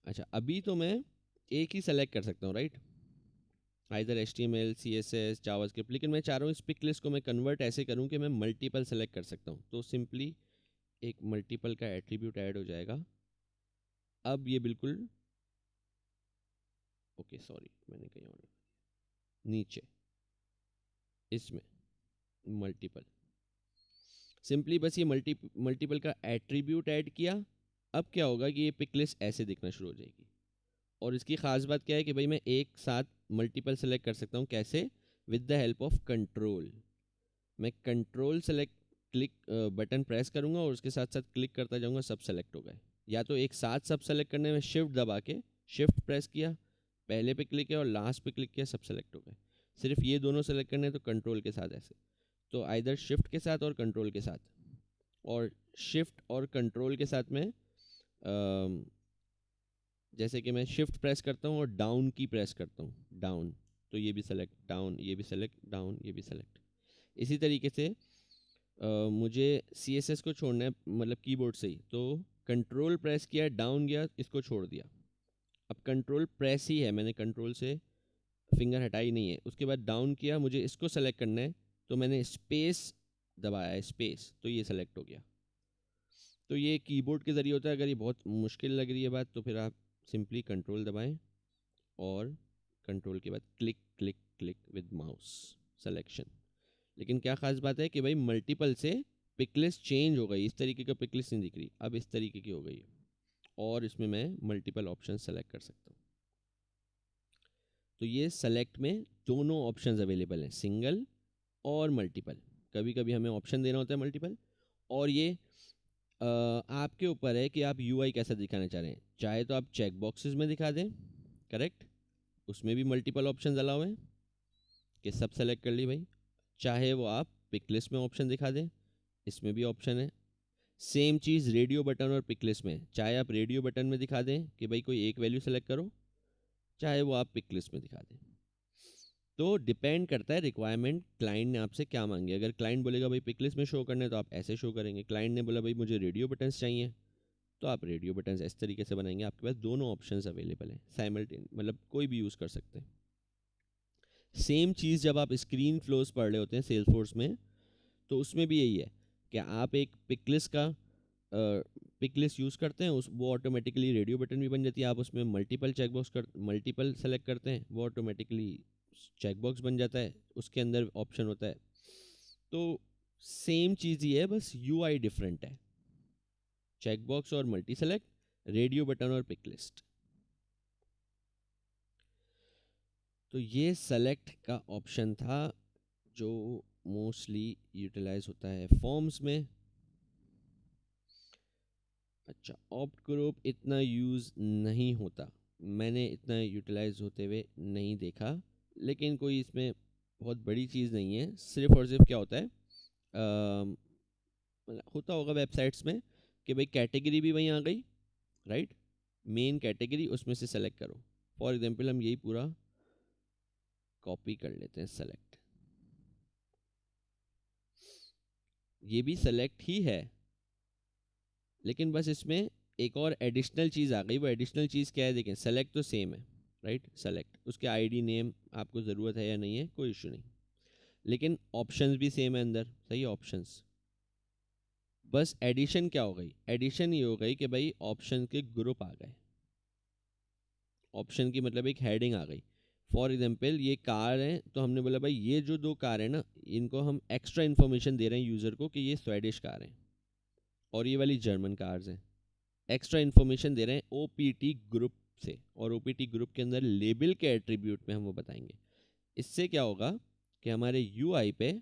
अच्छा, अभी तो मैं एक ही सेलेक्ट कर सकता हूँ, right, either HTML, CSS, JavaScript, लेकिन मैं चाह रहा हूँ इस पिक लिस्ट को मैं कन्वर्ट ऐसे करूँ कि मैं मल्टीपल सेलेक्ट कर सकता हूँ। तो सिंपली एक मल्टीपल का एट्रीब्यूट ऐड हो जाएगा। अब ये बिल्कुल ओके, सॉरी मैंने कहीं और नीचे इसमें मल्टीपल, सिंपली बस ये मल्टीपल का एट्रीब्यूट ऐड किया। अब क्या होगा कि ये पिक लिस्ट ऐसे दिखना शुरू हो जाएगी। और इसकी ख़ास बात क्या है कि भाई मैं एक साथ मल्टीपल सेलेक्ट कर सकता हूँ, कैसे, with the help of control. मैं control select click button press करूँगा और उसके साथ साथ क्लिक करता जाऊँगा, सब सेलेक्ट हो गए। या तो एक साथ सब सेलेक्ट करने में शिफ्ट दबा के, शिफ्ट प्रेस किया, पहले पे क्लिक किया और लास्ट पे क्लिक किया, सब सेलेक्ट हो गए। सिर्फ ये दोनों सेलेक्ट करने तो कंट्रोल के साथ ऐसे, तो आइदर शिफ्ट के साथ और कंट्रोल के साथ, और शिफ्ट और कंट्रोल के साथ में जैसे कि मैं शिफ्ट प्रेस करता हूँ और डाउन की प्रेस करता हूँ, डाउन, तो ये भी सेलेक्ट, डाउन ये भी सेलेक्ट, डाउन ये भी सेलेक्ट। इसी तरीके से मुझे CSS को छोड़ना है, मतलब कीबोर्ड से ही, तो कंट्रोल प्रेस किया, डाउन गया, इसको छोड़ दिया। अब कंट्रोल प्रेस ही है, मैंने कंट्रोल से फिंगर हटाई नहीं है। उसके बाद डाउन किया, मुझे इसको सेलेक्ट करना है, तो मैंने स्पेस दबाया है, स्पेस, तो ये सेलेक्ट हो गया। तो ये कीबोर्ड के ज़रिए होता है। अगर ये बहुत मुश्किल लग रही है बात, तो फिर आप सिंपली कंट्रोल दबाएं और कंट्रोल के बाद click click click with mouse selection. लेकिन क्या ख़ास बात है कि भाई मल्टीपल से पिक लिस्ट चेंज हो गई, इस तरीके का पिक लिस्ट नहीं दिख रही, अब इस तरीके की हो गई है, और इसमें मैं मल्टीपल ऑप्शन सेलेक्ट कर सकता हूँ। तो ये सेलेक्ट में दोनों ऑप्शंस अवेलेबल हैं, सिंगल और मल्टीपल। कभी कभी हमें ऑप्शन देना होता है मल्टीपल, और ये आपके ऊपर है कि आप यूआई कैसा दिखाना चाह रहे हैं। चाहे तो आप चेक बॉक्सेस में दिखा दें, करेक्ट, उसमें भी मल्टीपल ऑप्शन अलाउ हैं कि सब सेलेक्ट कर ली भाई। चाहे वो आप पिक लिस्ट में ऑप्शन दिखा दें, इसमें भी ऑप्शन है। सेम चीज़ रेडियो बटन और पिक लिस्ट में, चाहे आप रेडियो बटन में दिखा दें कि भाई कोई एक वैल्यू सेलेक्ट करो, चाहे वो आप पिक लिस्ट में दिखा दें। तो डिपेंड करता है रिक्वायरमेंट, क्लाइंट ने आपसे क्या मांगी। अगर क्लाइंट बोलेगा भाई पिक लिस्ट में शो करना है, तो आप ऐसे शो करेंगे। क्लाइंट ने बोला भाई मुझे रेडियो बटन्स चाहिए, तो आप रेडियो बटन्स इस तरीके से बनाएंगे। आपके पास दोनों ऑप्शंस अवेलेबल हैं साइमल्टेनियस, मतलब कोई भी यूज़ कर सकते हैं। सेम चीज़ जब आप स्क्रीन फ्लोज पढ़ रहे होते हैं सेल्सफोर्स में, तो उसमें भी यही है कि आप एक पिक लिस्ट का पिक लिस्ट यूज़ करते हैं, उस वो ऑटोमेटिकली रेडियो बटन भी बन जाती है। आप उसमें मल्टीपल चेकबॉक्स मल्टीपल सेलेक्ट करते हैं, वो ऑटोमेटिकली चेकबॉक्स बन जाता है, उसके अंदर ऑप्शन होता है। तो सेम चीज़ ही है, बस यूआई डिफरेंट है। चेकबॉक्स और मल्टी सेलेक्ट, रेडियो बटन और पिक लिस्ट। तो ये सेलेक्ट का ऑप्शन था जो मोस्टली यूटिलाइज होता है फॉर्म्स में। अच्छा, ऑप्ट ग्रुप इतना यूज़ नहीं होता, मैंने इतना यूटिलाइज होते हुए नहीं देखा, लेकिन कोई इसमें बहुत बड़ी चीज़ नहीं है। सिर्फ और सिर्फ क्या होता है, होता होगा वेबसाइट्स में कि भाई कैटेगरी भी वहीं आ गई, राइट, मेन कैटेगरी, उसमें से सेलेक्ट करो। फॉर एग्जांपल हम यही पूरा कॉपी कर लेते हैं, सेलेक्ट, ये भी सेलेक्ट ही है, लेकिन बस इसमें एक और एडिशनल चीज़ आ गई। वो एडिशनल चीज़ क्या है, देखें, सेलेक्ट तो सेम है, राइट, सेलेक्ट, उसके आईडी नेम आपको ज़रूरत है या नहीं है, कोई इशू नहीं, लेकिन ऑप्शंस भी सेम है अंदर, सही, ऑप्शंस। बस एडिशन क्या हो गई, एडिशन ये हो गई कि भाई ऑप्शन के ग्रुप आ गए। ऑप्शन की मतलब एक हेडिंग आ गई। फॉर एग्जांपल ये कार है, तो हमने बोला भाई ये जो दो कार है ना, इनको हम एक्स्ट्रा इन्फॉर्मेशन दे रहे हैं यूज़र को कि ये स्वेडिश कार है और ये वाली जर्मन कार्स हैं। एक्स्ट्रा इन्फॉर्मेशन दे रहे हैं ओपीटी ग्रुप से, और ओपीटी ग्रुप के अंदर लेबल के एट्रीब्यूट में हम वो बताएंगे। इससे क्या होगा कि हमारे यूआई पे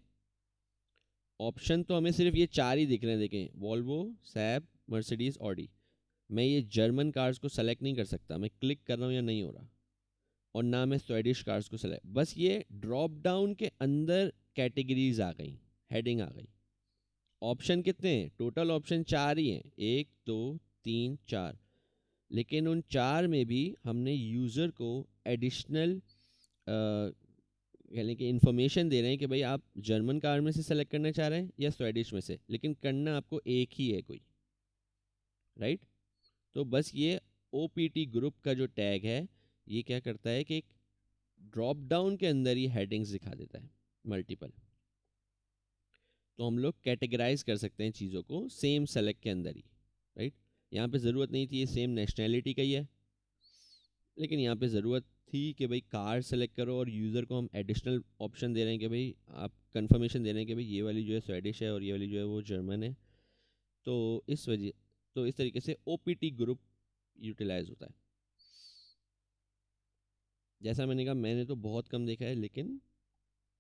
ऑप्शन तो हमें सिर्फ ये चार ही दिख रहे हैं, देखें, वॉल्वो, सैब, मर्सिडीज, ऑडी। मैं ये जर्मन कार्स को सेलेक्ट नहीं कर सकता, मैं क्लिक कर रहा हूँ या नहीं हो रहा, और ना मैं स्वेडिश कार्स को सेलेक्ट, बस ये ड्रॉप डाउन के अंदर कैटेगरीज आ गई, हेडिंग आ गई। ऑप्शन कितने हैं, टोटल ऑप्शन चार ही हैं, 1 2 3 4, लेकिन उन चार में भी हमने यूज़र को एडिशनल यानी कि इन्फॉर्मेशन दे रहे हैं कि भाई आप जर्मन कार में से सेलेक्ट करना चाह रहे हैं या स्वेडिश में से, लेकिन करना आपको एक ही है कोई, राइट। तो बस ये ओपीटी ग्रुप का जो टैग है, ये क्या करता है कि एक ड्रॉप डाउन के अंदर ही हेडिंग्स दिखा देता है मल्टीपल। तो हम लोग कैटेगराइज कर सकते हैं चीज़ों को सेम सेलेक्ट के अंदर ही, राइट। यहाँ पे ज़रूरत नहीं थी, ये सेम नेशनैलिटी का ही है, लेकिन यहाँ पे ज़रूरत थी कि भाई कार सेलेक्ट करो, और यूज़र को हम एडिशनल ऑप्शन दे रहे हैं कि भाई आप कंफर्मेशन दे रहे हैं कि भाई ये वाली जो है स्वेडिश है और ये वाली जो है वो जर्मन है। तो इस वजह, तो इस तरीके से ओपीटी ग्रुप यूटिलाइज होता है। जैसा मैंने कहा, मैंने तो बहुत कम देखा है, लेकिन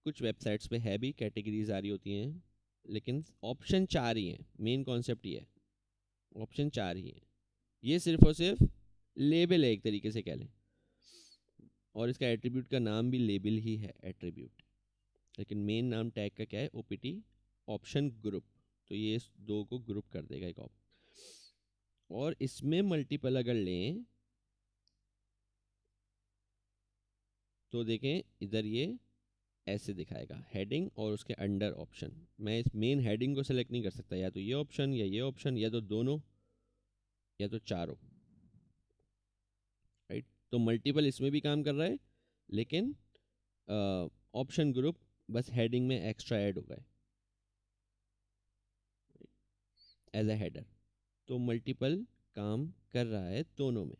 कुछ वेबसाइट्स पे है भी कैटेगरीज आ रही होती हैं, लेकिन ऑप्शन चार ही हैं, मेन कॉन्सेप्ट ये है, ऑप्शन चार ही हैं। ये सिर्फ और सिर्फ लेबल है, एक तरीके से कह लें, और इसका एट्रीब्यूट का नाम भी लेबल ही है, एट्रीब्यूट, लेकिन मेन नाम टैग का क्या है, ओपीटी ऑप्शन ग्रुप। तो ये इस दो को ग्रुप कर देगा एक और इसमें मल्टीपल अगर लें तो देखें इधर ये ऐसे दिखाएगा, हेडिंग और उसके अंडर ऑप्शन। मैं इस मेन हेडिंग को सेलेक्ट नहीं कर सकता, या तो ये ऑप्शन या ये ऑप्शन, या तो दोनों, या तो चारों, राइट। तो मल्टीपल इसमें भी काम कर रहा है, लेकिन ऑप्शन ग्रुप बस हेडिंग में एक्स्ट्रा ऐड हो गए एज अ हेडर। तो मल्टीपल काम कर रहा है दोनों में।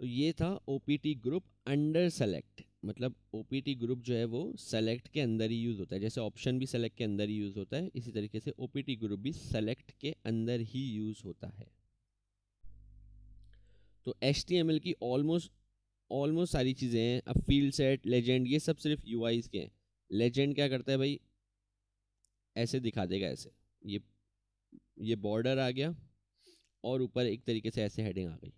तो ये था ओपीटी ग्रुप अंडर सेलेक्ट। मतलब ओपीटी ग्रुप जो है वो सेलेक्ट के अंदर ही यूज़ होता है, जैसे ऑप्शन भी सेलेक्ट के अंदर ही यूज़ होता है, इसी तरीके से ओपीटी ग्रुप भी सेलेक्ट के अंदर ही यूज़ होता है। तो HTML की ऑलमोस्ट सारी चीज़ें हैं। अब फील्ड सेट, लेजेंड, ये सब सिर्फ यूआईज के हैं। लेजेंड क्या करता है भाई, ऐसे दिखा देगा, ऐसे ये बॉर्डर आ गया और ऊपर एक तरीके से ऐसे हेडिंग आ गई।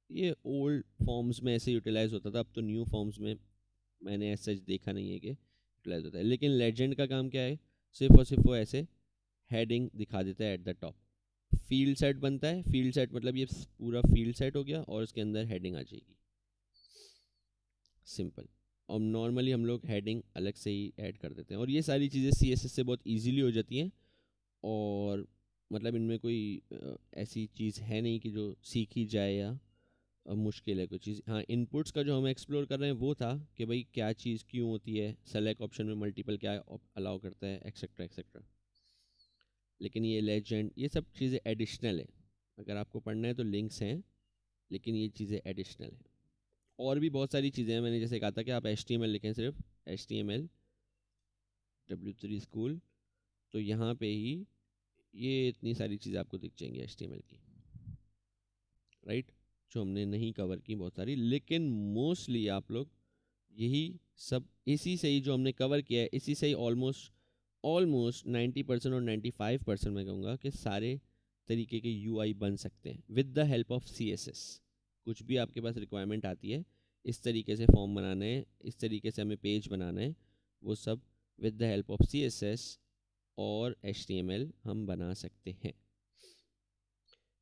ये ओल्ड फॉर्म्स में ऐसे यूटिलाइज होता था, अब तो न्यू फॉर्म्स में मैंने ऐसा देखा नहीं है कि यूटिलाइज होता है। लेकिन लेजेंड का काम क्या है, सिर्फ और सिर्फ वो ऐसे हेडिंग दिखा देता है at the top. Field set बनता है, फील्ड सेट मतलब ये पूरा फील्ड सेट हो गया और उसके अंदर हेडिंग आ जाएगी, सिंपल। और नॉर्मली हम लोग हेडिंग अलग से ही ऐड कर देते हैं, और ये सारी चीज़ें CSS से बहुत ईजीली हो जाती हैं। और मतलब इनमें कोई ऐसी चीज़ है नहीं कि जो सीखी जाए या मुश्किल है कोई चीज़। हाँ, इनपुट्स का जो हम एक्सप्लोर कर रहे हैं वो था कि भाई क्या चीज़ क्यों होती है, सेलेक्ट ऑप्शन में मल्टीपल क्या अलाउ करता है, एक्सेट्रा एक्सेट्रा। लेकिन ये लेजेंड, ये सब चीज़ें एडिशनल है। अगर आपको पढ़ना है तो लिंक्स हैं, लेकिन ये चीज़ें एडिशनल हैं। और भी बहुत सारी चीज़ें हैं, मैंने जैसे कहा था कि आप HTML लिखें, सिर्फ HTML W3 स्कूल, तो यहाँ पे ही ये इतनी सारी चीज़ें आपको दिख जाएंगी HTML की, राइट, जो हमने नहीं कवर की बहुत सारी। लेकिन मोस्टली आप लोग यही सब, इसी से ही जो हमने कवर किया है, इसी से ही ऑलमोस्ट 90% और 95% मैं कहूँगा कि सारे तरीके के UI बन सकते हैं with the help of CSS। कुछ भी आपके पास रिक्वायरमेंट आती है, इस तरीके से फॉर्म बनाना है, इस तरीके से हमें पेज बनाना है, वो सब with the help of CSS और HTML हम बना सकते हैं।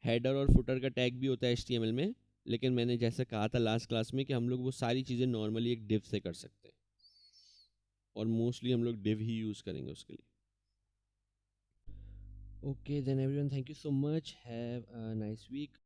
हेडर और फुटर का टैग भी होता है HTML में, लेकिन मैंने जैसे कहा था लास्ट क्लास में कि हम लोग वो सारी चीज़ें नॉर्मली एक डिव से कर सकते हैं, और मोस्टली हम लोग डिव ही यूज़ करेंगे उसके लिए। Okay then everyone, thank you so much, have a nice week.